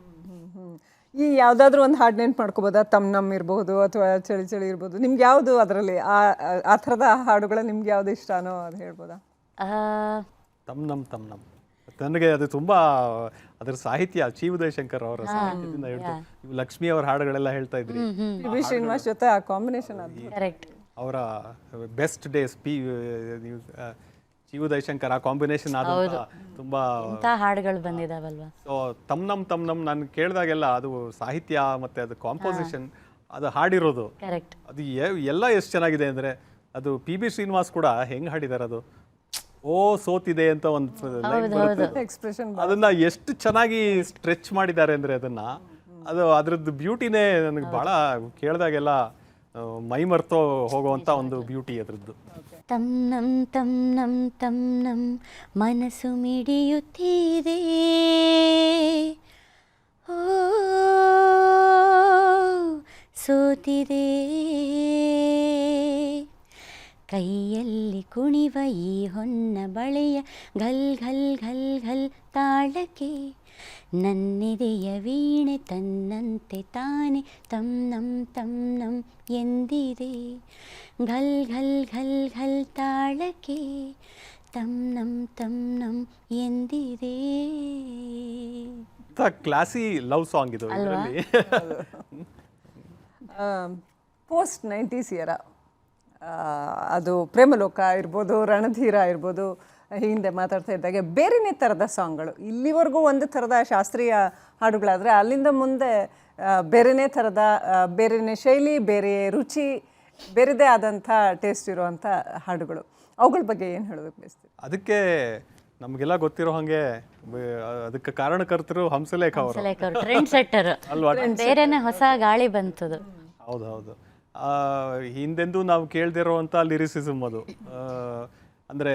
ಈ ಯಾವುದಾದ್ರೂ ಒಂದು ಹಾಡು ನೆನ್ಪು ಮಾಡ್ಕೋಬೋದಾ? ತಮ್ ಇರ್ಬೋದು ಅಥವಾ ಚಳಿ ಚಳಿ ಇರ್ಬೋದು, ನಿಮ್ಗೆ ಯಾವುದು ಅದರಲ್ಲಿ ಆ ಥರದ ಹಾಡುಗಳು ನಿಮ್ಗೆ ಯಾವುದು ಇಷ್ಟನೋ ಅದು ಹೇಳ್ಬೋದಾ? ತಮ್ ನಮ್ ನನಗೆ ಅದು ತುಂಬ ಅದರ ಸಾಹಿತ್ಯ ಚಿ ಉದಯಶಂಕರ್ ಅವರ ಸಾಹಿತ್ಯದಿಂದ ಹಿಡಿದು ನೀವು ಲಕ್ಷ್ಮಿ ಅವರ ಹಾಡುಗಳೆಲ್ಲ ಹೇಳ್ತಾ ಇದ್ರಿ. ಪಿ ಶ್ರೀನಿವಾಸ್ ಜೊತೆ ಆ ಕಾಂಬಿನೇಷನ್ ಅದು ಕರೆಕ್ಟ್. ಅವರ ಬೆಸ್ಟ್ ಡೇಸ್ ಚಿ ಉದಯಶಂಕರ್ ಆ ಕಾಂಬಿನೇಷನ್ ಆದಂತ ತುಂಬಾ ಹಾಡುಗಳು ಬಂದಿದಾವಲ್ವಾ. ಸೊ ತಮ್ ನಮ್ ನಾನು ಕೇಳಿದಾಗೆಲ್ಲ ಅದು ಸಾಹಿತ್ಯ ಮತ್ತೆ ಅದು ಕಾಂಪೋಸಿಷನ್, ಅದು ಹಾಡಿರೋದು ಕರೆಕ್ಟ್, ಅದು ಎಲ್ಲ ಎಷ್ಟು ಚೆನ್ನಾಗಿದೆ ಅಂದ್ರೆ ಅದು PB ಶ್ರೀನಿವಾಸ್ ಕೂಡ ಹೆಂಗ್ ಹಾಡಿದಾರೆ, ಅದು ಓ ಸೋತಿದೆ ಅಂತ ಒಂದು ಎಕ್ಸ್ಪ್ರೆಷನ್, ಅದನ್ನ ಎಷ್ಟು ಚೆನ್ನಾಗಿ ಸ್ಟ್ರೆಚ್ ಮಾಡಿದ್ದಾರೆ ಅಂದ್ರೆ ಅದ್ರದ್ದು ಬ್ಯೂಟಿನೇ ನನಗೆ ಬಹಳ ಕೇಳಿದಾಗೆಲ್ಲ ಮೈ ಮರ್ತೋ ಹೋಗುವಂತ ಒಂದು ಬ್ಯೂಟಿ ಅದ್ರದ್ದು. ತಮ್ ಮನಸ್ಸು ಮಿಡಿಯುತ್ತಿದೆ, ಓ ಸೋತಿದೆ, ಕೈಯಲ್ಲಿ ಕುಣಿವ ಈ ಹೊನ್ನ ಬಳೆಯ ಘಲ್ ಘಲ್ ಘಲ್ ಘಲ್ ತಾಳಕ್ಕೆ ನನ್ನೆದೆಯ ವೀಣೆ ತನ್ನಂತೆ ತಾನೆ ತಮ್ ನಮ್ ಎಂದಿದೆ, ಘಲ್ ಘಲ್ ಘಲ್ ಘಲ್ ತಾಳಕ್ಕೆ ತಮ್ ನಮ್ ಎಂದಿದೆ. ಕ್ಲಾಸಿ ಲವ್ ಸಾಂಗ್ ಇದು. ಪೋಸ್ಟ್ 90s ಇಯರ, ಅದು ಪ್ರೇಮಲೋಕ ಇರ್ಬೋದು, ರಣಧೀರ ಇರ್ಬೋದು, ಹಿಂದೆ ಮಾತಾಡ್ತಾ ಇದ್ದಾಗೆ ಬೇರೆನೇ ಥರದ ಸಾಂಗ್ಗಳು. ಇಲ್ಲಿವರೆಗೂ ಒಂದು ಥರದ ಶಾಸ್ತ್ರೀಯ ಹಾಡುಗಳಾದರೆ ಅಲ್ಲಿಂದ ಮುಂದೆ ಬೇರೆನೇ ಥರದ, ಬೇರೆನೇ ಶೈಲಿ, ಬೇರೆ ರುಚಿ, ಬೇರೆದೇ ಆದಂಥ ಟೇಸ್ಟ್ ಇರುವಂಥ ಹಾಡುಗಳು. ಅವುಗಳ ಬಗ್ಗೆ ಏನು ಹೇಳೋದಕ್ಕೆ ಬಯಸ್ತೀವಿ? ಅದಕ್ಕೆ ನಮಗೆಲ್ಲ ಗೊತ್ತಿರೋ ಹಾಗೆ ಅದಕ್ಕೆ ಕಾರಣಕರ್ತರು ಹಂಸಲೇಖ ಅವರು, ಟ್ರೆಂಡ್ ಸೆಟ್ಟರ್ ಅಲ್ವಾ, ಬೇರೆನೇ ಹೊಸ ಗಾಳಿ ಬಂತದು. ಹೌದು, ಹಿಂದೆಂದೂ ನಾವು ಕೇಳ್ದಿರೋವಂಥ ಲಿರಿಸಿಸಮ್ ಅದು. ಅಂದ್ರೆ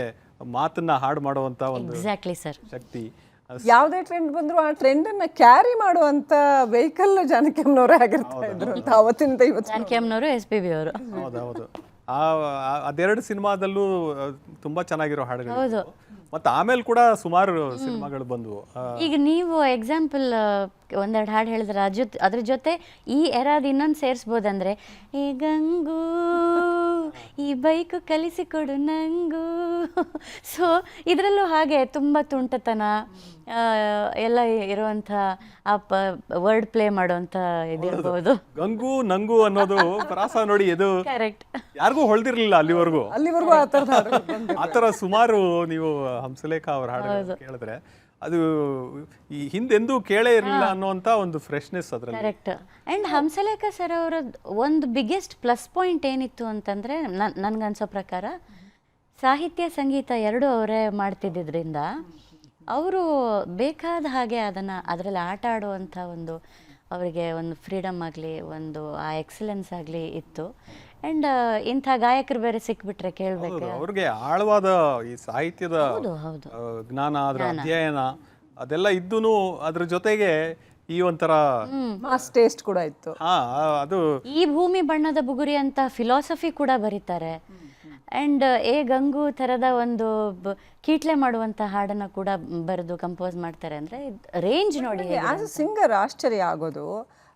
ಮಾತನ್ನ ಹಾಡು ಮಾಡುವಂತ ಒಂದು ಶಕ್ತಿ. ಯಾವುದೇ ಟ್ರೆಂಡ್ ಬಂದ್ರು ಆ ಟ್ರೆಂಡ್ ಅನ್ನ ಕ್ಯಾರಿ ಮಾಡುವಂತ ವೆಹಿಕಲ್ ಜಾನಕಿ ಅಮ್ಮನವರೇ ಆಗಿರ್ತಾ ಇದ್ರು ಅಂತ ಅವತ್ತಿನಿಂದ ಇವತ್ತು. ಜಾನಕಿ ಅಮ್ಮನವರು, SPB ಅವರು. ಹೌದು, ಅದೆರಡು ಸಿನಿಮಾದಲ್ಲೂ ತುಂಬಾ ಚೆನ್ನಾಗಿರೋ ಹಾಡುಗಳು. ಮತ್ತೆ ಆಮೇಲೆ ಕೂಡ ಸುಮಾರು ಸಿನಿಮಾಗಳು ಬಂದವು. ಈಗ ನೀವು ಎಕ್ಸಾಂಪಲ್ ಒಂದೆರಡು ಹಾಡು ಹೇಳಿದ್ರೆ ಅದ್ರ ಜೊತೆ ಈ ಎರಾದ ಇನ್ನೊಂದು ಸೇರಿಸ್ಬೋದಂದ್ರೆ, ಏ ಗಂಗು ಈ ಬೈಕು ಕಲಿಸಿಕೊಡು ನಂಗೂ. ಸೊ ಇದರಲ್ಲೂ ಹಾಗೆ ತುಂಬ ತುಂಟತನ ಎಲ್ಲ ಇರುವಂಥ ಆ ವರ್ಡ್ ಪ್ಲೇ ಮಾಡುವಂಥ ಇದಿರ್ಬೋದು. ಗಂಗು ನಂಗು ಅನ್ನೋದು ಪ್ರಾಸ ನೋಡಿ, ಇದು ಕರೆಕ್ಟ್, ಯಾರಿಗೂ ಹೊಳ್ದಿರ್ಲಿಲ್ಲ ಅಲ್ಲಿವರೆಗೂ. ಆ ಥರ ಸುಮಾರು ನೀವು ಹಂಸಲೇಖ ಅವ್ರ ಹಾಡು ಕೇಳಿದ್ರೆ ಅದು ಈ ಹಿಂದೆಂದೂ ಕೇಳೇ ಇರಲಿಲ್ಲ ಅನ್ನೋಂಥ ಒಂದು ಫ್ರೆಶ್ನೆಸ್ ಅದರಲ್ಲಿ. ಕರೆಕ್ಟ್. ಆ್ಯಂಡ್ ಹಂಸಲೇಖ ಸರ್ ಅವರ ಒಂದು ಬಿಗ್ಗೆಸ್ಟ್ ಪ್ಲಸ್ ಪಾಯಿಂಟ್ ಏನಿತ್ತು ಅಂತಂದರೆ, ನನಗನ್ಸೋ ಪ್ರಕಾರ ಸಾಹಿತ್ಯ ಸಂಗೀತ ಎರಡೂ ಅವರೇ ಮಾಡ್ತಿದ್ದಿದ್ರಿಂದ ಅವರು ಬೇಕಾದ ಹಾಗೆ ಅದರಲ್ಲಿ ಆಟ ಆಡುವಂಥ ಒಂದು ಅವರಿಗೆ ಒಂದು ಫ್ರೀಡಮ್ ಆಗಲಿ, ಒಂದು ಆ ಎಕ್ಸಲೆನ್ಸ್ ಆಗಲಿ ಇತ್ತು. ಆ್ಯಂಡ್ ಇಂಥ ಗಾಯಕರು ಬೇರೆ ಸಿಕ್ಬಿಟ್ರೆ ಕೇಳಬೇಕು. ಅವ್ರಿಗೆ ಆಳವಾದ ಈ ಸಾಹಿತ್ಯದ ಹೌದು ಜ್ಞಾನ, ಅದರ ಅಧ್ಯಯನ ಅದೆಲ್ಲ ಇದ್ದೂ ಅದ್ರ ಜೊತೆಗೆ ಈ ಒಂಥರ ಮಾಸ್ ಟೇಸ್ಟ್ ಕೂಡ ಇತ್ತು. ಅದು ಈ ಭೂಮಿ ಬಣ್ಣದ ಬುಗುರಿ ಅಂತ ಫಿಲಾಸಫಿ ಕೂಡ ಬರೀತಾರೆ. ಆ್ಯಂಡ್ ಎ ಗಂಗು ಥರದ ಒಂದು ಕೀಟ್ಲೆ ಮಾಡುವಂಥ ಹಾಡನ್ನು ಕೂಡ ಬರೆದು ಕಂಪೋಸ್ ಮಾಡ್ತಾರೆ. ಅಂದರೆ ರೇಂಜ್ ನೋಡಿ, ಆಸ್ ಅ ಸಿಂಗರ್ ಆಶ್ಚರ್ಯ ಆಗೋದು,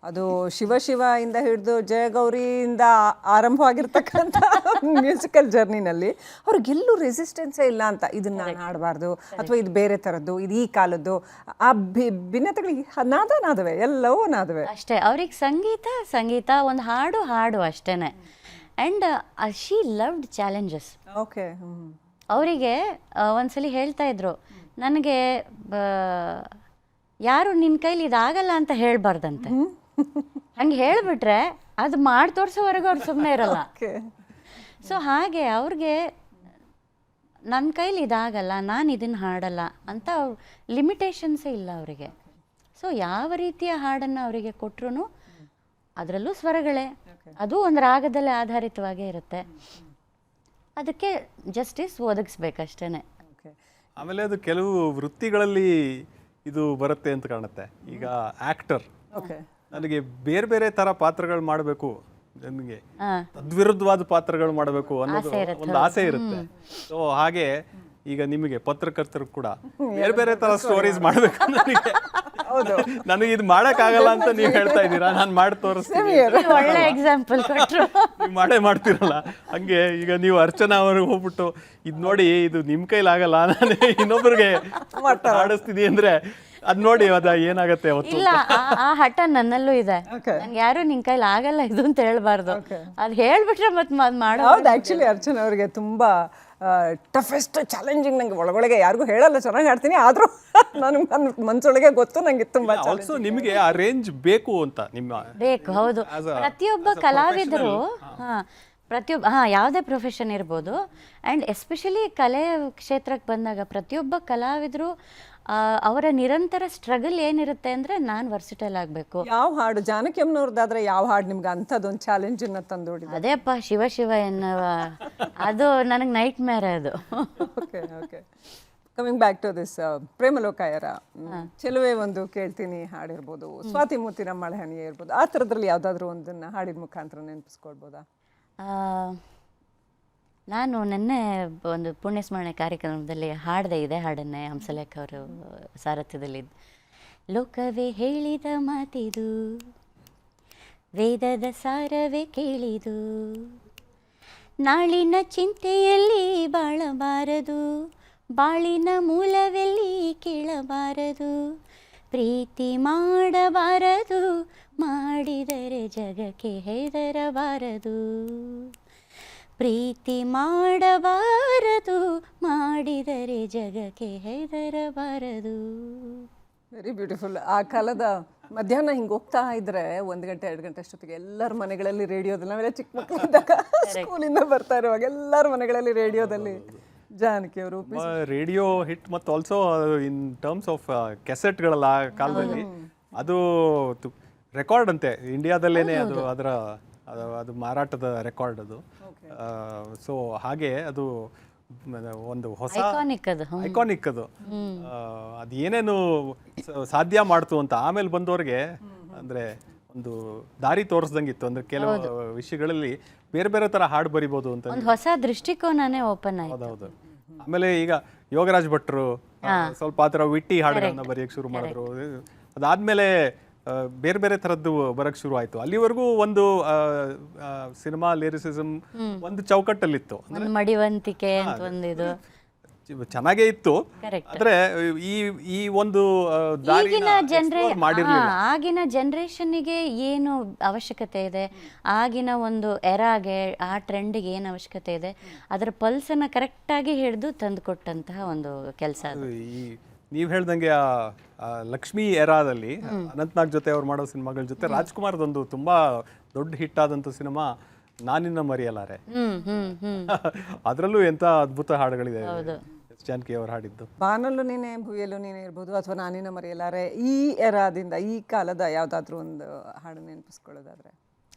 ಅದು ಶಿವ ಶಿವ ಇಂದ ಹಿಡಿದು ಜಯಗೌರಿಯಿಂದ ಆರಂಭವಾಗಿರ್ತಕ್ಕಂಥ ಮ್ಯೂಸಿಕಲ್ ಜರ್ನಿನಲ್ಲಿ ಅವ್ರಿಗೆಲ್ಲೂ ರೆಸಿಸ್ಟೆನ್ಸೇ ಇಲ್ಲ ಅಂತ, ಇದನ್ನ ನಾನು ಹಾಡಬಾರ್ದು ಅಥವಾ ಇದು ಬೇರೆ ಥರದ್ದು, ಇದು ಈ ಕಾಲದ್ದು, ಆ ಭಿನ್ನತೆಗಳಿಗೆ ನಾದವೇ, ಎಲ್ಲವೂ ನಾದವೇ ಅಷ್ಟೇ. ಅವ್ರಿಗೆ ಸಂಗೀತ ಒಂದು ಹಾಡು ಅಷ್ಟೇನೆ. And she loved challenges. Okay. ಅವರಿಗೆ ಒಂದ್ಸಲಿ ಹೇಳ್ತಾ ಇದ್ರು, ನನಗೆ ಯಾರು ನಿನ್ನ ಕೈಲಿ ಇದಾಗಲ್ಲ ಅಂತ ಹೇಳ್ಬಾರ್ದಂತೆ. ಹಂಗೆ ಹೇಳಿಬಿಟ್ರೆ ಅದು ಮಾಡಿ ತೋರಿಸೋವರೆಗೂ ಅವ್ರು ಸುಮ್ಮನೆ ಇರಲ್ಲ. ಸೊ ಹಾಗೆ ಅವ್ರಿಗೆ ನನ್ನ ಕೈಲಿ ಇದಾಗಲ್ಲ, ನಾನು ಇದನ್ನು ಹಾಡಲ್ಲ ಅಂತ ಲಿಮಿಟೇಷನ್ಸೇ ಇಲ್ಲ ಅವರಿಗೆ. ಸೊ ಯಾವ ರೀತಿಯ ಹಾಡನ್ನು ಅವರಿಗೆ ಕೊಟ್ಟರು ಅದರಲ್ಲೂ ಸ್ವರಗಳೇ, ಅದು ಒಂದು ರಾಗದಲ್ಲೇ ಆಧಾರಿತವಾಗೇ ಇರುತ್ತೆ. ಅದಕ್ಕೆ ಜಸ್ಟಿಸ್ ಒದಗಿಸ್ಬೇಕಷ್ಟೇ. ಆಮೇಲೆ ಅದು ಕೆಲವು ವೃತ್ತಿಗಳಲ್ಲಿ ಇದು ಬರುತ್ತೆ ಅಂತ ಕಾಣುತ್ತೆ. ಈಗ ಆಕ್ಟರ್, ನನಗೆ ಬೇರೆ ಬೇರೆ ಥರ ಪಾತ್ರಗಳು ಮಾಡಬೇಕು, ನನಗೆ ತದ್ವಿರುದ್ಧವಾದ ಪಾತ್ರಗಳು ಮಾಡಬೇಕು ಅನ್ನೋದು ಒಂದು ಆಸೆ ಇರುತ್ತೆ. ಸೊ ಹಾಗೆ ಈಗ ನಿಮಗೆ ಪತ್ರಕರ್ತರು ಕೂಡ ಬೇರೆ ಬೇರೆ ತರ ಸ್ಟೋರೀಸ್ ಮಾಡಬೇಕು ನನಗೆ ಇದು ಮಾಡಕ್ಕಾಗಲ್ಲ ಅಂತ ನೀವು ಹೇಳ್ತಾ ಇದ್ದೀರಾ, ನಾನು ಮಾಡಿ ತೋರಿಸ್ತೀನಿ. ಒಳ್ಳೆ ಎಕ್ಸಾಂಪಲ್ ಕೊಟ್ಟರು. ನೀವು ಮಾಡೇ ಮಾಡ್ತಿರಲ್ಲ. ಹಂಗೆ ಈಗ ನೀವು ಅರ್ಚನಾ ಅವ್ರಿಗೆ ಹೋಗ್ಬಿಟ್ಟು ಇದು ನೋಡಿ ಇದು ನಿಮ್ಮ ಕೈಲಾಗಲ್ಲ, ನಾನು ಇನ್ನೊಬ್ರಿಗೆ ಆಡಿಸ್ತೀನಿ ಅಂದ್ರೆ ಅದ್ ನೋಡಿ ಅದ ಏನಾಗತ್ತೆ ಅವತ್ತು. ಇಲ್ಲ, ಆ ಹಠ ನನ್ನಲ್ಲೂ ಇದೆ. ನನ್ಗೆ ಯಾರು ನಿನ್ ಕೈಲಿ ಆಗಲ್ಲ ಇದು ಅಂತ ಹೇಳ್ಬಾರ್ದು, ಅದ್ ಹೇಳ್ಬಿಟ್ರೆ ಮತ್ತೆ ಮಾಡೋ. ಹೌದು, ಆಕ್ಚುಲಿ ಅರ್ಚನಾ ಅವ್ರಿಗೆ ತುಂಬಾ ಟಫೆಸ್ಟ್ ಚಾಲೆಂಜಿಂಗ್. ನಂಗೆ ಒಳಗೊಳಗೆ ಯಾರಿಗೂ ಹೇಳಲ್ಲ ಚೆನ್ನಾಗಿ ಆಡ್ತೀನಿ, ಆದ್ರೂ ನನಗೆ ನನ್ನ ಮನ್ಸೊಳಗೆ ಗೊತ್ತು ನಂಗೆ ತುಂಬಾ. ಆಲ್ಸೋ ನಿಮಗೆ ಆ ರೇಂಜ್ ಬೇಕು ಅಂತ ನಿಮ್ಮ ಬೇಕು. ಹೌದು, ಪ್ರತಿಯೊಬ್ಬ ಕಲಾವಿದರು ಯಾವುದೇ ಪ್ರೊಫೆಷನ್ ಇರ್ಬೋದು, ಆ್ಯಂಡ್ ಎಸ್ಪೆಷಲಿ ಕಲೆ ಕ್ಷೇತ್ರಕ್ಕೆ ಬಂದಾಗ ಪ್ರತಿಯೊಬ್ಬ ಕಲಾವಿದರು ಅವರ ನಿರಂತರ ಸ್ಟ್ರಗಲ್ ಏನಿರುತ್ತೆ ಅಂದರೆ ನಾನು ವರ್ಸಿಟೈಲ್ ಆಗಬೇಕು. ಯಾವ ಹಾಡು ಜಾನಕಿ ಅಮ್ಮನವ್ರದ್ದಾದ್ರೆ ಯಾವ ಹಾಡು ನಿಮ್ಗೆ ಅಂಥದ್ದೊಂದು ಚಾಲೆಂಜನ್ನು ತಂದೋಡಿದೆ? ಅದೇಪ್ಪ ಶಿವ ಶಿವ ಎನ್ನುವ, ಅದು ನನಗೆ ನೈಟ್ ಮೇರೆ ಅದು. Okay okay, coming back to this ಪ್ರೇಮಲೋಕಾಯರ ಚೆಲುವೆ ಒಂದು ಕೇಳ್ತೀನಿ ಹಾಡಿರ್ಬೋದು, ಸ್ವಾತಿ ಮುತ್ತಿನ ಮಳೆಹನಿ ಇರ್ಬೋದು, ಆ ಥರದ್ರಲ್ಲಿ ಯಾವುದಾದ್ರೂ ಒಂದನ್ನು ಹಾಡಿದ ಮುಖಾಂತರ ನೆನಪಿಸ್ಕೊಳ್ಬೋದಾ? ನಾನು ನಿನ್ನೆ ಒಂದು ಪುಣ್ಯಸ್ಮರಣೆ ಕಾರ್ಯಕ್ರಮದಲ್ಲಿ ಹಾಡಿದೆ ಇದೇ ಹಾಡನ್ನೇ, ಹಂಸಲೇಖ ಅವರು ಸಾರಥ್ಯದಲ್ಲಿ. ಲೋಕವೇ ಹೇಳಿದ ಮಾತಿದು, ವೇದದ ಸಾರವೇ ಕೇಳಿದು, ನಾಳಿನ ಚಿಂತೆಯಲ್ಲಿ ಬಾಳಬಾರದು, ಬಾಳಿನ ಮೂಲವೆಲ್ಲಿ ಕೇಳಬಾರದು, ಪ್ರೀತಿ ಮಾಡಬಾರದು, ಮಾಡಿದರೆ ಜಗಕ್ಕೆ ಹೆದರಬಾರದು, ಪ್ರೀತಿ ಮಾಡಬಾರದು, ಮಾಡಿದರೆ ಜಗಕ್ಕೆ ಹೆದರಬಾರದು. Very beautiful. ಆ ಕಾಲದ ಮಧ್ಯಾಹ್ನ ಹಿಂಗೆ ಹೋಗ್ತಾ ಇದ್ರೆ 1 ಗಂಟೆ 2 ಗಂಟೆ ಅಷ್ಟೊತ್ತಿಗೆ ಎಲ್ಲರ ಮನೆಗಳಲ್ಲಿ ರೇಡಿಯೋದಲ್ಲಿ, ನಾವೆಲ್ಲ ಚಿಕ್ಕ ಮಕ್ಕಳಿದ್ದಾಗ ಸ್ಕೂಲಿಂದ ಬರ್ತಾ ಇರುವಾಗ ಎಲ್ಲರ ಮನೆಗಳಲ್ಲಿ ರೇಡಿಯೋದಲ್ಲಿ ಜಾನಕಿ ಅವರು ರೇಡಿಯೋ ಹಿಟ್. ಮತ್ತು ಆಲ್ಸೋ ಇನ್ ಟರ್ಮ್ಸ್ ಆಫ್ ಕೆಸೆಟ್ಗಳಲ್ಲ ಆ ಕಾಲದಲ್ಲಿ, ಅದು ರೆಕಾರ್ಡ್ ಅಂತೆ ಇಂಡಿಯಾದಲ್ಲೇನೆ, ಅದು ಅದು ಮಾರಾಟದ ರೆಕಾರ್ಡ್ ಅದು. ಸೊ ಹಾಗೆ ಅದು ಒಂದು ಹೊಸ ಐಕಾನಿಕ್ ಅದು ಅದು ಏನೇನು ಸಾಧ್ಯ ಮಾಡ್ತು ಅಂತ ಆಮೇಲೆ ಬಂದವ್ರಿಗೆ ಅಂದ್ರೆ ಒಂದು ದಾರಿ ತೋರಿಸ್ದಂಗಿತ್ತು. ಅಂದ್ರೆ ಕೆಲವು ವಿಷಯಗಳಲ್ಲಿ ಬೇರೆ ಬೇರೆ ತರ ಹಾಡು ಬರಿಬೋದು ಅಂತ ಒಂದು ಹೊಸ ದೃಷ್ಟಿಕೋನನೇ ಓಪನ್ ಆಯ್ತು. ಹೌದೌದು. ಆಮೇಲೆ ಈಗ ಯೋಗರಾಜ್ ಭಟ್ರು ಸ್ವಲ್ಪ ಆ ಥರ ವಿಟ್ಟಿ ಹಾಡುಗಳನ್ನ ಬರೆಯಕ್ಕೆ ಶುರು ಮಾಡಿದ್ರು. ಅದಾದಮೇಲೆ ಬೇರೆ ಬೇರೆ ಥರದ್ದು ಬರೋಕ್ಕೆ ಶುರು ಆಯಿತು. ಅಲ್ಲಿವರೆಗೂ ಒಂದು ಸಿನಿಮಾ ಲಿರಿಸಿಸಮ್ ಒಂದು ಚೌಕಟ್ಟಲ್ಲಿತ್ತು, ಒಂದು ಮಡಿವಂತಿಕೆ ಅಂತ ಒಂದಿದು ಚೆನ್ನಾಗೇ ಇತ್ತು. ಆದರೆ ಈ ಒಂದು ದಾರಿನ ಎಕ್ಸ್ಪ್ಲೋರ್ ಮಾಡಿರಲಿಲ್ಲ. ಆಗಿನ ಜನ್ರೇಷನ್ನಿಗೆ ಏನು ಅವಶ್ಯಕತೆ ಇದೆ, ಆಗಿನ ಒಂದು ಎರಾಗೆ ಆ ಟ್ರೆಂಡಿಗೆ ಏನು ಅವಶ್ಯಕತೆ ಇದೆ, ಅದರ ಪಲ್ಸನ್ನು ಕರೆಕ್ಟಾಗಿ ಹಿಡಿದು ತಂದುಕೊಟ್ಟಂತಹ ಒಂದು ಕೆಲಸ ಅದು. ನೀವು ಹೇಳ್ದಂಗೆ ಆ ಲಕ್ಷ್ಮಿ ಎರಾದಲ್ಲಿ ಅನಂತ್ನಾಗ್ ಜೊತೆ ಅವ್ರು ಮಾಡೋ ಸಿನಿಮಾಗಳ ಜೊತೆ ರಾಜ್ಕುಮಾರ್ದೊಂದು ತುಂಬಾ ದೊಡ್ಡ ಹಿಟ್ ಆದಂಥ ಸಿನಿಮಾ ನಾನಿನ್ನ ಮರೆಯಲಾರೆ. ಅದರಲ್ಲೂ ಎಂಥ ಅದ್ಭುತ ಹಾಡುಗಳಿದೆ ಜಾನಕಿ ಅವ್ರು ಹಾಡಿದ್ದು. ಬಾನಲ್ಲೂ ನೀನೆ ಭುವಿಯಲ್ಲೂ ನೀನೆ ಇರ್ಬೋದು, ಅಥವಾ ನಾನಿನ್ನ ಮರೆಯಲಾರೆ. ಈ ಎರಾದಿಂದ, ಈ ಕಾಲದ ಯಾವುದಾದ್ರೂ ಒಂದು ಹಾಡು ನೆನಪಿಸ್ಕೊಳ್ಳೋದಾದ್ರೆ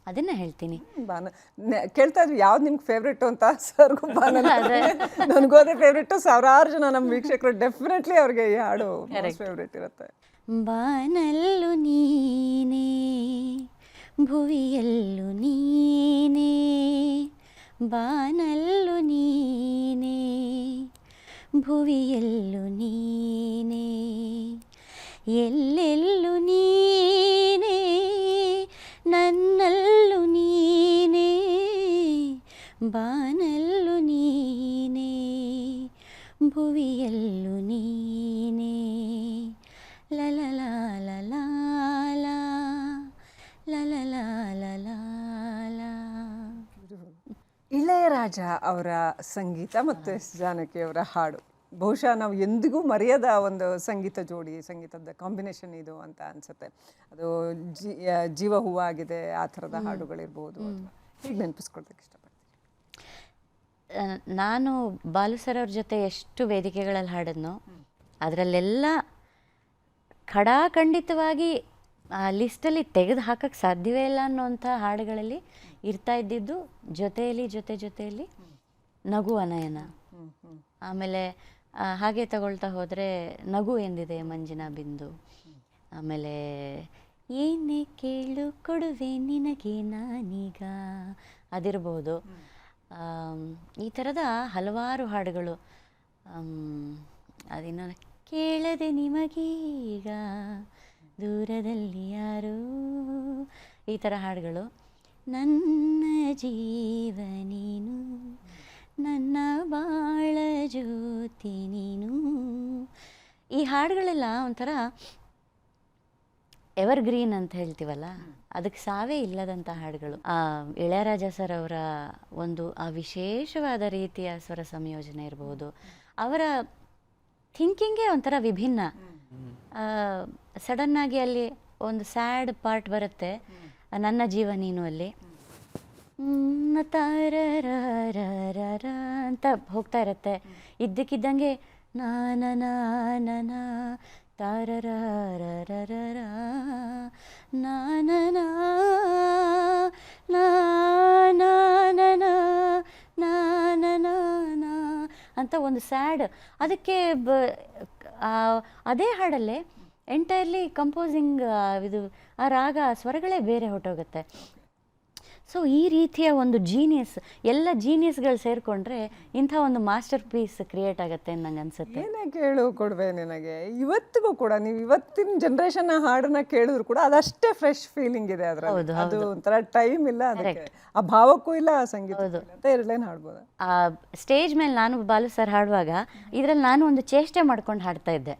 ಅದನ್ನ ಹೇಳ್ತೀನಿ. ಬಾನ ಕೇಳ್ತಾ ಇದ್ವಿ ಯಾವ್ದು ನಿಮ್ಗೆ ಫೇವ್ರೇಟು ಅಂತ. ಸರ್ಗೂ ಬಾನಲ್ಲ, ನನಗೂ ಅದೇ ಫೇವ್ರೇಟು. ಸಾವಿರಾರು ಜನ ನಮ್ಮ ವೀಕ್ಷಕರು ಡೆಫಿನೆಟ್ಲಿ ಅವ್ರಿಗೆ ಈ ಹಾಡು ಫೇವ್ರೇಟ್ ಇರುತ್ತೆ. ಬಾನಲ್ಲು ನೀನೇ ಭುವಿಯಲ್ಲು ನೀನೇ, ಬಾನಲ್ಲು ನೀನೇ ಭುವಿಯಲ್ಲು ನೀನೇ, ಎಲ್ಲೆಲ್ಲು ನೀನೇ ನನ್ನಲ್ಲು ನೀನೇ, ಬಾನಲ್ಲು ನೀನೇ ಭುವಿಯಲ್ಲು ನೀನೇ, ಲಲಲಾ ಲಲಾ ಲಲಲಾ ಲಲಾ. ಇಳೆಯರಾಜ ಅವರ ಸಂಗೀತ ಮತ್ತು ಎಸ್ ಜಾನಕಿ ಅವರ ಹಾಡು ಬಹುಶಃ ನಾವು ಎಂದಿಗೂ ಮರೆಯದ ಒಂದು ಸಂಗೀತ ಜೋಡಿ, ಸಂಗೀತದ ಕಾಂಬಿನೇಷನ್ ಇದು ಅಂತ ಅನ್ಸುತ್ತೆ. ಅದು ಜೀವ ಹೂವಾಗಿದೆ, ಆ ಥರದ ಹಾಡುಗಳಿರ್ಬೋದು. ಹೀಗೆ ನೆನಪಿಸ್ಕೊಳ್ತಕ್ಕೆ ಇಷ್ಟಪಡ್ತೀನಿ. ನಾನು ಬಾಲು ಸರ್ ಅವ್ರ ಜೊತೆ ಎಷ್ಟು ವೇದಿಕೆಗಳಲ್ಲಿ ಹಾಡಿದ್ನೋ ಅದರಲ್ಲೆಲ್ಲ ಖಡಾಖಂಡಿತವಾಗಿ ಆ ಲಿಸ್ಟಲ್ಲಿ ತೆಗೆದು ಹಾಕಕ್ಕೆ ಸಾಧ್ಯವೇ ಇಲ್ಲ ಅನ್ನೋಂಥ ಹಾಡುಗಳಲ್ಲಿ ಇರ್ತಾ ಇದ್ದಿದ್ದು ಜೊತೆಯಲ್ಲಿ ನಗು ಅನಯನ, ಆಮೇಲೆ ಹಾಗೆ ತಗೊಳ್ತಾ ಹೋದರೆ ನಗು ಎಂದಿದೆ ಮಂಜಿನ ಬಿಂದು, ಆಮೇಲೆ ಏನೇ ಕೇಳು ಕೊಡುವೆ ನಿನಗೆ ನಾನೀಗ ಅದಿರ್ಬೋದು. ಈ ಥರದ ಹಲವಾರು ಹಾಡುಗಳು. ಅದಿನ್ನು ಕೇಳದೆ ನಿಮಗೀಗ ದೂರದಲ್ಲಿ ಯಾರು, ಈ ಥರ ಹಾಡುಗಳು. ನನ್ನ ಜೀವ ನೀನು, ನನ್ನ ಬಾಳ ಜ್ಯೋತಿ ನೀನು, ಈ ಹಾಡುಗಳೆಲ್ಲ ಒಂಥರ ಎವರ್ಗ್ರೀನ್ ಅಂತ ಹೇಳ್ತೀವಲ್ಲ, ಅದಕ್ಕೆ ಸಾವೇ ಇಲ್ಲದಂಥ ಹಾಡುಗಳು. ಇಳೆಯರಾಜ ಸರ್ ಅವರ ಒಂದು ಆ ವಿಶೇಷವಾದ ರೀತಿಯ ಸ್ವರ ಸಂಯೋಜನೆ ಇರ್ಬೋದು, ಅವರ ಥಿಂಕಿಂಗೇ ಒಂಥರ ವಿಭಿನ್ನ. ಸಡನ್ನಾಗಿ ಅಲ್ಲಿ ಒಂದು ಸ್ಯಾಡ್ ಪಾರ್ಟ್ ಬರುತ್ತೆ, ನನ್ನ ಜೀವ ನೀನು ಅಲ್ಲಿ ತಾರರ ಅಂತ ಹೋಗ್ತಾ ಇರುತ್ತೆ. ಇದ್ದಕ್ಕಿದ್ದಂಗೆ ನಾನನ ತಾರರ ನಾನನ ಅಂತ ಒಂದು ಸ್ಯಾಡ್. ಅದಕ್ಕೆ ಅದೇ ಹಾಡಲ್ಲೇ ಎಂಟೈರ್ಲಿ ಕಂಪೋಸಿಂಗ್ ಇದು ಆ ರಾಗ ಸ್ವರಗಳೇ ಬೇರೆ ಹೊಟ್ಟೋಗುತ್ತೆ. ಸೊ ಈ ರೀತಿಯ ಒಂದು ಜೀನಿಯಸ್, ಎಲ್ಲ ಜೀನಿಯಸ್ಗಳು ಸೇರಿಕೊಂಡ್ರೆ ಇಂಥ ಒಂದು ಮಾಸ್ಟರ್ ಪೀಸ್ ಕ್ರಿಯೇಟ್ ಆಗುತ್ತೆ ನಂಗೆ ಅನ್ಸುತ್ತೆ. ಏನೇ ಕೇಳು ಕೊಡುವೆ ನಿನಗೆ, ಇವತ್ತಿಗೂ ಕೂಡ ನೀವು ಇವತ್ತಿನ ಜನ್ರೇಷನ್ ಹಾಡನ್ನ ಕೇಳಿದ್ರು ಕೂಡ ಅದಷ್ಟೇ ಫ್ರೆಶ್ ಫೀಲಿಂಗ್ ಇದೆ ಅದರಲ್ಲಿ. ಅದು ಒಂಥರ ಟೈಮ್ ಇಲ್ಲ ಅದಕ್ಕೆ, ಆ ಭಾವಕ್ಕೂ ಇಲ್ಲ, ಆ ಸಂಗೀತ ಅಂತ ಎರಡೇನು ಹಾಡ್ಬೋದು. ಆ ಸ್ಟೇಜ್ ಮೇಲೆ ನಾನು ಬಾಲು ಸರ್ ಹಾಡುವಾಗ ಇದರಲ್ಲಿ ನಾನು ಒಂದು ಚೇಷ್ಟೆ ಮಾಡ್ಕೊಂಡು ಹಾಡ್ತಾ ಇದ್ದೆ.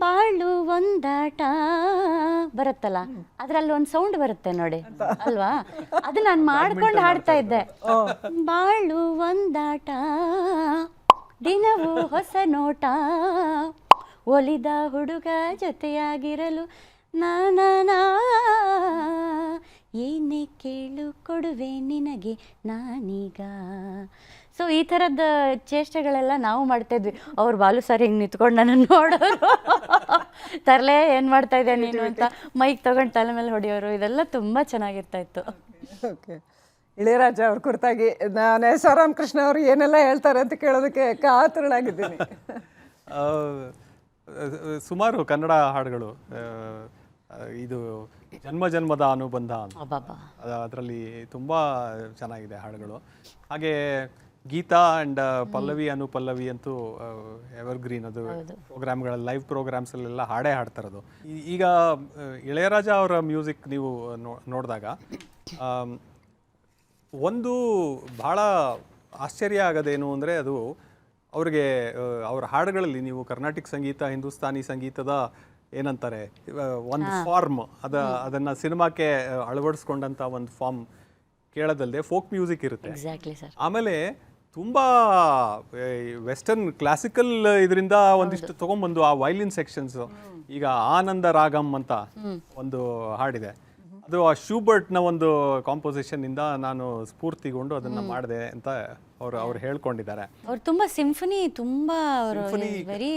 ಬಾಳು ಒಂದಾಟ ಬರುತ್ತಲ್ಲ, ಅದ್ರಲ್ಲಿ ಒಂದು ಸೌಂಡ್ ಬರುತ್ತೆ ನೋಡಿ ಅಲ್ವಾ, ಅದು ನಾನು ಮಾಡ್ಕೊಂಡು ಹಾಡ್ತಾ ಇದ್ದೆ. ಬಾಳು ಒಂದಾಟ ದಿನವೂ ಹೊಸ ನೋಟ, ಒಲಿದ ಹುಡುಗ ಜೊತೆಯಾಗಿರಲು ನಾನಾ, ಏನೇ ಕೇಳು ಕೊಡುವೆ ನಿನಗೆ ನಾನೀಗ. ಸೊ ಈ ಥರದ ಚೇಷ್ಟೆಗಳೆಲ್ಲ ನಾವು ಮಾಡ್ತಾ ಇದ್ವಿ. ಅವ್ರು ಬಾಲು ಸರ್ ಹಿಂಗೆ ನಿಂತ್ಕೊಂಡು ನನ್ನನ್ನು ನೋಡೋರು, ತರಲೆ ಏನು ಮಾಡ್ತಾ ಇದ್ದೆ ನೀನು ಅಂತ ಮೈಕ್ ತೊಗೊಂಡು ತಲೆ ಮೇಲೆ ಹೊಡೆಯೋರು, ಇದೆಲ್ಲ ತುಂಬ ಚೆನ್ನಾಗಿರ್ತಾ ಇತ್ತು. ಓಕೆ, ಇಳೆಯರಾಜ ಅವ್ರ ಕುರಿತಾಗಿ ನಾನು ಎಸ್ ಆರ್ ರಾಮಕೃಷ್ಣ ಅವರು ಏನೆಲ್ಲ ಹೇಳ್ತಾರೆ ಅಂತ ಕೇಳೋದಕ್ಕೆ ಕಾತುರಳಾಗಿದ್ದೀನಿ. ಸುಮಾರು ಕನ್ನಡ ಹಾಡುಗಳು, ಇದು ಜನ್ಮ ಜನ್ಮದ ಅನುಬಂಧ, ಅದರಲ್ಲಿ ತುಂಬ ಚೆನ್ನಾಗಿದೆ ಹಾಡುಗಳು. ಹಾಗೆ ಗೀತಾ ಆ್ಯಂಡ್ ಪಲ್ಲವಿ ಅನುಪಲ್ಲವಿ ಅಂತೂ ಎವರ್ ಗ್ರೀನ್. ಅದು ಪ್ರೋಗ್ರಾಮ್ಗಳಲ್ಲಿ ಲೈವ್ ಪ್ರೋಗ್ರಾಮ್ಸಲ್ಲೆಲ್ಲ ಹಾಡೇ ಹಾಡ್ತಾರದು. ಈಗ ಇಳೆಯರಾಜ ಅವರ ಮ್ಯೂಸಿಕ್ ನೀವು ನೋಡಿದಾಗ ಒಂದು ಭಾಳ ಆಶ್ಚರ್ಯ ಆಗೋದೇನು ಅಂದರೆ, ಅದು ಅವ್ರಿಗೆ ಅವರ ಹಾಡುಗಳಲ್ಲಿ ನೀವು ಕರ್ನಾಟಿಕ್ ಸಂಗೀತ, ಹಿಂದೂಸ್ತಾನಿ ಸಂಗೀತದ ಏನಂತಾರೆ ಒಂದು ಫಾರ್ಮ್, ಅದನ್ನು ಸಿನಿಮಾಕ್ಕೆ ಅಳವಡಿಸ್ಕೊಂಡಂಥ ಒಂದು ಫಾರ್ಮ್ ಕೇಳೋದಲ್ಲದೆ ಫೋಕ್ ಮ್ಯೂಸಿಕ್ ಇರುತ್ತೆ. ಆಮೇಲೆ ತುಂಬ ವೆಸ್ಟರ್ನ್ ಕ್ಲಾಸಿಕಲ್ ಇದರಿಂದ ಒಂದಿಷ್ಟು ತೊಗೊಂಬಂದು ಆ ವೈಲಿನ್ ಸೆಕ್ಷನ್ಸು, ಈಗ ಆನಂದ ರಾಗಂ ಅಂತ ಒಂದು ಹಾಡಿದೆ, ಅದು ಆ ಶೂಬರ್ಟ್ನ ಒಂದು ಕಾಂಪೋಸಿಷನ್ನಿಂದ ನಾನು ಸ್ಫೂರ್ತಿಗೊಂಡು ಅದನ್ನು ಮಾಡಿದೆ ಅಂತ ಅವ್ರು ಹೇಳ್ಕೊಂಡಿದ್ದಾರೆ. ಅವ್ರು ತುಂಬ ಸಿಂಫನಿ, ತುಂಬ ಅವರು ವೆರಿ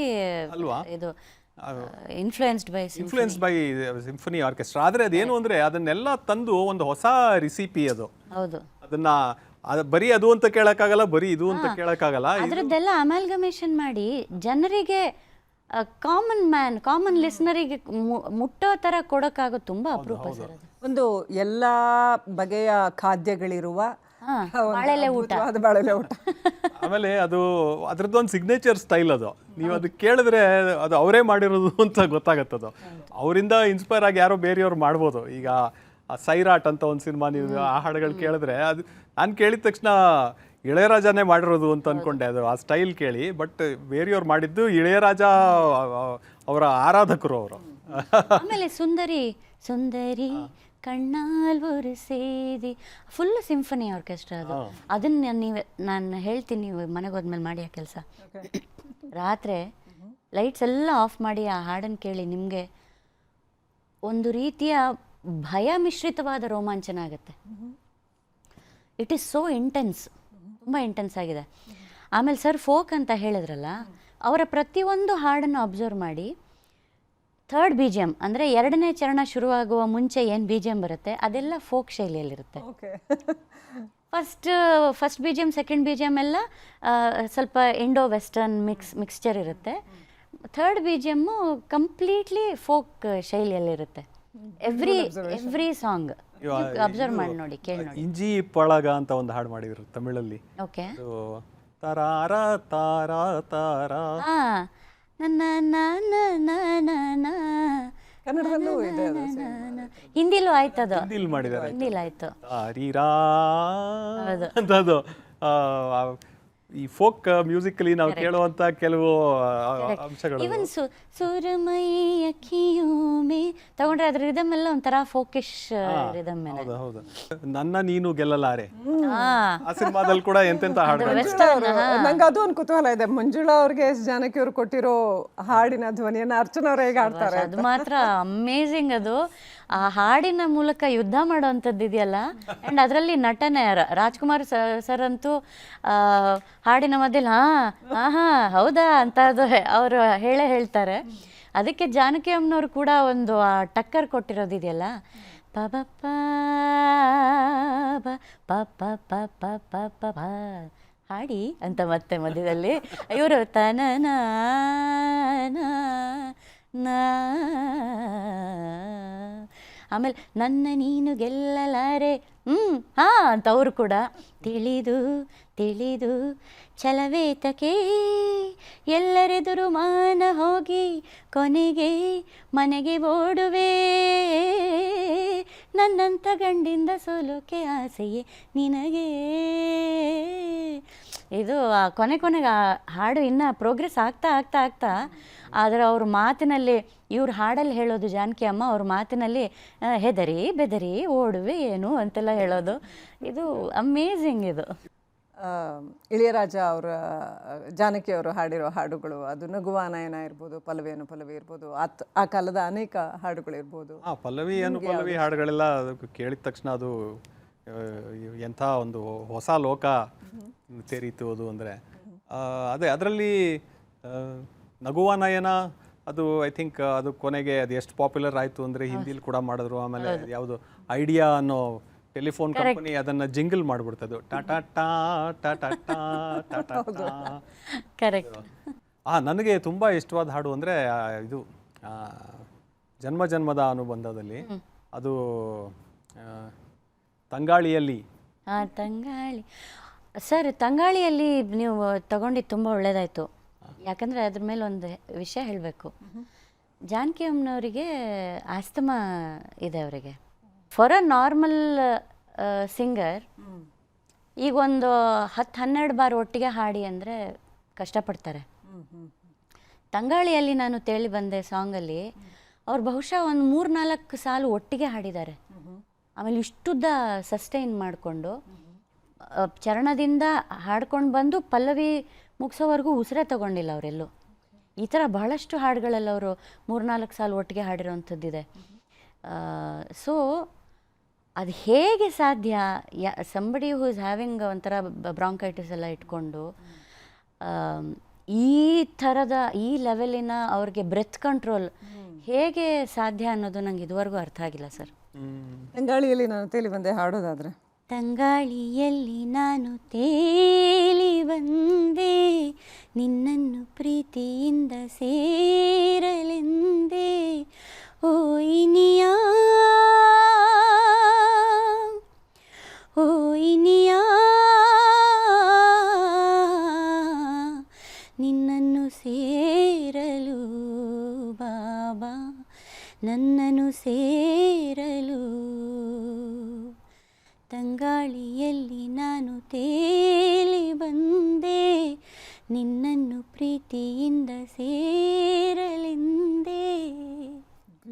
ಅಲ್ವಾ, ಇದು ಇನ್ಫ್ಲೂಯೆನ್ಸ್ಡ್ ಬೈ ಸಿಂಫನಿ ಆರ್ಕೆಸ್ಟ್ರಾ. ಆದರೆ ಅದೇನು ಅಂದರೆ ಅದನ್ನೆಲ್ಲ ತಂದು ಒಂದು ಹೊಸ ರೆಸಿಪಿ ಅದು. ಹೌದು, ಅದನ್ನ ಬರೀ ಅದು ಅಂತ ಕೇಳಕ್ಕಾಗಲ್ಲ, ಬರೀ ಇದು ಅಂತ ಕೇಳಕ್ಕಾಗಲ್ಲ. ಅದರದ್ದೆಲ್ಲ ಅಮಾಲ್ಗಮೇಷನ್ ಮಾಡಿ ಜನರಿಗೆ, ಕಾಮನ್ ಲಿಸ್ನರಿಗೆ ಮುಟ್ಟೋ ಥರ ಕೊಡೋಕ್ಕಾಗೋದು ತುಂಬ ಅಪರೂಪ ಸರ್. ಒಂದು ಎಲ್ಲ ಬಗೆಯ ಖಾದ್ಯಗಳಿರುವ ಬಾಳೆಲೆ ಊಟ. ಆಮೇಲೆ ಅದು ಅದ್ರದ್ದೊಂದು ಸಿಗ್ನೇಚರ್ ಸ್ಟೈಲ್ ಅದು. ನೀವು ಅದು ಕೇಳಿದ್ರೆ ಅದು ಅವರೇ ಮಾಡಿರೋದು ಅಂತ ಗೊತ್ತಾಗತ್ತದು. ಅವರಿಂದ ಇನ್ಸ್ಪೈರ್ ಆಗಿ ಯಾರೋ ಬೇರೆಯವ್ರು ಮಾಡ್ಬೋದು. ಈಗ ಸೈರಾಟ್ ಅಂತ ಒಂದು ಸಿನಿಮಾ ನೀವು ಆ ಹಾಡುಗಳು ಕೇಳಿದ್ರೆ, ಅದು ನಾನು ಕೇಳಿದ ತಕ್ಷಣ ಇಳೆಯರಾಜನೇ ಮಾಡಿರೋದು ಅಂತ ಅಂದ್ಕೊಂಡೆ, ಅದು ಆ ಸ್ಟೈಲ್ ಕೇಳಿ. ಬಟ್ ಬೇರೆಯವ್ರು ಮಾಡಿದ್ದು ಇಳೆಯರಾಜ ಅವರ ಆರಾಧಕರು ಅವರು. ಆಮೇಲೆ ಸುಂದರಿ ಸುಂದರಿ ಕಣ್ಣಾಲ್ ஒரு ಸೇದಿ ಫುಲ್ ಸಿಂಫನಿ ಆರ್ಕೆಸ್ಟ್ರಾ ಅದು. ಅದನ್ನ ನಾನು ಹೇಳ್ತೀನಿ, ನೀವು ಮನೆಗೆ ಹೋದ್ಮೇಲೆ ಮಾಡಿ ಆ ಕೆಲಸ. ರಾತ್ರಿ ಲೈಟ್ಸ್ ಎಲ್ಲ ಆಫ್ ಮಾಡಿ ಆ ಹಾಡನ್ನು ಕೇಳಿ, ನಿಮಗೆ ಒಂದು ರೀತಿಯ ಭಯ ಮಿಶ್ರಿತವಾದ ರೋಮಾಂಚನ ಆಗುತ್ತೆ. ಇಟ್ ಈಸ್ ಸೋ ಇಂಟೆನ್ಸ್, ತುಂಬ ಇಂಟೆನ್ಸ್ ಆಗಿದೆ. ಆಮೇಲೆ ಸರ್ ಫೋಕ್ ಅಂತ ಹೇಳಿದ್ರಲ್ಲ, ಅವರ ಪ್ರತಿಯೊಂದು ಹಾಡನ್ನು ಅಬ್ಸರ್ವ್ ಮಾಡಿ, ಥರ್ಡ್ ಬಿ ಜಿ ಎಮ್ ಅಂದರೆ ಎರಡನೇ ಚರಣ ಶುರುವಾಗುವ ಮುಂಚೆ ಏನು ಬಿ ಜಿ ಎಮ್ ಬರುತ್ತೆ ಅದೆಲ್ಲ ಫೋಕ್ ಶೈಲಿಯಲ್ಲಿರುತ್ತೆ. First B G M, second B G M ಎಲ್ಲ ಸ್ವಲ್ಪ ಇಂಡೋ ವೆಸ್ಟರ್ನ್ ಮಿಕ್ಸ್ಚರ್ ಇರುತ್ತೆ. Third B G M completely folk ಶೈಲಿಯಲ್ಲಿರುತ್ತೆ. ಎವ್ರಿ ಸಾಂಗ್ ಅಬ್ಸರ್ವ್ ಮಾಡಿ ನೋಡಿ, ಕೇಳಿ ನೋಡಿ. ಇಂಜಿ ಪಳಗ ಅಂತ ಒಂದು ಹಾಡು ಮಾಡಿದ್ರು ತಮಿಳಲ್ಲಿ. ಓಕೆ, ತಾರ ತಾರ ತಾರ, ಕನ್ನಡದಲ್ಲೂ ಇದೆ, ಹಿಂದಿಲೂ ಆಯ್ತದು, ಹಿಂದಿಲ್ ಮಾಡಿದ್ದಾರೆ, ಹಿಂದಿಲ್ ಆಯ್ತು ಅಂತದು. ಈ ಫೋಕ್ ಮ್ಯೂಸಿಕಲಿ ನಾವು ಕೇಳುವಂತ ಕೆಲವು ಅಂಶಗಳು, ಇವನ್ ಸುರಮಯಿ ಅಖಿಯೂಮೆ ತಗೊಂಡ್ರೆ ಅದ್ರ ರಿದಮ್ ಎಲ್ಲ ಒಂಥರ ಫೋಕಿಶ್ ರಿದಮ್. ಹೌದು, ನನ್ನ ನೀನು ಗೆಲ್ಲಲಾರೆ ಆ ಸಿನಿಮಾದಲ್ಲಿ ಕೂಡ ಎಂತೆಂತ ಹಾಡು. ನಂಗೆ ಅದು ಒಂದು ಕುತೂಹಲ ಇದೆ, ಮಂಜುಳಾ ಅವ್ರಿಗೆ ಎಸ್ ಜಾನಕಿ ಅವ್ರು ಕೊಟ್ಟಿರೋ ಹಾಡಿನ ಧ್ವನಿಯನ್ನ ಅರ್ಚನಾ ಅವ್ರು ಹೇಗೆ ಆಡ್ತಾರೆ? ಅದು ಮಾತ್ರ ಅಮೇಝಿಂಗ್. ಅದು ಆ ಹಾಡಿನ ಮೂಲಕ ಯುದ್ಧ ಮಾಡೋವಂಥದ್ದು ಇದೆಯಲ್ಲ. ಆ್ಯಂಡ್ ಅದರಲ್ಲಿ ನಟನೆ ರಾಜ್ಕುಮಾರ್ ಸರ್ ಅಂತೂ ಹಾಡಿನ ಮಧ್ಯೆ ಹೌದಾ ಅಂತ ಅದು ಅವರು ಹೇಳ್ತಾರೆ. ಅದಕ್ಕೆ ಜಾನಕಿ ಅಮ್ಮನವ್ರು ಕೂಡ ಒಂದು ಟಕ್ಕರ್ ಕೊಟ್ಟಿರೋದಿದೆಯಲ್ಲ, ಪಬಪ್ಪ ಪ ಹಾಡಿ ಅಂತ ಮತ್ತೆ ಮಧ್ಯದಲ್ಲಿ ಇವರು ತನನ ಆಮೇಲೆ ನನ್ನ ನೀನು ಗೆಲ್ಲಲಾರೆ ಅಂತ ಅವರು ಕೂಡ ತಿಳಿದು ತಿಳಿದು ಛಲವೇತಕೆ ಎಲ್ಲರೆದುರು ಮಾನ ಹೋಗಿ ಕೊನೆಗೆ ಮನೆಗೆ ಓಡುವೆ ನನ್ನಂಥ ಗಂಡಿಂದ ಸೋಲೋಕೆ ಆಸೆಯೇ ನಿನಗೆ. ಇದು ಕೊನೆಗೆ ಆ ಹಾಡು ಇನ್ನೂ ಪ್ರೋಗ್ರೆಸ್ ಆಗ್ತಾ ಆದರೆ ಅವ್ರ ಮಾತಿನಲ್ಲಿ, ಇವ್ರ ಹಾಡಲ್ಲಿ ಹೇಳೋದು ಜಾನಕಿ ಅಮ್ಮ, ಅವ್ರ ಮಾತಿನಲ್ಲಿ ಹೆದರಿ ಬೆದರಿ ಓಡುವೆ ಏನು ಅಂತೆಲ್ಲ ಹೇಳೋದು, ಇದು ಅಮೇಝಿಂಗ್. ಇದು ಇಳೆಯರಾಜ ಅವರ ಜಾನಕಿ ಅವರು ಹಾಡಿರೋ ಹಾಡುಗಳು, ಅದು ನಗುವ ನಯನ ಇರ್ಬೋದು, ಪಲ್ಲವಿ ಅನುಪಲ್ಲವಿ ಇರ್ಬೋದು, ಆ ಕಾಲದ ಅನೇಕ ಹಾಡುಗಳು ಇರ್ಬೋದು. ಪಲ್ಲವಿ ಅನುಪಲ್ಲವಿ ಹಾಡುಗಳೆಲ್ಲ ಕೇಳಿದ ತಕ್ಷಣ ಅದು ಎಂಥ ಒಂದು ಹೊಸ ಲೋಕ ಸೇರಿತು ಅದು. ಅಂದರೆ ಅದೇ ಅದರಲ್ಲಿ ನಗುವ ನಯನ ಅದು ಐ ಥಿಂಕ್ ಅದು ಕೊನೆಗೆ ಅದು ಎಷ್ಟು ಪಾಪ್ಯುಲರ್ ಆಯಿತು ಅಂದರೆ ಹಿಂದಿಲಿ ಕೂಡ ಮಾಡಿದ್ರು. ಆಮೇಲೆ ಯಾವುದು ಐಡಿಯಾ ಅನ್ನೋ ಟೆಲಿಫೋನ್ ಕಂಪನಿ ಅದನ್ನು ಜಿಂಗಲ್ ಮಾಡಿಬಿಡ್ತದು, ಟಾಟಾ ಟಾ ಟಾಟಾ ಟಾ ಟಾಟಾ ಟಾ. ಕರೆಕ್ಟ್. ನನಗೆ ತುಂಬ ಇಷ್ಟವಾದ ಹಾಡು ಅಂದರೆ ಇದು ಜನ್ಮ ಜನ್ಮದ ಅನುಬಂಧದಲ್ಲಿ ಅದು ತಂಗಾಳಿಯಲ್ಲಿ. ತಂಗಾಳಿ ಸರ್ ತಂಗಾಳಿಯಲ್ಲಿ ನೀವು ತಗೊಂಡಿದ್ದು ತುಂಬ ಒಳ್ಳೆಯದಾಯಿತು. ಯಾಕಂದರೆ ಅದ್ರ ಮೇಲೆ ಒಂದು ವಿಷಯ ಹೇಳಬೇಕು. ಜಾನಕಿ ಅಮ್ಮನವರಿಗೆ ಆಸ್ತಮಾ ಇದೆ ಅವರಿಗೆ. ಫಾರ್ ಅ ನಾರ್ಮಲ್ ಸಿಂಗರ್ ಈಗ ಒಂದು 10-12 ಬಾರ್ ಒಟ್ಟಿಗೆ ಹಾಡಿ ಅಂದರೆ ಕಷ್ಟಪಡ್ತಾರೆ. ತಂಗಾಳಿಯಲ್ಲಿ ನಾನು ತೇಲಿ ಬಂದೆ ಸಾಂಗಲ್ಲಿ ಅವ್ರು ಬಹುಶಃ ಒಂದು 3-4 ಸಾಲು ಒಟ್ಟಿಗೆ ಹಾಡಿದ್ದಾರೆ. ಆಮೇಲೆ ಇಷ್ಟುದ್ದ ಸಸ್ಟೈನ್ ಮಾಡಿಕೊಂಡು ಚರಣದಿಂದ ಹಾಡ್ಕೊಂಡು ಬಂದು ಪಲ್ಲವಿ ಮುಗಿಸೋವರೆಗೂ ಉಸಿರೇ ತಗೊಂಡಿಲ್ಲ ಅವರೆಲ್ಲೂ. ಈ ಥರ ಬಹಳಷ್ಟು ಹಾಡುಗಳೆಲ್ಲ ಅವರು 3-4 ಸಾಲು ಒಟ್ಟಿಗೆ ಹಾಡಿರೋವಂಥದ್ದಿದೆ. ಸೊ ಅದು ಹೇಗೆ ಸಾಧ್ಯ? ಸಂಬಡಿ ಹೂ ಇಸ್ ಹ್ಯಾವಿಂಗ್ ಒಂಥರ ಬ್ರಾಂಕೈಟಿಸ್ ಎಲ್ಲ ಇಟ್ಕೊಂಡು ಈ ಥರದ ಈ ಲೆವೆಲಿನ ಅವ್ರಿಗೆ ಬ್ರೆತ್ ಕಂಟ್ರೋಲ್ ಹೇಗೆ ಸಾಧ್ಯ ಅನ್ನೋದು ನಂಗೆ ಇದುವರೆಗೂ ಅರ್ಥ ಆಗಿಲ್ಲ ಸರ್. ತಂಗಾಳಿಯಲ್ಲಿ ನಾನು ತೇಲಿ ಬಂದೆ ಹಾಡೋದಾದ್ರೆ, ತಂಗಾಳಿಯಲ್ಲಿ ನಾನು ತೇಲಿ ಬಂದೆ ನಿನ್ನನ್ನು ಪ್ರೀತಿಯಿಂದ ಸೇರಲೆಂದೆ ಓ ಇನಿಯಾ ಓ ಇನಿಯಾ ನಿನ್ನನ್ನು ಸೇರಲು ಬಾಬಾ ನನ್ನನ್ನು ಸೇರಲು ತಂಗಾಳಿಯಲ್ಲಿ ನಾನು ತೇಲಿ ಬಂದೆ ನಿನ್ನನ್ನು ಪ್ರೀತಿಯಿಂದ ಸೇರಲೆಂದೆ.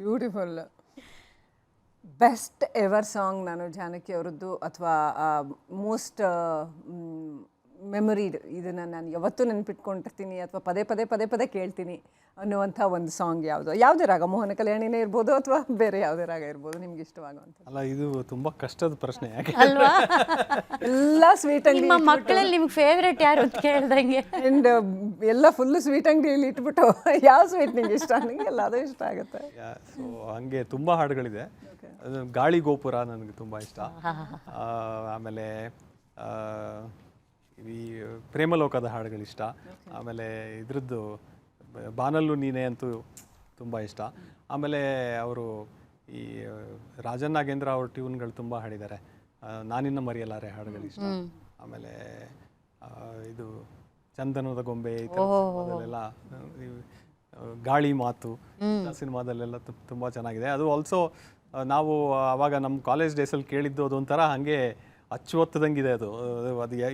ಬ್ಯೂಟಿಫುಲ್. ಬೆಸ್ಟ್ ಎವರ್ ಸಾಂಗ್ ನಾನು ಜಾನಕಿ ಅವರದ್ದು ಅಥವಾ ಮೋಸ್ಟ್ ಮೆಮೊರಿಡ್, ಇದನ್ನು ನಾನು ಯಾವತ್ತೂ ನೆನಪಿಟ್ಕೊಂಡಿರ್ತೀನಿ ಅಥವಾ ಪದೇ ಪದೇ ಪದೇ ಪದೇ ಕೇಳ್ತೀನಿ ಅನ್ನುವಂಥ ಒಂದು ಸಾಂಗ್ ಯಾವುದು? ಯಾವುದೇ ರಾಗ, ಮೋಹನ ಕಲ್ಯಾಣಿನೇ ಇರ್ಬೋದು ಅಥವಾ ಬೇರೆ ಯಾವುದೇ ರಾಗ ಇರ್ಬೋದು ನಿಮ್ಗೆ ಇಷ್ಟವಾಗುವಂಥ? ಅಲ್ಲ, ಇದು ತುಂಬ ಕಷ್ಟದ ಪ್ರಶ್ನೆ. ಯಾಕೆ ಅಲ್ವಾ? ಎಲ್ಲ ಸ್ವೀಟ್ ಅಂಗಡಿ, ನಿಮ್ಮ ಮಕ್ಕಳಲ್ಲಿ ನಿಮ್ಗೆ ಫೇವ್ರೇಟ್ ಯಾರು ಅಂತ ಕೇಳ್ದಂಗೆ ಆ್ಯಂಡ್ ಎಲ್ಲ ಫುಲ್ಲು ಸ್ವೀಟ್ ಅಂಗಡಿಯಲ್ಲಿ ಇಟ್ಬಿಟ್ಟು ಯಾವ ಸ್ವೀಟ್ ನಿಂಗೆ ಇಷ್ಟ? ನನಗೆ ಎಲ್ಲ ಅದು ಇಷ್ಟ ಆಗುತ್ತೆ. ಸೊ ಹಂಗೆ ತುಂಬ ಹಾಡುಗಳಿದೆ. ಅದು ಗಾಳಿ ಗೋಪುರ ನನಗೆ ತುಂಬ ಇಷ್ಟ. ಆಮೇಲೆ ಈ ಪ್ರೇಮಲೋಕದ ಹಾಡುಗಳಿಷ್ಟ. ಆಮೇಲೆ ಇದ್ರದ್ದು ಬಾನಲ್ಲು ನೀನೆ ಅಂತೂ ತುಂಬ ಇಷ್ಟ. ಆಮೇಲೆ ಅವರು ಈ ರಾಜನ್ ನಾಗೇಂದ್ರ ಅವ್ರ ಟ್ಯೂನ್ಗಳು ತುಂಬ ಹಾಡಿದ್ದಾರೆ. ನಾನಿನ್ನ ಮರೆಯಲಾರೆ ಹಾಡುಗಳಿಷ್ಟ. ಆಮೇಲೆ ಇದು ಚಂದನದ ಗೊಂಬೆ ಈ ಥರದಲ್ಲೆಲ್ಲ, ಗಾಳಿ ಮಾತು ಸಿನಿಮಾದಲ್ಲೆಲ್ಲ ತುಂಬ ಚೆನ್ನಾಗಿದೆ. ಅದು ಆಲ್ಸೋ ನಾವು ಆವಾಗ ನಮ್ಮ ಕಾಲೇಜ್ ಡೇಸಲ್ಲಿ ಕೇಳಿದ್ದು ಅದೊಂಥರ ಹಾಗೆ ಅಚ್ಚುವತ್ತದಂಗಿದೆ. ಅದು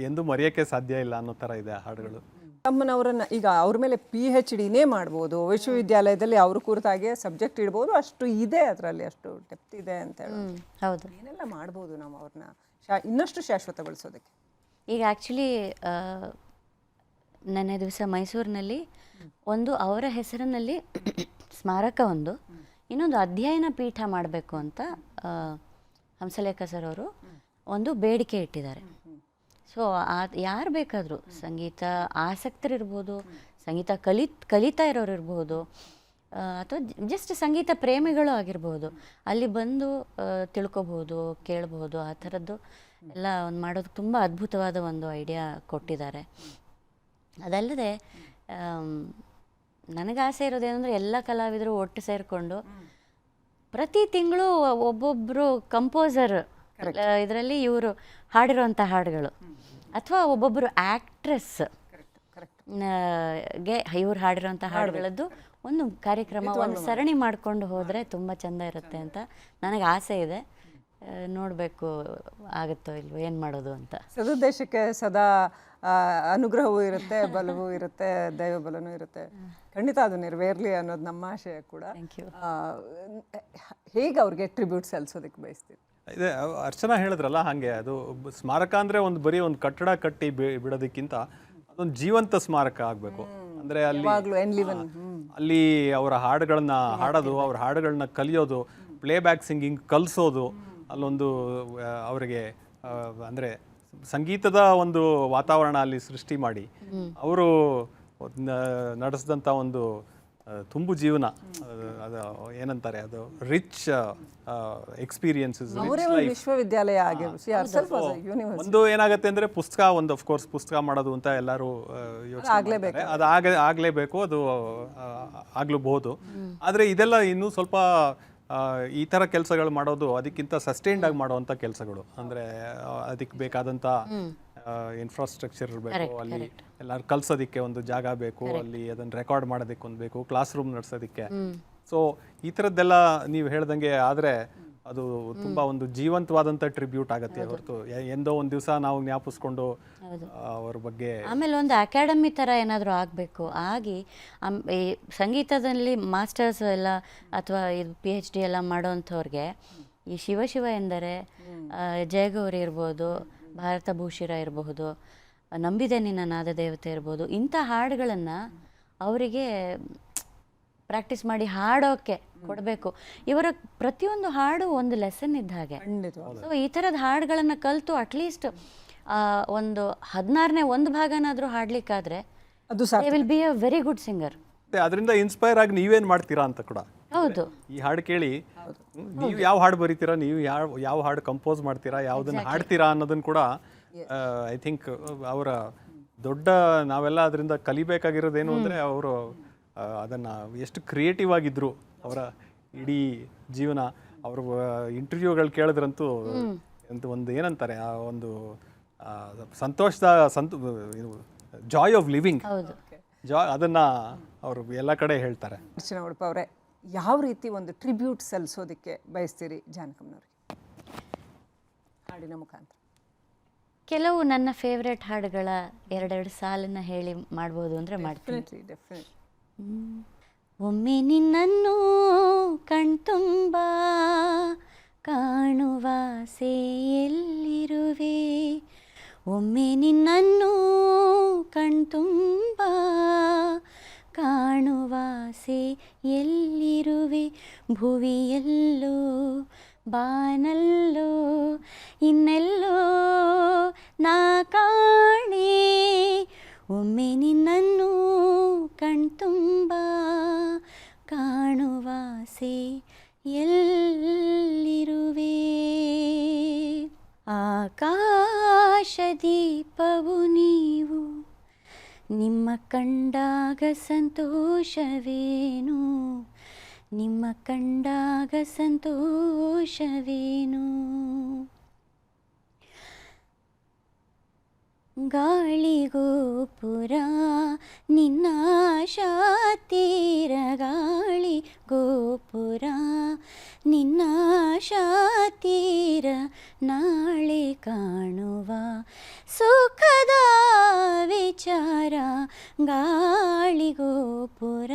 ಎಂದು ಮರೆಯೋಕ್ಕೆ ಸಾಧ್ಯ ಇಲ್ಲ ಅನ್ನೋ ಥರ ಇದೆ ಹಾಡುಗಳು. ತಮ್ಮನವರನ್ನು ಈಗ ಅವ್ರ ಮೇಲೆ PhD ಮಾಡ್ಬೋದು, ವಿಶ್ವವಿದ್ಯಾಲಯದಲ್ಲಿ ಅವ್ರ ಕುರಿತಾಗೆ ಸಬ್ಜೆಕ್ಟ್ ಇಡ್ಬೋದು, ಅಷ್ಟು ಇದೆ ಅದರಲ್ಲಿ, ಅಷ್ಟು ಡೆಪ್ತ್ ಇದೆ ಅಂತ ಹೇಳಿ. ಹೌದು, ಏನೆಲ್ಲ ಮಾಡ್ಬೋದು ನಾವು ಅವ್ರನ್ನ ಇನ್ನಷ್ಟು ಶಾಶ್ವತಗೊಳಿಸೋದಕ್ಕೆ? ಈಗ ಆ್ಯಕ್ಚುಲಿ ನೆನ್ನೆ ದಿವಸ ಮೈಸೂರಿನಲ್ಲಿ ಒಂದು ಅವರ ಹೆಸರಿನಲ್ಲಿ ಸ್ಮಾರಕ, ಇನ್ನೊಂದು ಅಧ್ಯಯನ ಪೀಠ ಮಾಡಬೇಕು ಅಂತ ಹಂಸಲೇಖ ಸರ್ ಅವರು ಒಂದು ಬೇಡಿಕೆ ಇಟ್ಟಿದ್ದಾರೆ. ಸೊ ಯಾರು ಬೇಕಾದರೂ ಸಂಗೀತ ಆಸಕ್ತರಿರ್ಬೋದು, ಸಂಗೀತ ಕಲಿತಾ ಇರೋರು ಇರ್ಬೋದು, ಅಥವಾ ಜಸ್ಟ್ ಸಂಗೀತ ಪ್ರೇಮಿಗಳು ಆಗಿರ್ಬೋದು, ಅಲ್ಲಿ ಬಂದು ತಿಳ್ಕೊಬೋದು, ಕೇಳ್ಬೋದು. ಆ ಥರದ್ದು ಎಲ್ಲ ಒಂದು ಮಾಡೋದು ತುಂಬ ಅದ್ಭುತವಾದ ಒಂದು ಐಡಿಯಾ ಕೊಟ್ಟಿದ್ದಾರೆ. ಅದಲ್ಲದೆ ನನಗೆ ಆಸೆ ಇರೋದೇನೆಂದರೆ ಎಲ್ಲ ಕಲಾವಿದರು ಒಟ್ಟು ಸೇರಿಕೊಂಡು ಪ್ರತಿ ತಿಂಗಳು ಒಬ್ಬೊಬ್ಬರು ಕಂಪೋಸರ್ ಇದರಲ್ಲಿ ಇವರು ಹಾಡಿರೋಂಥ ಹಾಡುಗಳು, ಅಥವಾ ಒಬ್ಬೊಬ್ಬರು ಆ್ಯಕ್ಟ್ರೆಸ್ ಗೆ ಇವ್ರು ಹಾಡಿರೋಂಥ ಹಾಡುಗಳದ್ದು ಒಂದು ಕಾರ್ಯಕ್ರಮ, ಒಂದು ಸರಣಿ ಮಾಡಿಕೊಂಡು ಹೋದರೆ ತುಂಬ ಚೆಂದ ಇರುತ್ತೆ ಅಂತ ನನಗೆ ಆಸೆ ಇದೆ. ನೋಡಬೇಕು ಆಗುತ್ತೋ ಇಲ್ವೋ, ಏನು ಮಾಡೋದು ಅಂತ. ಸದುದ್ದೇಶಕ್ಕೆ ಸದಾ ಅನುಗ್ರಹವೂ ಇರುತ್ತೆ, ಬಲವೂ ಇರುತ್ತೆ, ದೈವ ಬಲನೂ ಇರುತ್ತೆ. ಖಂಡಿತ ಅದು ನೆರವೇರಲಿ ಅನ್ನೋದು ನಮ್ಮ ಆಶಯ ಕೂಡ. ಹೇಗೆ ಅವ್ರಿಗೆ ಟ್ರಿಬ್ಯೂಟ್ ಸಲ್ಲಿಸೋದಕ್ಕೆ ಬಯಸ್ತೀವಿ? ಇದೆ ಅರ್ಚನಾ ಹೇಳಿದ್ರಲ್ಲ, ಹಾಗೆ ಅದು ಸ್ಮಾರಕ ಅಂದರೆ ಒಂದು ಬರೀ ಒಂದು ಕಟ್ಟಡ ಕಟ್ಟಿ ಬಿಡೋದಕ್ಕಿಂತ ಅದೊಂದು ಜೀವಂತ ಸ್ಮಾರಕ ಆಗಬೇಕು. ಅಂದರೆ ಅಲ್ಲಿ ಅವರ ಹಾಡುಗಳನ್ನ ಹಾಡೋದು, ಅವ್ರ ಹಾಡುಗಳನ್ನ ಕಲಿಯೋದು, ಪ್ಲೇಬ್ಯಾಕ್ ಸಿಂಗಿಂಗ್ ಕಲಿಸೋದು, ಅಲ್ಲೊಂದು ಅವರಿಗೆ ಅಂದರೆ ಸಂಗೀತದ ಒಂದು ವಾತಾವರಣ ಅಲ್ಲಿ ಸೃಷ್ಟಿ ಮಾಡಿ ಅವರು ನಡೆಸಿದಂಥ ಒಂದು ತುಂಬು ಜೀವನ, ಅದು ಏನಂತಾರೆ, ಅದು ರಿಚ್ ಎಕ್ಸ್ಪೀರಿಯನ್ಸಸ್. ವಿಶ್ವವಿದ್ಯಾಲಯ ಒಂದು ಏನಾಗುತ್ತೆ ಅಂದರೆ ಪುಸ್ತಕ, ಒಂದು ಅಫ್ಕೋರ್ಸ್ ಪುಸ್ತಕ ಮಾಡೋದು ಅಂತ ಎಲ್ಲರೂ ಯೋಚನೆ, ಅದು ಆಗಲೇಬೇಕು, ಅದು ಆಗ್ಲೂಬಹುದು. ಆದರೆ ಇದೆಲ್ಲ ಇನ್ನೂ ಸ್ವಲ್ಪ ಈ ಥರ ಕೆಲಸಗಳು ಮಾಡೋದು ಅದಕ್ಕಿಂತ ಸಸ್ಟೈನ್ಡ್ ಆಗಿ ಮಾಡುವಂಥ ಕೆಲಸಗಳು, ಅಂದರೆ ಅದಕ್ಕೆ ಬೇಕಾದಂಥ ಇನ್ಫ್ರಾಸ್ಟ್ರಕ್ಚರ್ ಇರಬೇಕು, ಅಲ್ಲಿ ಎಲ್ಲರೂ ಕಲ್ಸೋದಕ್ಕೆ ಒಂದು ಜಾಗ ಬೇಕು, ಅಲ್ಲಿ ಅದನ್ನು ರೆಕಾರ್ಡ್ ಮಾಡೋದಕ್ಕೆ ಒಂದು ಬೇಕು, ಕ್ಲಾಸ್ ರೂಮ್ ನಡೆಸೋದಕ್ಕೆ. ಸೊ ಈ ಥರದ್ದೆಲ್ಲ ನೀವು ಹೇಳ್ದಂಗೆ ಆದರೆ ಅದು ತುಂಬ ಒಂದು ಜೀವಂತವಾದಂಥ ಟ್ರಿಬ್ಯೂಟ್ ಆಗುತ್ತೆ ಹೊರತು ಎಂದೋ ಒಂದು ದಿವಸ ನಾವು ಜ್ಞಾಪಿಸ್ಕೊಂಡು ಅವ್ರ ಬಗ್ಗೆ. ಆಮೇಲೆ ಒಂದು ಅಕಾಡೆಮಿ ಥರ ಏನಾದರೂ ಆಗಬೇಕು, ಆಗಿ ಈ ಸಂಗೀತದಲ್ಲಿ ಮಾಸ್ಟರ್ಸ್ ಎಲ್ಲ ಅಥವಾ ಇದು PhD ಎಲ್ಲ ಮಾಡೋವಂಥವ್ರಿಗೆ ಈ ಶಿವ ಎಂದರೆ ಜಯಗೌರಿ ಇರ್ಬೋದು, ಭಾರತ ಭೂಷಿರ ಇರಬಹುದು, ನಂಬಿದೆ ನಿನ್ನ ನಾದ ದೇವತೆ ಇರ್ಬೋದು, ಇಂಥ ಹಾಡುಗಳನ್ನು ಅವರಿಗೆ ಪ್ರಾಕ್ಟೀಸ್ ಮಾಡಿ ಹಾಡೋಕ್ಕೆ ಕೊಡಬೇಕು. ಇವರ ಪ್ರತಿಯೊಂದು ಹಾಡು ಒಂದು ಲೆಸನ್ ಇದ್ದ ಹಾಗೆ. ಸೊ ಈ ಥರದ ಹಾಡುಗಳನ್ನು ಕಲಿತು ಅಟ್ಲೀಸ್ಟ್ ಒಂದು 16ನೇ ಒಂದು ಭಾಗನಾದರೂ ಹಾಡ್ಲಿಕ್ಕಾದ್ರೆ ಅದು they will be a very good singer. ಅದರಿಂದ ಇನ್ಸ್ಪೈರ್ ಆಗಿ ನೀವೇನು ಮಾಡ್ತೀರಾ ಅಂತ ಕೂಡ. ಹೌದು, ಈ ಹಾಡು ಕೇಳಿ ನೀವು ಯಾವ ಹಾಡು ಬರೀತೀರಾ, ನೀವು ಯಾವ ಹಾಡು ಕಂಪೋಸ್ ಮಾಡ್ತೀರಾ, ಯಾವುದನ್ನು ಹಾಡ್ತೀರಾ ಅನ್ನೋದನ್ನು ಕೂಡ ಐ ಥಿಂಕ್ ಅವರ ದೊಡ್ಡ ನಾವೆಲ್ಲ ಅದರಿಂದ ಕಲಿಬೇಕಾಗಿರೋದೇನು ಅಂದರೆ ಅವರು ಅದನ್ನು ಎಷ್ಟು ಕ್ರಿಯೇಟಿವ್ ಆಗಿದ್ರು ಅವರ ಇಡೀ ಜೀವನ. ಅವ್ರ ಇಂಟರ್ವ್ಯೂಗಳು ಕೇಳಿದ್ರಂತೂ ಒಂದು ಏನಂತಾರೆ, ಆ ಒಂದು ಸಂತೋಷದ ಜಾಯ್ ಆಫ್ ಲಿವಿಂಗ್, ಜಾಯ್, ಅದನ್ನು ಅವರು ಎಲ್ಲ ಕಡೆ ಹೇಳ್ತಾರೆ. ಅರ್ಚನಾ ಉಡುಪ ಅವರೇ, ಯಾವ ರೀತಿ ಒಂದು ಟ್ರಿಬ್ಯೂಟ್ ಸಲ್ಲಿಸೋದಕ್ಕೆ ಬಯಸ್ತೀರಿ ಜಾನಕಮ್ಮನವ್ರಿಗೆ ಹಾಡಿನ ಮುಖಾಂತರ? ಕೆಲವು ನನ್ನ ಫೇವ್ರೆಟ್ ಹಾಡುಗಳ ಎರಡೆರಡು ಸಾಲನ್ನು ಹೇಳಿ ಮಾಡ್ಬೋದು ಅಂದರೆ ಮಾಡ್ತೀನಿ. ಡೆಫಿನೆಟ್ಲಿ. ಒಮ್ಮೆ ನಿನ್ನನ್ನು ಕಣ್ತುಂಬ ಕಾಣುವಾಸೆ ಎಲ್ಲಿರುವೆ, ಒಮ್ಮೆ ನಿನ್ನನ್ನು ಕಣ್ತುಂಬ ಕಾಣುವಾಸೆ ಎಲ್ಲಿರುವೆ, ಭುವಿಯಲ್ಲೋ ಬಾನಲ್ಲೋ ಇನ್ನೆಲ್ಲೋ ನಾ ಕಾಣೆ, ಒಮ್ಮೆ ನಿನ್ನನ್ನು ಕಣ್ತುಂಬ ಕಾಣುವಾಸೆ ಎಲ್ಲಿರುವೆ, ಆಕಾಶದೀಪವು ನೀವು, ನಿಮ್ಮ ಕಂಡಾಗ ಸಂತೋಷವೇನು, ನಿಮ್ಮ ಕಂಡಾಗ ಸಂತೋಷವೇನು, ಗಾಳಿಗೋಪುರ ನಿನ್ನ ಶಾತೀರ, ಗಾಳಿ ಗೋಪುರ ನಿನ್ನ ಶಾತೀರ, ನಾಳೆ ಕಾಣುವ ಸುಖದ ವಿಚಾರ, ಗಾಳಿಗೋಪುರ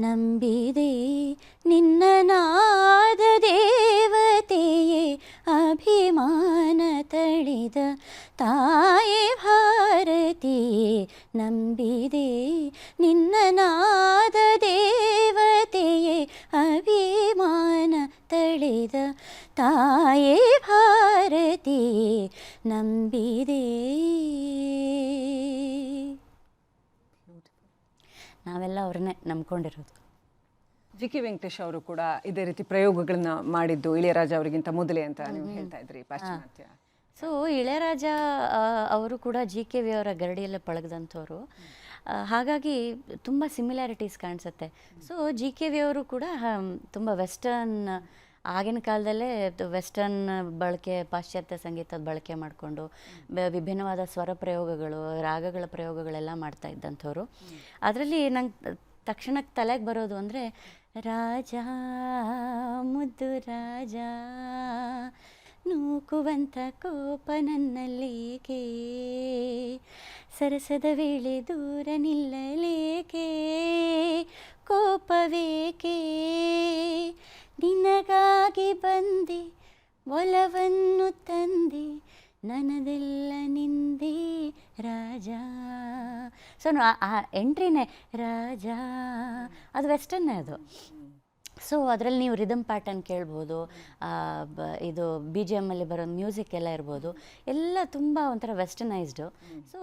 ನಂಬಿದೆ ನಿನ್ನ ನಾದ ದೇವತೆಯೇ, ಅಭಿಮಾನ ತಳಿದ ತಾಯೇ ಭಾರತಿಯೇ, ನಂಬಿದೆ ನಿನ್ನ ನಾದ ದೇವತೆಯೇ, ಅಭಿಮಾನ ತಳಿದ ತಾಯೇ ಭಾರತಿಯೇ, ನಂಬಿದೆ. ನಾವೆಲ್ಲ ಅವ್ರನ್ನೇ ನಂಬ್ಕೊಂಡಿರೋದು. ವಿ.ಕೆ. ವೆಂಕಟೇಶ್ ಅವರು ಕೂಡ ಇದೇ ರೀತಿ ಪ್ರಯೋಗಗಳನ್ನ ಮಾಡಿದ್ದು ಇಳೆಯರಾಜ ಅವರಿಗಿಂತ ಮೊದಲೇ ಅಂತ ನೀವು ಹೇಳ್ತಾ ಇದ್ರಿ, ಪಾಶ್ಚಿಮಾತ್ಯ. ಸೊ ಇಳೆಯರಾಜ ಅವರು ಕೂಡ GKV ಅವರ ಗರಡಿಯಲ್ಲೇ ಪಳಗದಂಥವ್ರು, ಹಾಗಾಗಿ ತುಂಬ ಸಿಮಿಲ್ಯಾರಿಟೀಸ್ ಕಾಣಿಸುತ್ತೆ. ಸೊ GKV ಅವರು ಕೂಡ ತುಂಬ ವೆಸ್ಟರ್ನ್, ಆಗಿನ ಕಾಲದಲ್ಲೇ ವೆಸ್ಟರ್ನ್ ಬಳಕೆ, ಪಾಶ್ಚಾತ್ಯ ಸಂಗೀತದ ಬಳಕೆ ಮಾಡಿಕೊಂಡು ವಿಭಿನ್ನವಾದ ಸ್ವರ ಪ್ರಯೋಗಗಳು, ರಾಗಗಳ ಪ್ರಯೋಗಗಳೆಲ್ಲ ಮಾಡ್ತಾ ಇದ್ದಂಥವ್ರು. ಅದರಲ್ಲಿ ನಂಗೆ ತಕ್ಷಣಕ್ಕೆ ತಲೆಗೆ ಬರೋದು ಅಂದರೆ, ರಾಜ ಮುದ್ದು ರಾಜ ನೂಕುವಂಥ ಕೋಪ ನನ್ನಲ್ಲೇಕೆ, ಸರಸದ ವೇಳೆ ದೂರ ನಿಲ್ಲಲೇಕೆ, ಕೋಪವೇಕೆ, ನಿನಗಾಗಿ ಬಂದೆ ಒಲವನ್ನು ತಂದೆ, ನನ್ನದೆಲ್ಲ ನಿಂದೆ ರಾಜ. ಸೊ ಆ ಎಂಟ್ರಿನೇ ರಾಜ, ಅದು ವೆಸ್ಟರ್ನೇ ಅದು. ಸೊ ಅದರಲ್ಲಿ ನೀವು ರಿದಮ್ ಪ್ಯಾಟರ್ನ್ ಕೇಳ್ಬೋದು, ಇದು BGM ಅಲ್ಲಿ ಬರೋ ಮ್ಯೂಸಿಕ್ ಎಲ್ಲ ಇರ್ಬೋದು, ಎಲ್ಲ ತುಂಬ ಒಂಥರ ವೆಸ್ಟರ್ನೈಸ್ಡು. ಸೊ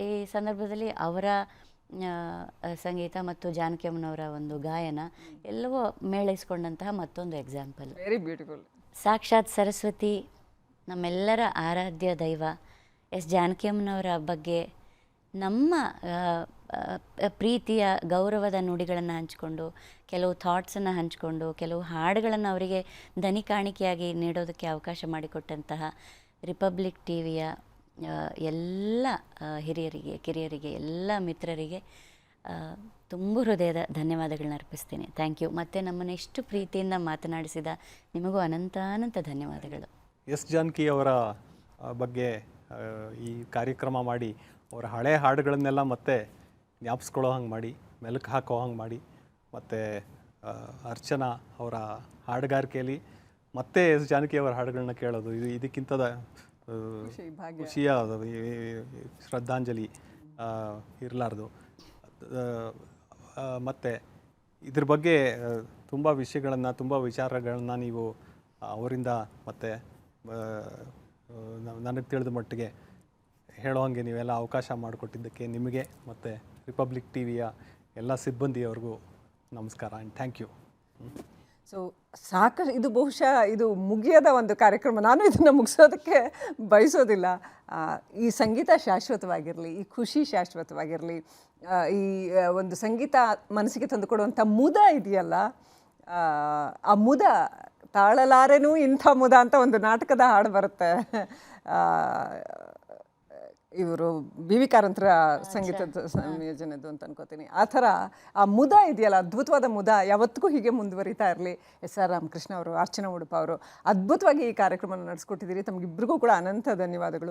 ಈ ಸಂದರ್ಭದಲ್ಲಿ ಅವರ ಸಂಗೀತ ಮತ್ತು ಜಾನಕಿ ಅಮ್ಮನವರ ಒಂದು ಗಾಯನ ಎಲ್ಲವೂ ಮೇಳೈಸ್ಕೊಂಡಂತಹ ಮತ್ತೊಂದು ಎಕ್ಸಾಂಪಲ್. Very beautiful. ಸಾಕ್ಷಾತ್ ಸರಸ್ವತಿ, ನಮ್ಮೆಲ್ಲರ ಆರಾಧ್ಯ ದೈವ ಜಾನಕಿ ಅಮ್ಮನವರ ಬಗ್ಗೆ ನಮ್ಮ ಪ್ರೀತಿಯ ಗೌರವದ ನುಡಿಗಳನ್ನು ಹಂಚಿಕೊಂಡು, ಕೆಲವು ಥಾಟ್ಸನ್ನು ಹಂಚಿಕೊಂಡು, ಕೆಲವು ಹಾಡುಗಳನ್ನು ಅವರಿಗೆ ದನಿ ಕಾಣಿಕೆಯಾಗಿ ನೀಡೋದಕ್ಕೆ ಅವಕಾಶ ಮಾಡಿಕೊಟ್ಟಂತಹ ರಿಪಬ್ಲಿಕ್ ಟಿ ವಿಯ ಎಲ್ಲ ಹಿರಿಯರಿಗೆ ಕಿರಿಯರಿಗೆ ಎಲ್ಲ ಮಿತ್ರರಿಗೆ ತುಂಬ ಹೃದಯದ ಧನ್ಯವಾದಗಳನ್ನ ಅರ್ಪಿಸ್ತೀನಿ. Thank you. ಮತ್ತು ನಮ್ಮನ್ನು ಎಷ್ಟು ಪ್ರೀತಿಯಿಂದ ಮಾತನಾಡಿಸಿದ ನಿಮಗೂ ಅನಂತ ಧನ್ಯವಾದಗಳು. ಎಸ್ ಜಾನಕಿ ಅವರ ಬಗ್ಗೆ ಈ ಕಾರ್ಯಕ್ರಮ ಮಾಡಿ ಅವರ ಹಳೆ ಹಾಡುಗಳನ್ನೆಲ್ಲ ಮತ್ತೆ ಜ್ಞಾಪಿಸ್ಕೊಳ್ಳೋ ಹಂಗೆ ಮಾಡಿ, ಮೆಲುಕು ಹಾಕೋ ಹಂಗೆ ಮಾಡಿ, ಮತ್ತು ಅರ್ಚನಾ ಅವರ ಹಾಡುಗಾರಿಕೆಯಲ್ಲಿ ಮತ್ತೆ ಎಸ್ ಜಾನಕಿ ಅವರ ಹಾಡುಗಳನ್ನ ಕೇಳೋದು ಇದಕ್ಕಿಂತದ ಖುಷಿಯ ಶ್ರದ್ಧಾಂಜಲಿ ಇರಲಾರ್ದು. ಮತ್ತು ಇದ್ರ ಬಗ್ಗೆ ತುಂಬ ವಿಷಯಗಳನ್ನು, ತುಂಬ ವಿಚಾರಗಳನ್ನು ನೀವು ಅವರಿಂದ ಮತ್ತು ನನಗೆ ತಿಳಿದ ಮಟ್ಟಿಗೆ ಹೇಳೋ ಹಾಗೆ ನೀವೆಲ್ಲ ಅವಕಾಶ ಮಾಡಿಕೊಟ್ಟಿದ್ದಕ್ಕೆ ನಿಮಗೆ ಮತ್ತು ರಿಪಬ್ಲಿಕ್ ಟಿ ವಿಯ ಎಲ್ಲ ಸಿಬ್ಬಂದಿಯವ್ರಿಗೂ ನಮಸ್ಕಾರ ಆ್ಯಂಡ್ ಥ್ಯಾಂಕ್ ಯು. ಸೊ ಸಾಕಷ್ಟು ಇದು ಬಹುಶಃ ಇದು ಮುಗಿಯದ ಒಂದು ಕಾರ್ಯಕ್ರಮ. ನಾನು ಇದನ್ನು ಮುಗಿಸೋದಕ್ಕೆ ಬಯಸೋದಿಲ್ಲ. ಈ ಸಂಗೀತ ಶಾಶ್ವತವಾಗಿರಲಿ, ಈ ಖುಷಿ ಶಾಶ್ವತವಾಗಿರಲಿ, ಈ ಒಂದು ಸಂಗೀತ ಮನಸ್ಸಿಗೆ ತಂದುಕೊಡುವಂಥ ಮುದ ಇದೆಯಲ್ಲ, ಆ ಮುದ ತಾಳಲಾರೆನೂ ಇಂಥ ಮುದ ಅಂತ ಒಂದು ನಾಟಕದ ಹಾಡು ಬರುತ್ತೆ. ಇವರು ಬಿ ವಿ ಕಾರಂತರ ಸಂಗೀತದ ಸಂಯೋಜನೆದು ಅಂತ ಅನ್ಕೋತೀನಿ. ಆ ಥರ ಆ ಮುದ ಇದೆಯಲ್ಲ, ಅದ್ಭುತವಾದ ಮುದ ಯಾವತ್ತಿಗೂ ಹೀಗೆ ಮುಂದುವರಿತಾ ಇರಲಿ. ಎಸ್ ಆರ್ ರಾಮಕೃಷ್ಣ ಅವರು, ಅರ್ಚನಾ ಉಡುಪ ಅವರು ಅದ್ಭುತವಾಗಿ ಈ ಕಾರ್ಯಕ್ರಮವನ್ನು ನಡೆಸ್ಕೊಟ್ಟಿದ್ದೀರಿ. ತಮಗಿಬ್ಬರಿಗೂ ಕೂಡ ಅನಂತ ಧನ್ಯವಾದಗಳು.